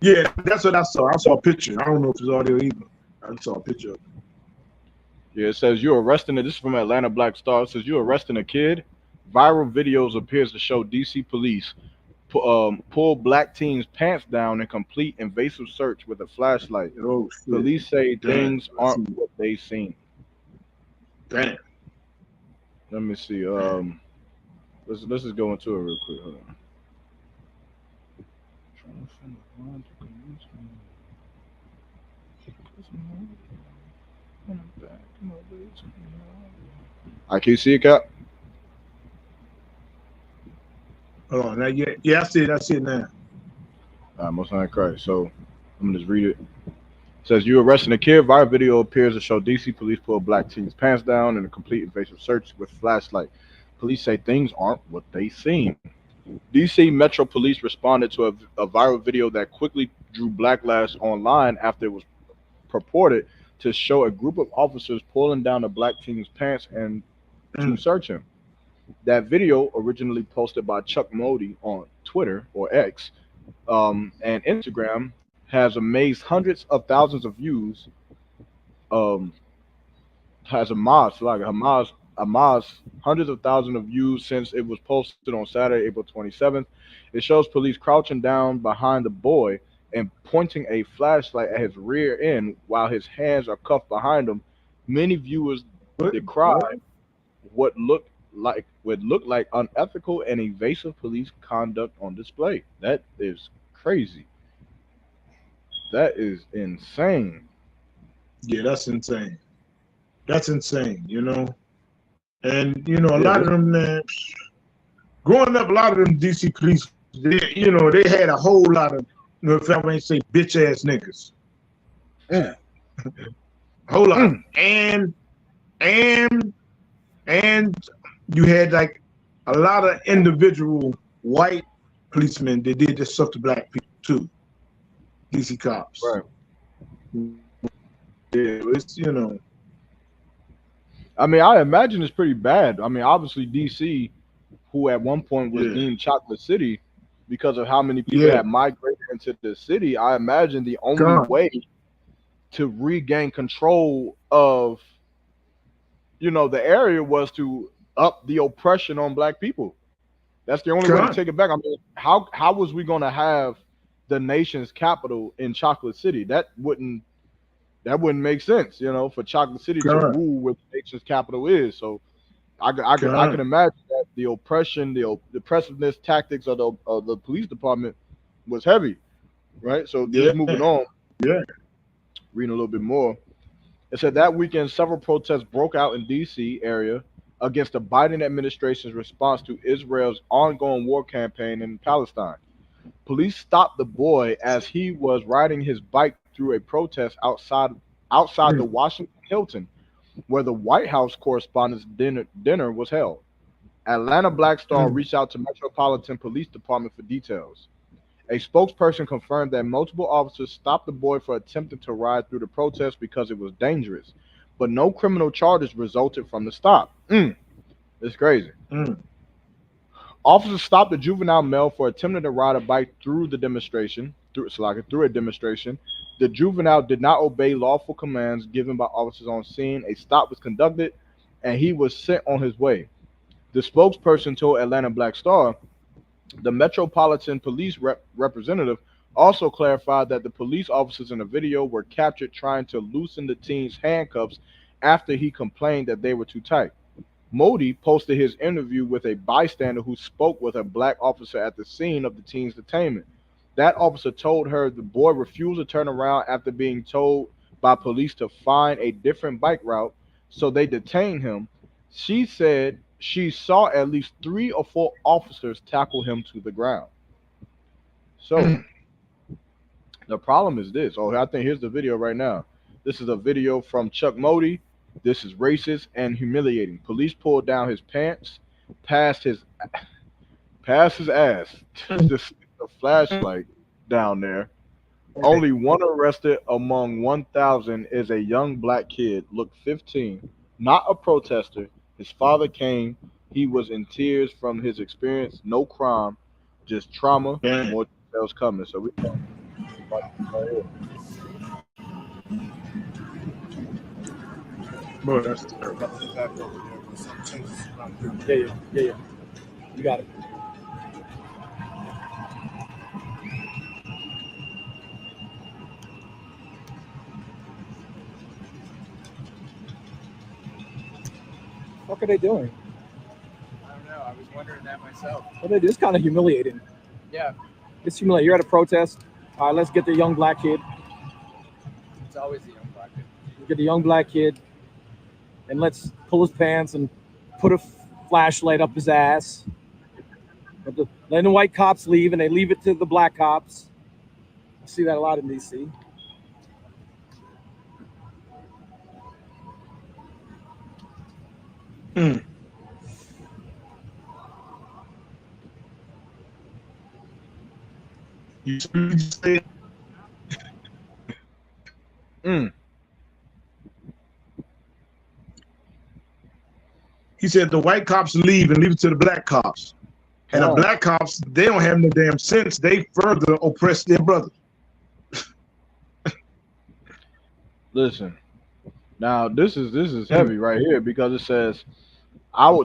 Yeah, that's what I saw. I saw a picture. I don't know if it's audio either. I saw a picture of it. Yeah, it says you're arresting it. This is from Atlanta Black Star. It says you're arresting a kid. Viral videos appears to show DC police pull black teen's pants down and complete invasive search with a flashlight. Oh, shit. Police say things aren't what they seem. Damn. Let me see. Let's just go into it real quick. Hold on. Can you see it, Cap? Hold on, not yet. Yeah, I see it now. Most high Christ. So I'm gonna just read it. It says you arresting a kid. Viral video appears to show DC police pull black teen's pants down in a complete invasive search with flashlight. Police say things aren't what they seem. DC Metro Police responded to a viral video that quickly drew backlash online after it was purported to show a group of officers pulling down a black teen's pants and to search him. That video, originally posted by Chuck Modi on Twitter or X and Instagram, has amazed hundreds of thousands of views. Um, has amassed hundreds of thousands of views since it was posted on Saturday, April 27th. It shows police crouching down behind the boy and pointing a flashlight at his rear end while his hands are cuffed behind him. Many viewers decried what looked like unethical and evasive police conduct on display. That is crazy. That is insane. Yeah, that's insane. That's insane, you know. And a Yeah, lot of them, man, growing up, a lot of them DC police, they had a whole lot of, if I may say, bitch ass niggas. Yeah. Whole lot. And you had like a lot of individual white policemen that did this stuff to black people too. DC cops. Right. Yeah, it's. I mean, I imagine it's pretty bad. I mean, obviously DC, who at one point was deemed Chocolate City because of how many people had migrated into the city, I imagine the only way to regain control of the area was to up the oppression on black people. That's the only way to take it back. I mean, how was we gonna have the nation's capital in Chocolate City? That wouldn't make sense, for Chocolate City to rule where the nation's capital is. So I can imagine that the oppression, the oppressiveness tactics of the police department was heavy, right? So just moving on, reading a little bit more. It said that weekend several protests broke out in D.C. area against the Biden administration's response to Israel's ongoing war campaign in Palestine. Police stopped the boy as he was riding his bike through a protest outside the Washington Hilton, where the White House Correspondents' dinner was held. Atlanta Black Star reached out to Metropolitan Police Department for details. A spokesperson confirmed that multiple officers stopped the boy for attempting to ride through the protest because it was dangerous, but no criminal charges resulted from the stop. It's crazy. Officers stopped a juvenile male for attempting to ride a bike through a demonstration. The juvenile did not obey lawful commands given by officers on scene. A stop was conducted, and he was sent on his way. The spokesperson told Atlanta Black Star the Metropolitan Police representative also clarified that the police officers in the video were captured trying to loosen the teen's handcuffs after he complained that they were too tight. Modi posted his interview with a bystander who spoke with a black officer at the scene of the teen's detainment. That officer told her the boy refused to turn around after being told by police to find a different bike route, so they detained him. She said she saw at least 3 or 4 officers tackle him to the ground. So the problem is this. I think here's the video right now. This is a video from Chuck Modi. This is racist and humiliating. Police pulled down his pants, past his ass, to stick the flashlight down there. Only one arrested among 1,000 is a young black kid, looked 15, not a protester. His father came. He was in tears from his experience. No crime, just trauma. More details coming. So we Bro, that's terrible. Yeah. You got it. What are they doing? I don't know. I was wondering that myself. What they do? It's kind of humiliating. Yeah. It's humiliating. You're at a protest. All right, let's get the young black kid. It's always the young black kid. Get the young black kid, and let's pull his pants and put a flashlight up his ass. But then the white cops leave, and they leave it to the black cops. I see that a lot in D.C. You just say He said the white cops leave and leave it to the black cops. And the black cops, they don't have no damn sense. They further oppress their brothers. Listen, now this is heavy right here because it says,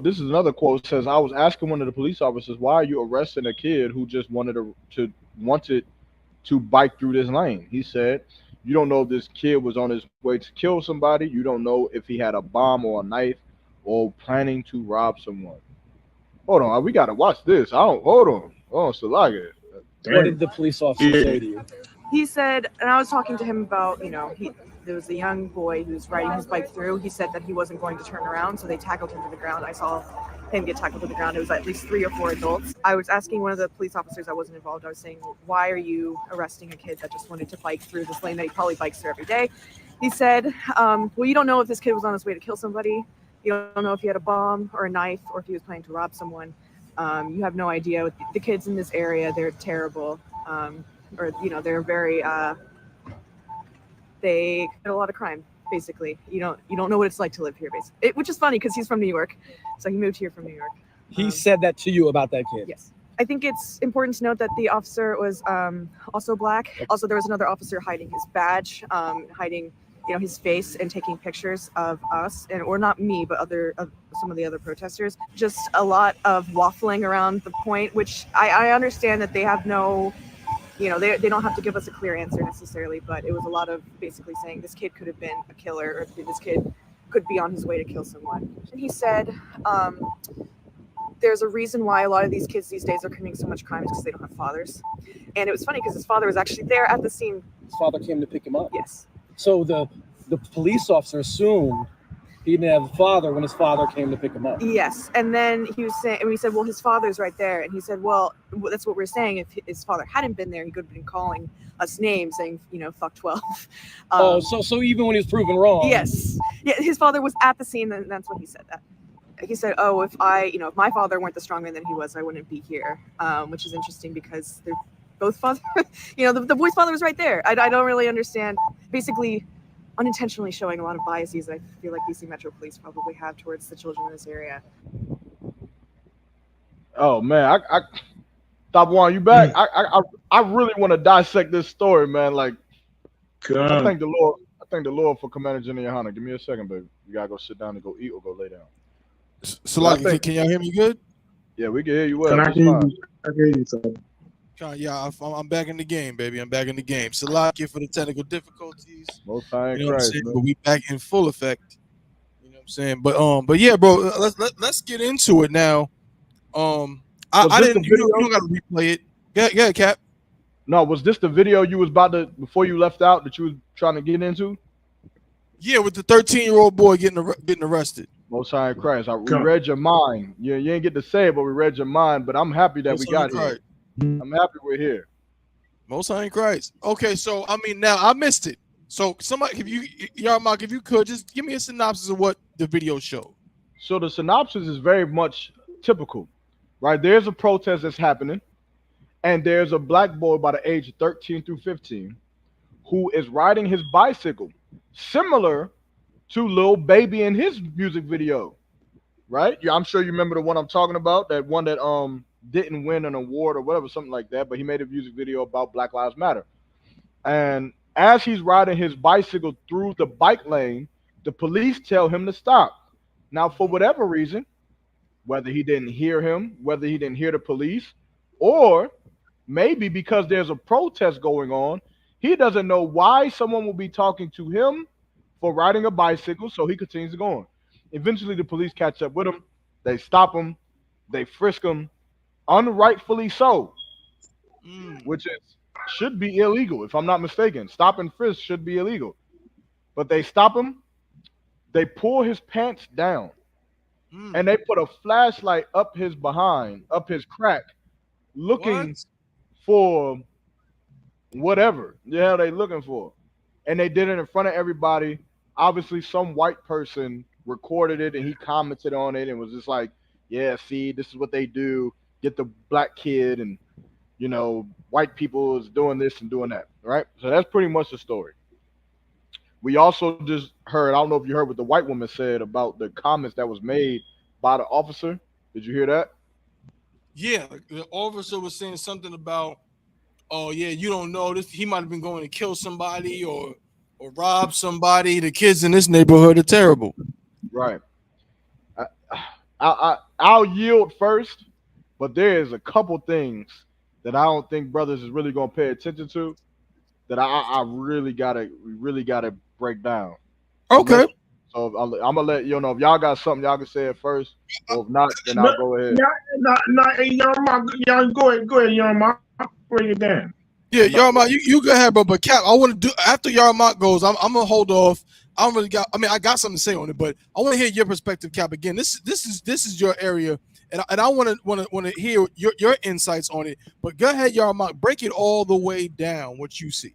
this is another quote. It says, I was asking one of the police officers, why are you arresting a kid who just wanted to bike through this lane? He said, you don't know if this kid was on his way to kill somebody. You don't know if he had a bomb or a knife or planning to rob someone. Hold on, we gotta watch this. Hold on, Salaga. What did the police officer say to you? He said, and I was talking to him about, there was a young boy who was riding his bike through. He said that he wasn't going to turn around, so they tackled him to the ground. I saw him get tackled to the ground. It was at least 3 or 4 adults. I was asking one of the police officers that wasn't involved, I was saying, why are you arresting a kid that just wanted to bike through this lane that he probably bikes through every day? He said, well, you don't know if this kid was on his way to kill somebody. You don't know if he had a bomb or a knife or if he was planning to rob someone. You have no idea. The kids in this area, they're terrible. They're very, they commit a lot of crime, basically. You don't know what it's like to live here, basically. Which is funny because he's from New York. So he moved here from New York. He said that to you about that kid? Yes. I think it's important to note that the officer was also black. Also, there was another officer hiding his badge, hiding his face and taking pictures of us, or not me, but some of the other protesters. Just a lot of waffling around the point, which I understand that they have no, they don't have to give us a clear answer necessarily, but it was a lot of basically saying this kid could have been a killer, or this kid could be on his way to kill someone. And he said, there's a reason why a lot of these kids these days are committing so much crime because they don't have fathers. And it was funny because his father was actually there at the scene. His father came to pick him up? Yes. So the police officer assumed he didn't have a father when his father came to pick him up. Yes, and then he was saying, and we said, well, his father's right there, and he said, well, that's what we're saying. If his father hadn't been there, he could have been calling us names, saying, fuck 12. So even when he was proven wrong. Yes, yeah, his father was at the scene, and that's when he said that. He said, oh, if my father weren't the strong man that he was, I wouldn't be here, which is interesting because they're both father, the boy's father was right there. I don't really understand. Basically, unintentionally showing a lot of biases I feel like DC Metro Police probably have towards the children in this area. Oh man, I Top One, you back? I really want to dissect this story, man. Like, I thank the Lord. I thank the Lord for Commander Jenny Yohana. Give me a second, baby. You gotta go sit down and go eat or go lay down. So, can y'all hear me good? Yeah, we can hear you well. I can hear you, sir. Yeah, I'm back in the game, baby. I'm back in the game. Salakia for the technical difficulties. Most high in Christ, but we back in full effect. You know what I'm saying? But yeah, bro. Let's get into it now. I didn't. You don't got to replay it. Yeah, Cap. No, was this the video you was about to before you left out that you was trying to get into? Yeah, with the 13-year-old boy getting arrested. Most high in Christ. We read your mind. You ain't get to say it, but we read your mind. But I'm happy that we got here. I'm happy we're here. Most high in Christ. Okay, so now I missed it. So somebody, if you could just give me a synopsis of what the video showed. So the synopsis is very much typical, right? There's a protest that's happening, and there's a black boy by the age of 13 through 15 who is riding his bicycle, similar to Lil Baby in his music video, right? Yeah, I'm sure you remember the one I'm talking about, that one that didn't win an award or whatever, something like that, but he made a music video about Black Lives Matter. And as he's riding his bicycle through the bike lane, the police tell him to stop. Now, for whatever reason, whether he didn't hear him, whether he didn't hear the police, or maybe because there's a protest going on, he doesn't know why someone will be talking to him for riding a bicycle, so he continues to go on. Eventually, the police catch up with him. They stop him. They frisk him. Unrightfully so, which should be illegal, if I'm not mistaken. Stop and frisk should be illegal. But they stop him, they pull his pants down, and they put a flashlight up his behind, up his crack, looking for whatever they looking for. And they did it in front of everybody. Obviously, some white person recorded it, and he commented on it and was just like, yeah, see, this is what they do. Get the black kid, and white people is doing this and doing that, right? So that's pretty much the story. We also just heard, I don't know if you heard what the white woman said about the comments that was made by the officer. Did you hear that? Yeah, the officer was saying something about, oh yeah, you don't know this. He might have been going to kill somebody or rob somebody. The kids in this neighborhood are terrible. Right. I, I'll yield first, but there is a couple things that I don't think brothers is really gonna pay attention to that I really gotta break down. Okay. I'm gonna let you know if y'all got something y'all can say it first, or if not, then I'll No, go ahead. hey, y'all go ahead, y'all break it down. Yeah, No, Yarmont, you go ahead, bro. But Cap, I want to do after Yarmont goes. I'm gonna hold off. I don't really got. I mean, I got something to say on it, but I want to hear your perspective, Cap. Again, this is your area, and I want to hear your insights on it. But go ahead, Yarmont. Break it all the way down. What you see.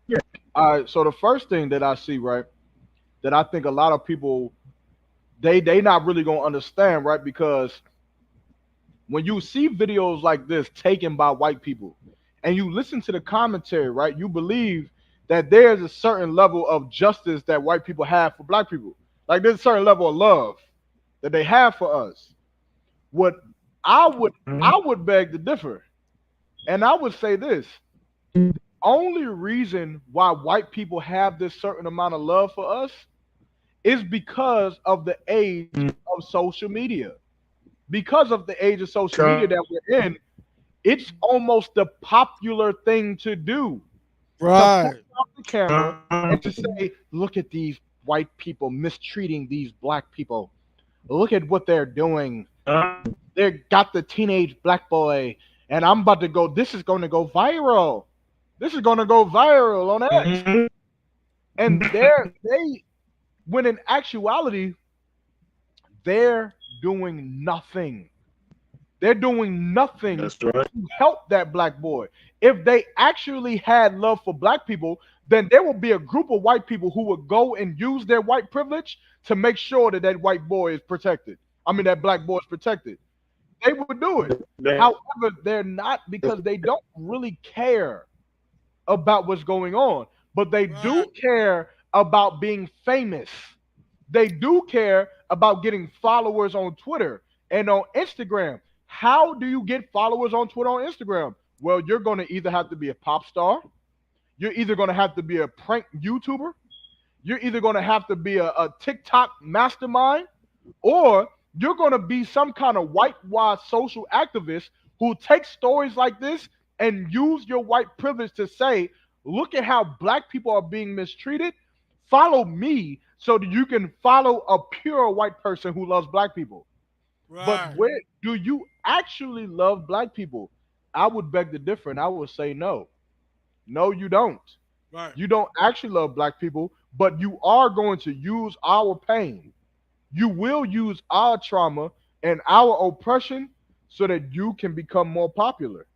yeah. All right. So the first thing that I see, right, that I think a lot of people they not really gonna understand, right, because when you see videos like this taken by white people and you listen to the commentary, right, you believe that there's a certain level of justice that white people have for black people. Like there's a certain level of love that they have for us. What I would beg to differ. And I would say this. The only reason why white people have this certain amount of love for us is because of the age of social media. Because of the age of social media that we're in, it's almost the popular thing to do. To pull Right. out the camera and to say, look at these white people mistreating these black people. Look at what they're doing. They got the teenage black boy, and I'm about to go. This is going to go viral. This is going to go viral on X. And when in actuality, they're doing nothing. They're doing nothing to help that black boy. If they actually had love for black people, then there would be a group of white people who would go and use their white privilege to make sure that that white boy is protected. I mean, that black boy is protected. They would do it. However, they're not because they don't really care about what's going on, but they do care about being famous. They do care about getting followers on Twitter and on Instagram. How do you get followers on Twitter or Instagram? Well, you're going to either have to be a pop star, you're either going to have to be a prank YouTuber, you're either going to have to be a TikTok mastermind, or you're going to be some kind of whitewashed social activist who takes stories like this and use your white privilege to say, look at how black people are being mistreated. Follow me so that you can follow a pure white person who loves black people. But where do you actually love black people? I would beg to differ, and I would say no. No, you don't. Right. You don't actually love black people, but you are going to use our pain. You will use our trauma and our oppression so that you can become more popular.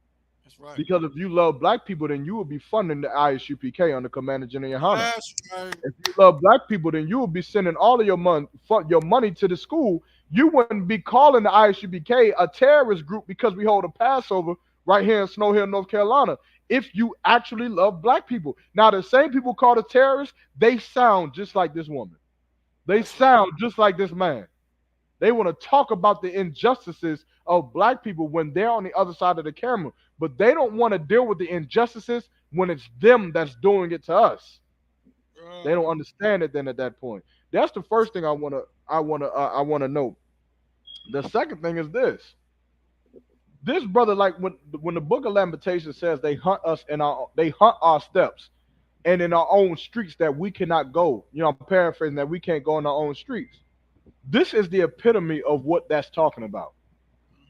That's right. Because if you love black people, then you will be funding the ISUPK under Commander General Yohana. That's right. If you love black people, then you will be sending all of your money to the school. You wouldn't be calling the ISUPK a terrorist group because we hold a Passover right here in Snow Hill, North Carolina. If you actually love black people. Now, the same people called a terrorist, they sound just like this woman. They sound just like this man. They want to talk about the injustices of black people when they're on the other side of the camera, but they don't want to deal with the injustices when it's them that's doing it to us. They don't understand it then at that point. That's the first thing I wanna note. The second thing is this. This brother, like when the Book of Lamentation says they hunt us and they hunt our steps and in our own streets that we cannot go. You know, I'm paraphrasing that we can't go in our own streets. This is the epitome of what that's talking about.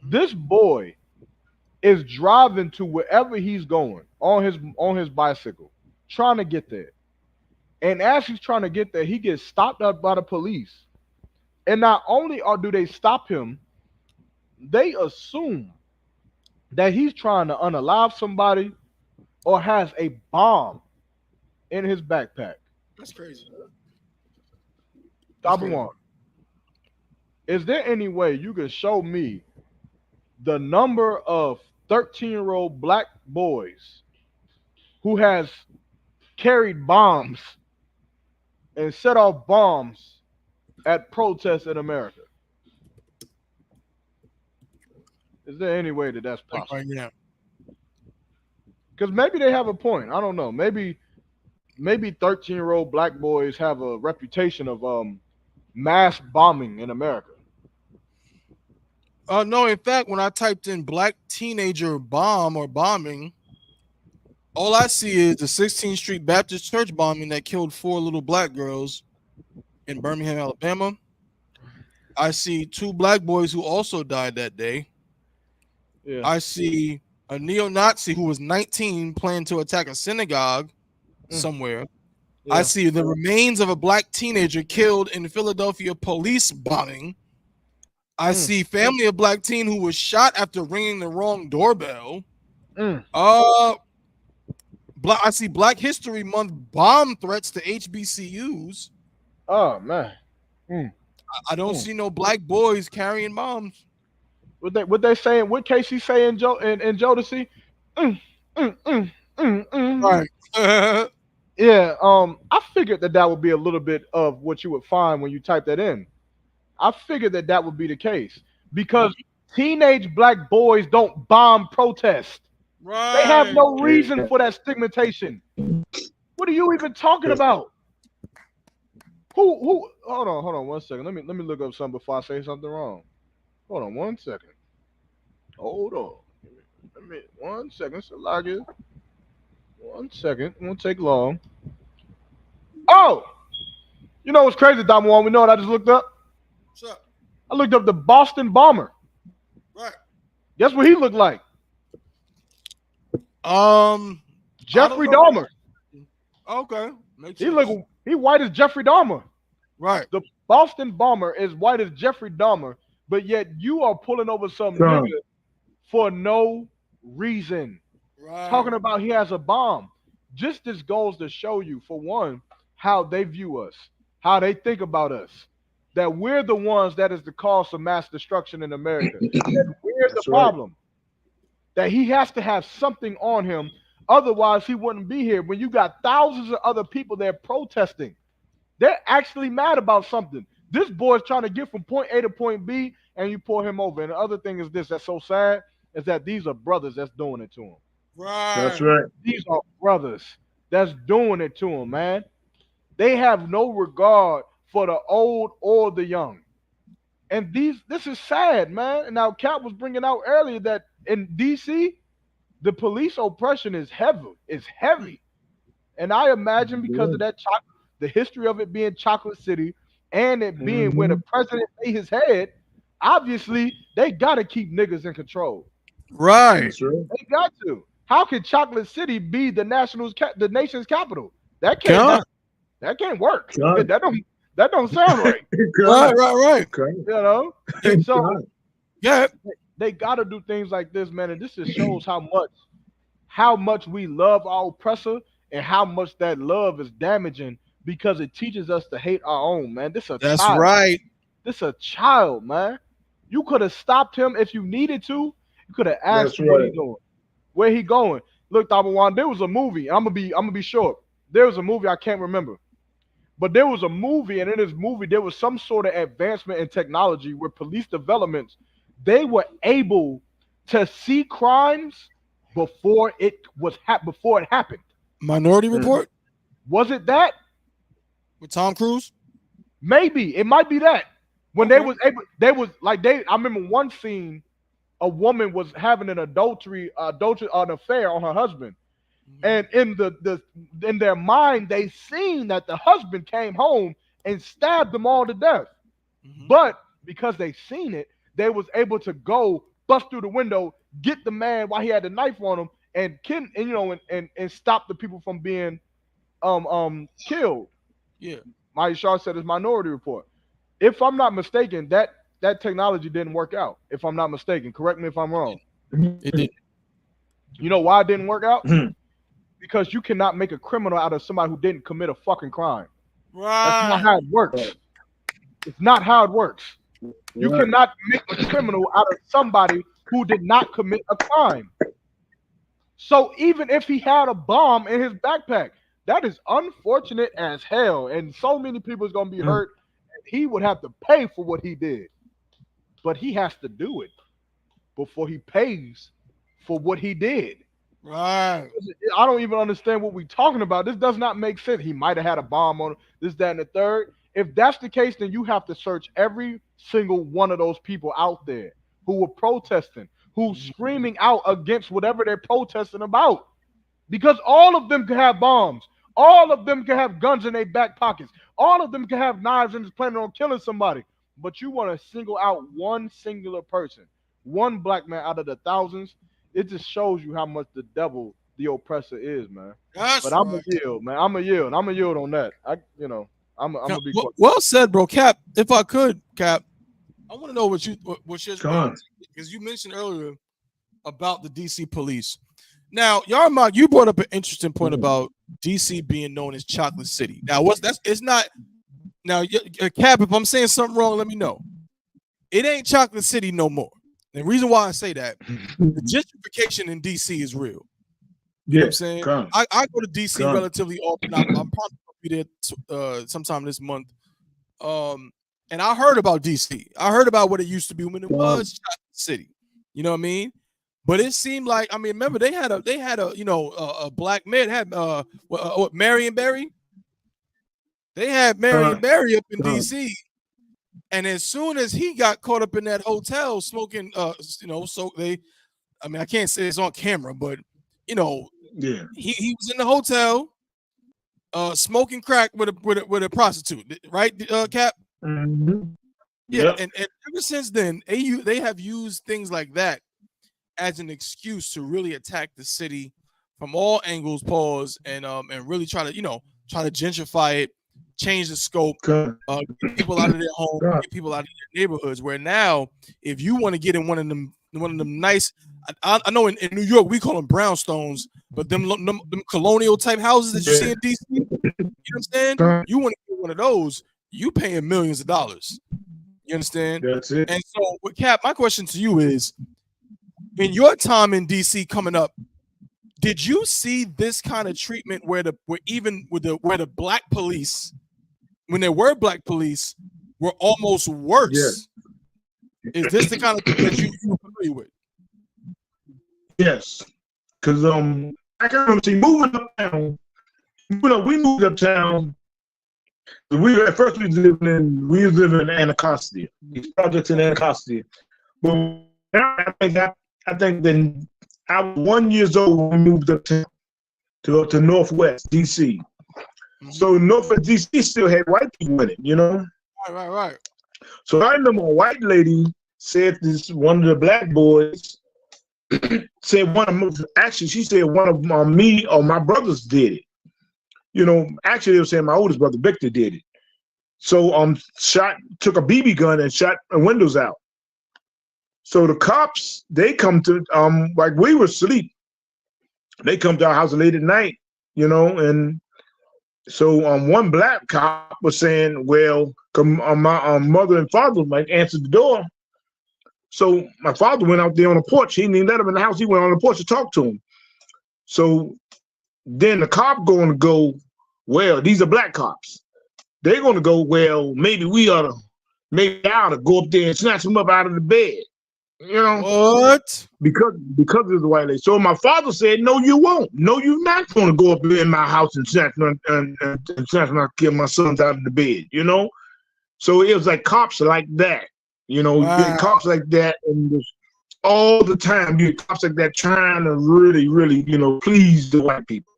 This boy is driving to wherever he's going on his bicycle, trying to get there. And as he's trying to get there, he gets stopped up by the police. And not only do they stop him, they assume that he's trying to unalive somebody or has a bomb in his backpack. That's crazy. Number one, is there any way you can show me the number of 13-year-old black boys who has carried bombs and set off bombs at protests in America? Is there any way that that's possible? Right now. Because maybe they have a point. I don't know. Maybe 13-year-old black boys have a reputation of mass bombing in America. No, in fact, when I typed in black teenager bomb or bombing, all I see is the 16th Street Baptist Church bombing that killed 4 little black girls in Birmingham, Alabama. I see 2 black boys who also died that day. Yeah. I see a neo-Nazi who was 19 planning to attack a synagogue somewhere. Yeah. I see the remains of a black teenager killed in Philadelphia police bombing. I see family of black teen who was shot after ringing the wrong doorbell. I see Black History Month bomb threats to HBCUs. Oh man. I don't see no black boys carrying bombs. What they saying? What Casey saying, Joe and Jodeci? Right. Yeah. I figured that would be a little bit of what you would find when you type that in. I figured that would be the case because teenage black boys don't bomb protest. Right. They have no reason for that stigmatization. What are you even talking about? Who? Hold on 1 second. Let me look up something before I say something wrong. Hold on 1 second. Hold on. Let me 1 second. So log in. 1 second. It won't take long. Oh, you know what's crazy, Dom Juan? We know what I just looked up. What's up? I looked up the Boston bomber. Right. Guess what he looked like? Jeffrey Dahmer. Okay. Makes sense. He white as Jeffrey Dahmer. Right. The Boston bomber is white as Jeffrey Dahmer, but yet you are pulling over some nigga for no reason. Right. Talking about he has a bomb. Just this goes to show you, for one, how they view us, how they think about us. That we're the ones that is the cause of mass destruction in America. That we're the problem. That he has to have something on him, otherwise he wouldn't be here. When you got thousands of other people there protesting, they're actually mad about something. This boy's trying to get from point A to point B, and you pull him over. And the other thing is this, that's so sad, is that these are brothers that's doing it to him. Right. That's right. These are brothers that's doing it to him, man. They have no regard for the old or the young. And this is sad, man. And now Cap was bringing out earlier that in DC, the police oppression is heavy. And I imagine because of that the history of it being Chocolate City and it being where the president made his head, obviously they gotta keep niggas in control. Right. They got to. How can Chocolate City be the nation's capital? That can't work. That don't sound right. Right. You know? And so yeah, they gotta do things like this, man. And this just shows how much we love our oppressor and how much that love is damaging because it teaches us to hate our own, man. That's child. Right. This a child, man. You could have stopped him if you needed to. You could have asked him what he doing, where he going. Look, Tabawan, there was a movie. I'm gonna be short. There was a movie I can't remember, but there was a movie, and in this movie there was some sort of advancement in technology where police developments they were able to see crimes before it happened. Minority Report. Was it that? With Tom Cruise? Maybe it might be that. When I remember one scene, a woman was having an affair on her husband, and in their mind they seen that the husband came home and stabbed them all to death. But because they seen it, they was able to go bust through the window, get the man while he had the knife on him, and stop the people from being killed. Yeah. Maya Shaw said it's Minority Report. If I'm not mistaken, that technology didn't work out. If I'm not mistaken, correct me if I'm wrong. It did. You know why it didn't work out? Because you cannot make a criminal out of somebody who didn't commit a fucking crime. Right. That's not how it works. It's not how it works. You cannot make a criminal out of somebody who did not commit a crime. So even if he had a bomb in his backpack, that is unfortunate as hell. And so many people is going to be hurt. He would have to pay for what he did. But he has to do it before he pays for what he did. Right. I don't even understand what we're talking about. This does not make sense. He might have had a bomb on this, that, and the third. If that's the case, then you have to search every single one of those people out there who were protesting, who's screaming out against whatever they're protesting about. Because all of them can have bombs. All of them can have guns in their back pockets. All of them can have knives and is planning on killing somebody. But you want to single out one singular person, one black man out of the thousands. It just shows you how much the devil, the oppressor, is, man. That's I'm a yield, man. I'm a yield on that. I'm gonna be quick. Well said, bro. Cap, if I could, Cap, I want to know what's your because you mentioned earlier about the DC police. Now, Yarmouth, you brought up an interesting point about DC being known as Chocolate City. Now, it's not. Now, Cap, if I'm saying something wrong, let me know. It ain't Chocolate City no more. The reason why I say that, the gentrification in DC is real. You know what I'm saying? I go to DC relatively often. I'm probably going to be there sometime this month. And I heard about DC. I heard about what it used to be when it was Chocolate City. You know what I mean? But it seemed like, I mean, remember they had a a black man had Marion Barry. They had Marion Barry up in DC. And as soon as he got caught up in that hotel smoking, so I can't say it's on camera, but he was in the hotel, smoking crack with a prostitute, right, Cap? Mm-hmm. Yeah, and ever since then, they have used things like that as an excuse to really attack the city from all angles, and really try to gentrify it. Change the scope, get people out of their home, get people out of their neighborhoods. Where now, if you want to get in one of them nice, I know in New York we call them brownstones, but them colonial type houses that you see in DC, you know what I'm saying? You want to get one of those, you paying millions of dollars. You understand? That's it. And so, with Cap, my question to you is: in your time in DC coming up, did you see this kind of treatment where the black police, when there were black police, were almost worse? Is this the kind of thing that you agree with? Yes, because I can remember moving uptown. We moved uptown. We was living in Anacostia. These projects in Anacostia, but I think then I was 1 year old when we moved uptown to Northwest DC. So Northwest DC still had white people in it, Right. So I remember a white lady said this. One of the black boys said she said one of me or my brothers did it. Actually they were saying my oldest brother Victor did it. So took a BB gun and shot the windows out. So the cops, they come to like we were asleep. They come to our house late at night, and so one black cop was saying, well, my mother and father answered the door. So my father went out there on the porch. He didn't let him in the house. He went on the porch to talk to him. So then the cop going to go, well, these are black cops. They're going to go, well, maybe I ought to go up there and snatch him up out of the bed. What? Because of the white lady. So my father said, no, you won't. No, you're not going to go up in my house and snatch kill my sons out of the bed, So it was like cops like that, you get cops like that, and all the time you get cops like that trying to really, really, please the white people.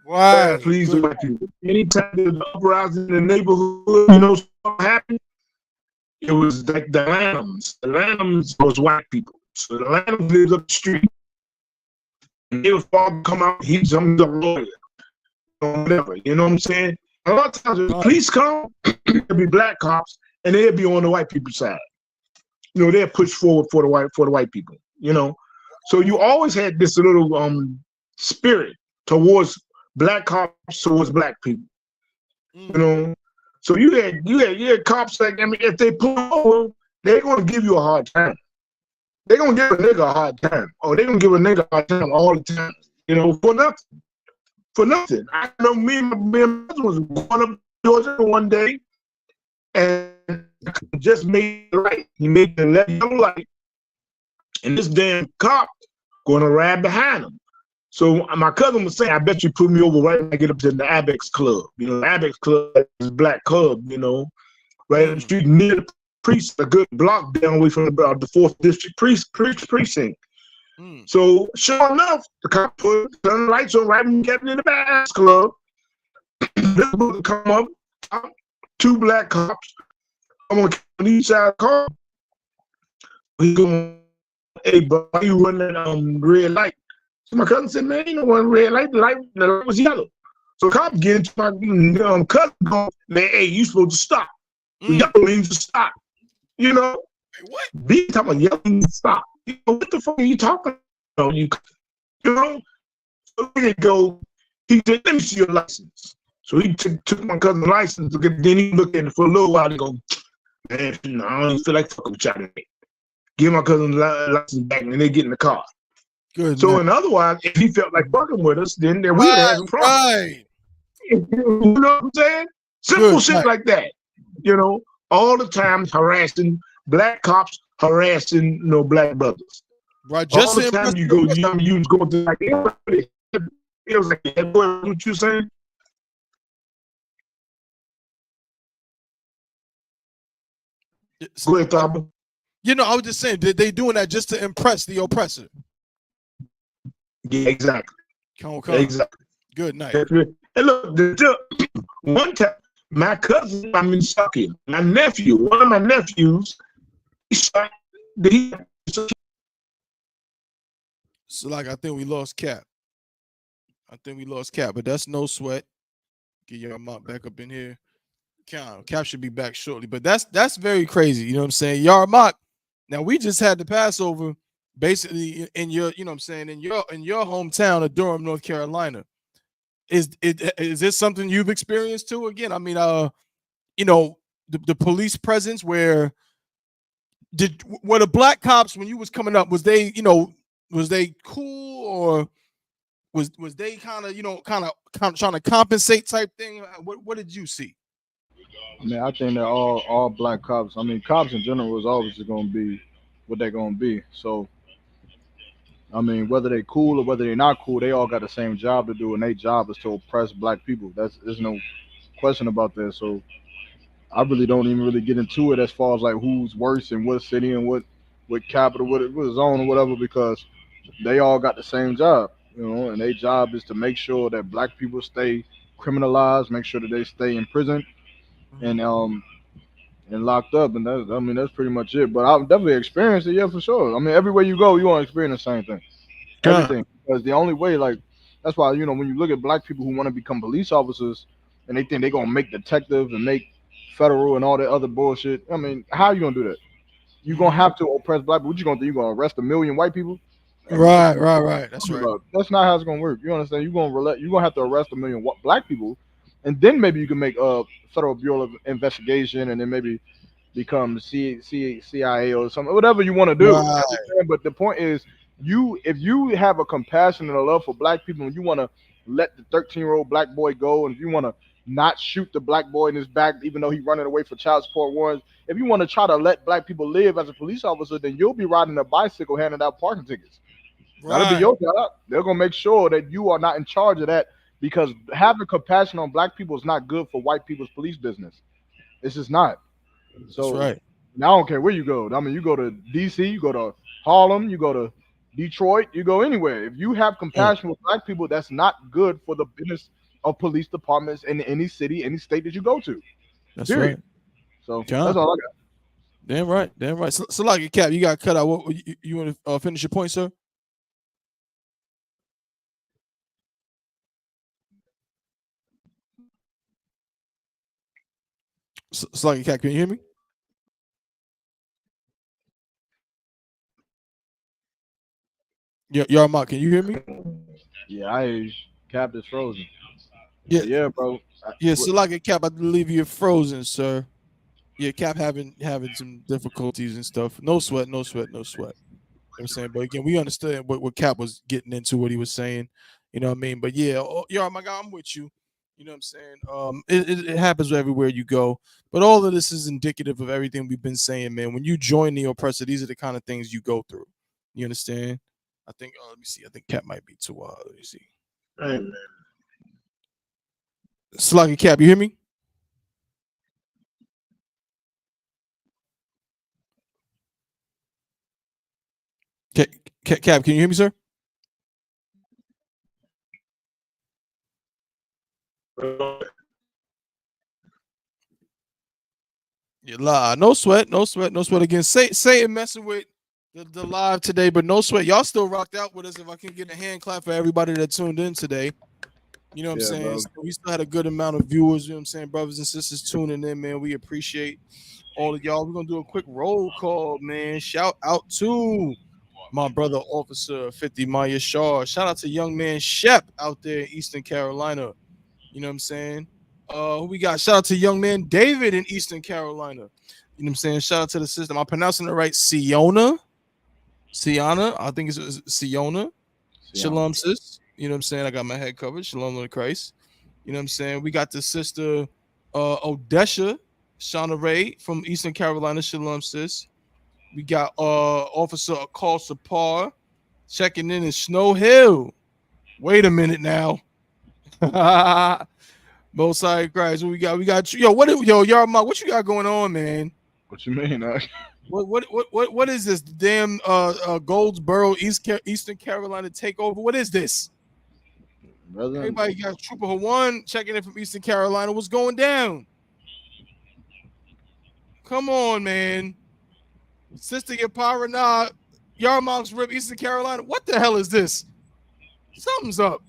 Wow. Please the white people. Anytime there's an uprising in the neighborhood, something happened. It was like the Lanhams. The Lanhams was white people. So the Lanhams lives up the street. And their father come out, he's a lawyer. Or whatever. You know what I'm saying? A lot of times when the police come, there'll be black cops and they'll be on the white people's side. They'll push forward for the white people, So you always had this little spirit towards black cops towards black people. So you had cops like, if they pull over, they're going to give you a hard time. they gonna give a nigga a hard time. Or they gonna give a nigga a hard time all the time. You know, for nothing. For nothing. I know me and my husband was going up to Georgia one day, and just made the light. He made the yellow light, and this damn cop going to ride behind him. So my cousin was saying, I bet you put me over right when I get up to the Abex Club. You know, the Abex Club is a black club, you know, right up the street near the precinct, a good block down away from the 4th District precinct. So sure enough, the cop put the lights on right when he kept in the Abex Club. This brother come up, 2 black cops, come on each side of the car. He going, hey, bro, why you running that red light? So my cousin said, man, ain't no one red light. The light was yellow. So the cop get into my cousin going, man, hey, you supposed to stop. Yellow means to stop. You know? What? Be talking about yellow means to stop. You know, what the fuck are you talking about? You know? So there you go. He said, let me see your license. So he took my cousin's license. Then he looked at it for a little while. He go, man, you know, I don't even feel like fucking with y'all today. Give my cousin's license back, and they get in the car. Good. So, and otherwise, if he felt like fucking with us, then we would have some problems. Right. You know what I'm saying? Simple shit like that. You know, all the time harassing black cops, harassing, you know, black brothers. Right. Just all the time you go, you was going to like, it was like, what you saying? Go ahead, Thabo. You know, I was just saying, they doing that just to impress the oppressor. Yeah, exactly. Exactly. Good night. And look, one time, my cousin, I'm in Kentucky, my nephew, one of my nephews, he shot. So, like, I think we lost Cap. But that's no sweat. Get your mount back up in here. Cap should be back shortly. But that's very crazy. You know what I'm saying? Yarmock. Now we just had the Passover basically in your, you know what I'm saying, in your hometown of Durham, North Carolina. Is this something you've experienced too? Again, I mean, you know, the police presence were the black cops when you was coming up, was they cool, or was they kind of trying to compensate type thing? What did you see? I mean, I think that all black cops, I mean, cops in general is always going to be what they're going to be. So, I mean, whether they cool or whether they're not cool, they all got the same job to do, and their job is to oppress black people. There's no question about that. So, I really don't even really get into it as far as like who's worse in what city and what capital, what zone or whatever, because they all got the same job, you know, and their job is to make sure that black people stay criminalized, make sure that they stay in prison, and locked up, and that's pretty much it. But I've definitely experienced it, yeah, for sure. I mean, everywhere you go, you want to experience the same thing, everything. Because the only way, like, that's why, you know, when you look at black people who want to become police officers, and they think they're gonna make detectives and make federal and all that other bullshit. I mean, how are you gonna do that? You're gonna have to oppress black people. What you gonna do? You gonna arrest 1 million white people? Right. That's right. That's not how it's gonna work. You understand? You're gonna have to arrest 1 million black people, and then maybe you can make a federal bureau of investigation, and then maybe become CIA or something, whatever you want to do. Right. But the point is, if you have a compassion and a love for black people, and you want to let the 13-year-old black boy go, and if you want to not shoot the black boy in his back, even though he's running away for child support warrants, if you want to try to let black people live as a police officer, then you'll be riding a bicycle handing out parking tickets. Right. That'll be your job. They're gonna make sure that you are not in charge of that, because having compassion on black people is not good for white people's police business. It's just not. So that's right. Now I don't care where you go. I mean, you go to DC, you go to Harlem, you go to Detroit, you go anywhere. If you have compassion with black people, that's not good for the business of police departments in any city, any state that you go to. That's period. Right. So that's all I got. Damn right. So like a Cap, you got cut out. What you want to finish your point, sir? So like a Cap, can you hear me? Yeah, Mark, can you hear me? Yeah, I hear you. Cap is frozen. Yeah, bro. Yeah, so like a Cap, I believe you're frozen, sir. Yeah, Cap having some difficulties and stuff. No sweat. I'm saying, but again, we understood what Cap was getting into, what he was saying. You know what I mean? But yeah, yo, my guy, I'm with you. You know what I'm saying? It happens everywhere you go. But all of this is indicative of everything we've been saying, man. When you join the oppressor, these are the kind of things you go through. You understand? I think. Let me see. I think Cap might be too. Let me see. Hey, man. Sluggy Cap, you hear me? Cap, can you hear me, sir? Yeah, no sweat, no sweat, no sweat. Again, Satan messing with the live today, but no sweat. Y'all still rocked out with us. If I can get a hand clap for everybody that tuned in today. You know what I'm saying? So we still had a good amount of viewers, you know what I'm saying? Brothers and sisters tuning in, man. We appreciate all of y'all. We're going to do a quick roll call, man. Shout out to my brother, Officer 50 Maya Shaw. Shout out to young man Shep out there in Eastern Carolina. You know what I'm saying? Who we got? Shout out to young man David in Eastern Carolina. You know what I'm saying? Shout out to the system. I'm pronouncing it right. Siona, I think it's Siona. Shalom, sis. You know what I'm saying? I got my head covered. Shalom to Christ. You know what I'm saying? We got the sister Odesha Shauna Ray from Eastern Carolina. Shalom, sis. We got Officer Akal Sapar checking in Snow Hill. Wait a minute now. Most High Christ. What we got? We got yo. Y'all? What you got going on, man? What you mean? What is this? Damn Goldsboro, Eastern Carolina takeover. What is this? Brother, everybody got Trooper Hawan checking in from Eastern Carolina. What's going down? Come on, man. Sister Yaparana, Yarmonk's Rib, Eastern Carolina. What the hell is this? Something's up.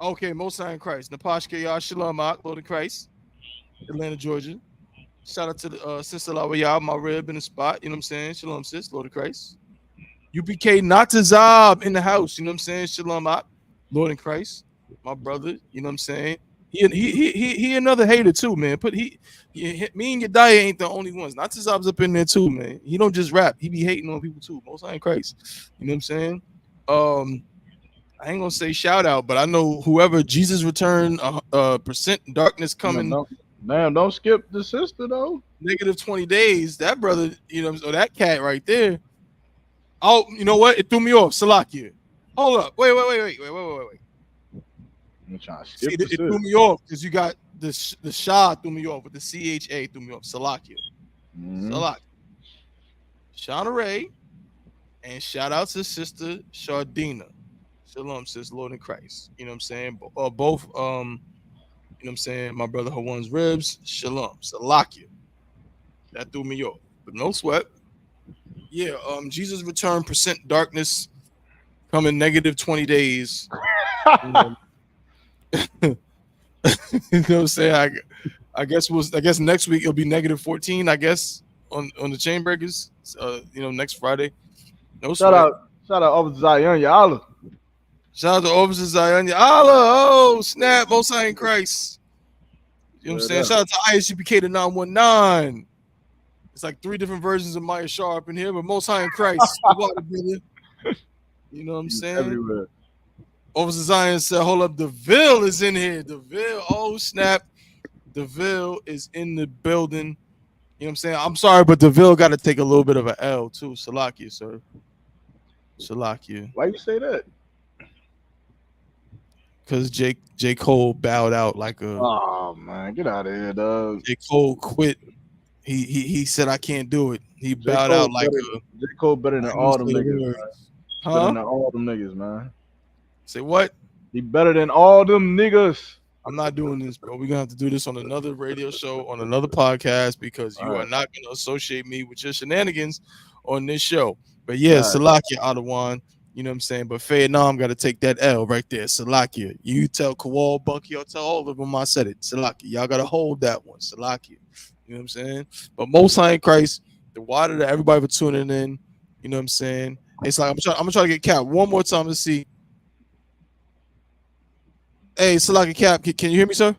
Okay, Most High in Christ. Napashke Yah Shalom, Lord of Christ. Atlanta, Georgia. Shout out to the Sister Lawaya, my rib in the spot. You know what I'm saying? Shalom, sis, Lord of Christ. UPK Natazab in the house. You know what I'm saying? Shalom, Lord in Christ. My brother. You know what I'm saying? He another hater too, man. Me and Yedaya ain't the only ones. Natazab's up in there too, man. He don't just rap. He be hating on people too. Most High in Christ. You know what I'm saying? I ain't gonna say shout out, but I know whoever Jesus return, percent darkness coming. Don't skip the sister though. Negative 20 days. That brother, you know, or that cat right there. Oh, you know what? It threw me off. Salakia. Hold up. Wait. I'm trying to skip it threw me off because you got the Shah threw me off, but the CHA threw me off. Salakia. Salakia. Shauna Ray, and shout out to Sister Shardina. Shalom, sis, Lord in Christ. You know what I'm saying? Both, you know what I'm saying? My brother Hawan's ribs. Shalom. Salakia. That threw me off. But no sweat. Yeah, Jesus return, percent darkness, coming negative 20 days. You know what I'm saying? I guess next week it'll be negative 14, I guess, on the chain breakers. You know, next Friday. No sweat. Shout out Officer Zion Yala. Shout out to Officer Zion Yala. Oh, snap. Most High in Christ. You know what I'm saying? Shout out to ISUPK to 919. It's like 3 different versions of Maya Shaw up in here, but Most High in Christ. You know what I'm saying? Everywhere. Officer Zion said, hold up, DeVille is in here. DeVille, oh snap. DeVille is in the building. You know what I'm saying? I'm sorry, but DeVille got to take a little bit of an L too. Salakia, sir. Salakia. Why you say that? Because J. Cole bowed out like a. Oh man, get out of here, dog. J. Cole quit. He said I can't do it. He bowed out like a. J. Cole better than all them niggas. Huh? Better than all them niggas, man. Say what? He better than all them niggas. I'm not doing this, bro. We're gonna have to do this on another radio show, on another podcast, because you are not gonna associate me with your shenanigans on this show. But yeah, Salakia Adawan, you know what I'm saying? But Vietnam got to take that L right there. Salakia. You tell Kowal, Bucky, I'll tell all of them I said it. Salakia. Y'all gotta hold that one. Salakia. You know what I'm saying? But Most High in Christ, the water that everybody for tuning in, you know what I'm saying? It's like I'm gonna try to get Cap one more time to see. Hey, Salaki Cap, can you hear me, sir?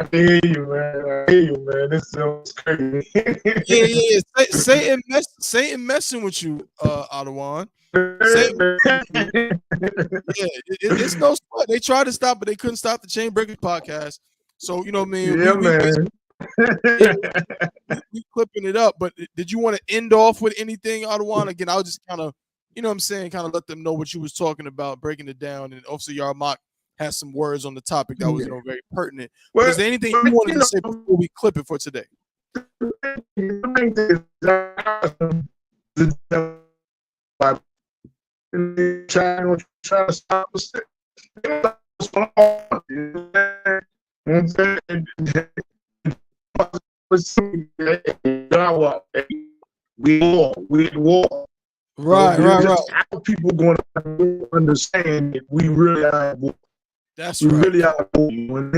I hear you, man. I hear you, man. This sounds crazy. Yeah. Satan messing with you, Adawan. Satan messing with you. Yeah, it's no sweat. They tried to stop, but they couldn't stop the Chain Breakers podcast. So you know what I mean. Yeah, man. We clipping it up. But did you want to end off with anything, Adawan? Again, I'll just kind of, you know what I'm saying, kind of let them know what you was talking about, breaking it down. And Officer Yarmak has some words on the topic that was, very pertinent. But is there anything you wanted to say before we clip it for today? Trying to stop us. We war. Right. How people going to understand that we really are at war. That's we right. really are at war. And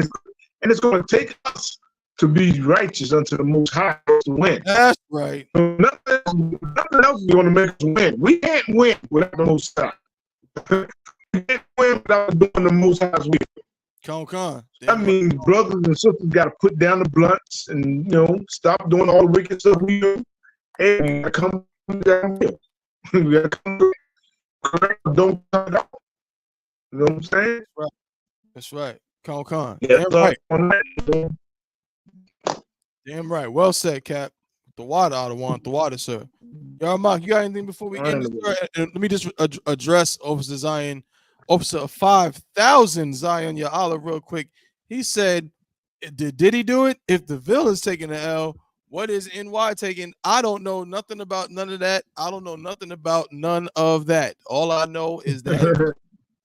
it's going to take us to be righteous unto the Most High to win. That's right. So nothing else is going to make us win. We can't win without the Most High. We can't win without doing the Most High's will. That means brothers and sisters got to put down the blunts and stop doing all the wicked stuff we do. And we got to come down here. We got to come correct. Don't cut it off. You know what I'm saying? That's right. Con. Yeah, Damn right. Damn right. Well said, Cap. The water, Adawan. The water, sir. Yarmak, you got anything before we end this? Let me just address Officer Zion, Officer 5000 Zion Ya'ala real quick. He said, did he do it? If the villain's taking the L, what is NY taking? I don't know nothing about none of that. I don't know nothing about none of that. All I know is that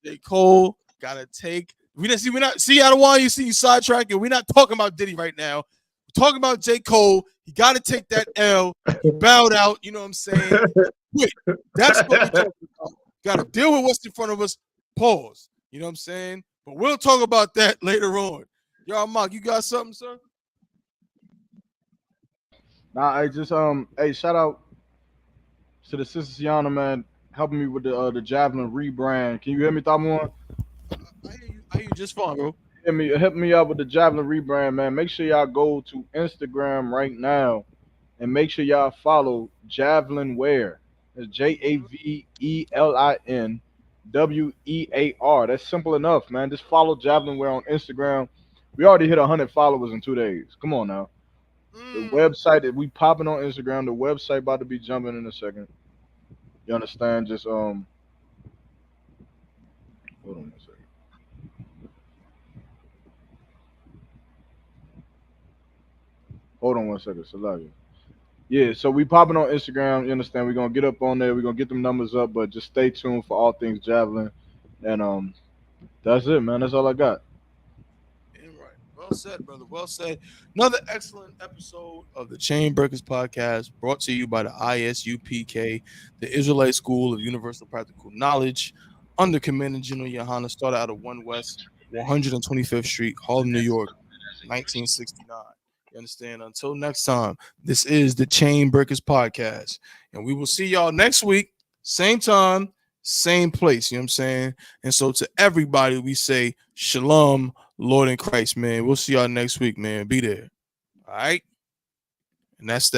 J. Cole gotta take. We're not Adawan, you see you sidetracking. We're not talking about Diddy right now. We're talking about J. Cole. He got to take that L. He bowed out. You know what I'm saying? Wait, that's what we're talking about. Got to deal with what's in front of us. Pause. You know what I'm saying? But we'll talk about that later on. Mark, you got something, sir? Nah, I just hey, shout out to the sister Sienna, man, helping me with the Javelin rebrand. Can you hear me, Thamon? I hear you just fine, bro. Hit me up with the Javelin rebrand, man. Make sure y'all go to Instagram right now and make sure y'all follow Javelin Wear. It's JAVELIN WEAR. That's simple enough, man. Just follow Javelin Wear on Instagram. We already hit 100 followers in 2 days. Come on now. The website that we popping on Instagram, the website about to be jumping in a second. You understand? Just hold on a second. Hold on 1 second, Salaria. Yeah, so we popping on Instagram. You understand? We're gonna get up on there. We're gonna get them numbers up, but just stay tuned for all things Javelin. And that's it, man. That's all I got. Right. Well said, brother. Well said. Another excellent episode of the Chain Breakers podcast, brought to you by the ISUPK, the Israelite School of Universal Practical Knowledge, under Commander General Yohana, started out of 1 West 125th Street, Harlem, New York, 1969. You understand? Until next time, this is the Chain Breakers podcast, and we will see y'all next week, same time, same place. You know what I'm saying? And so to everybody, we say Shalom, Lord in Christ, man. We'll see y'all next week, man. Be there. All right. And that's that.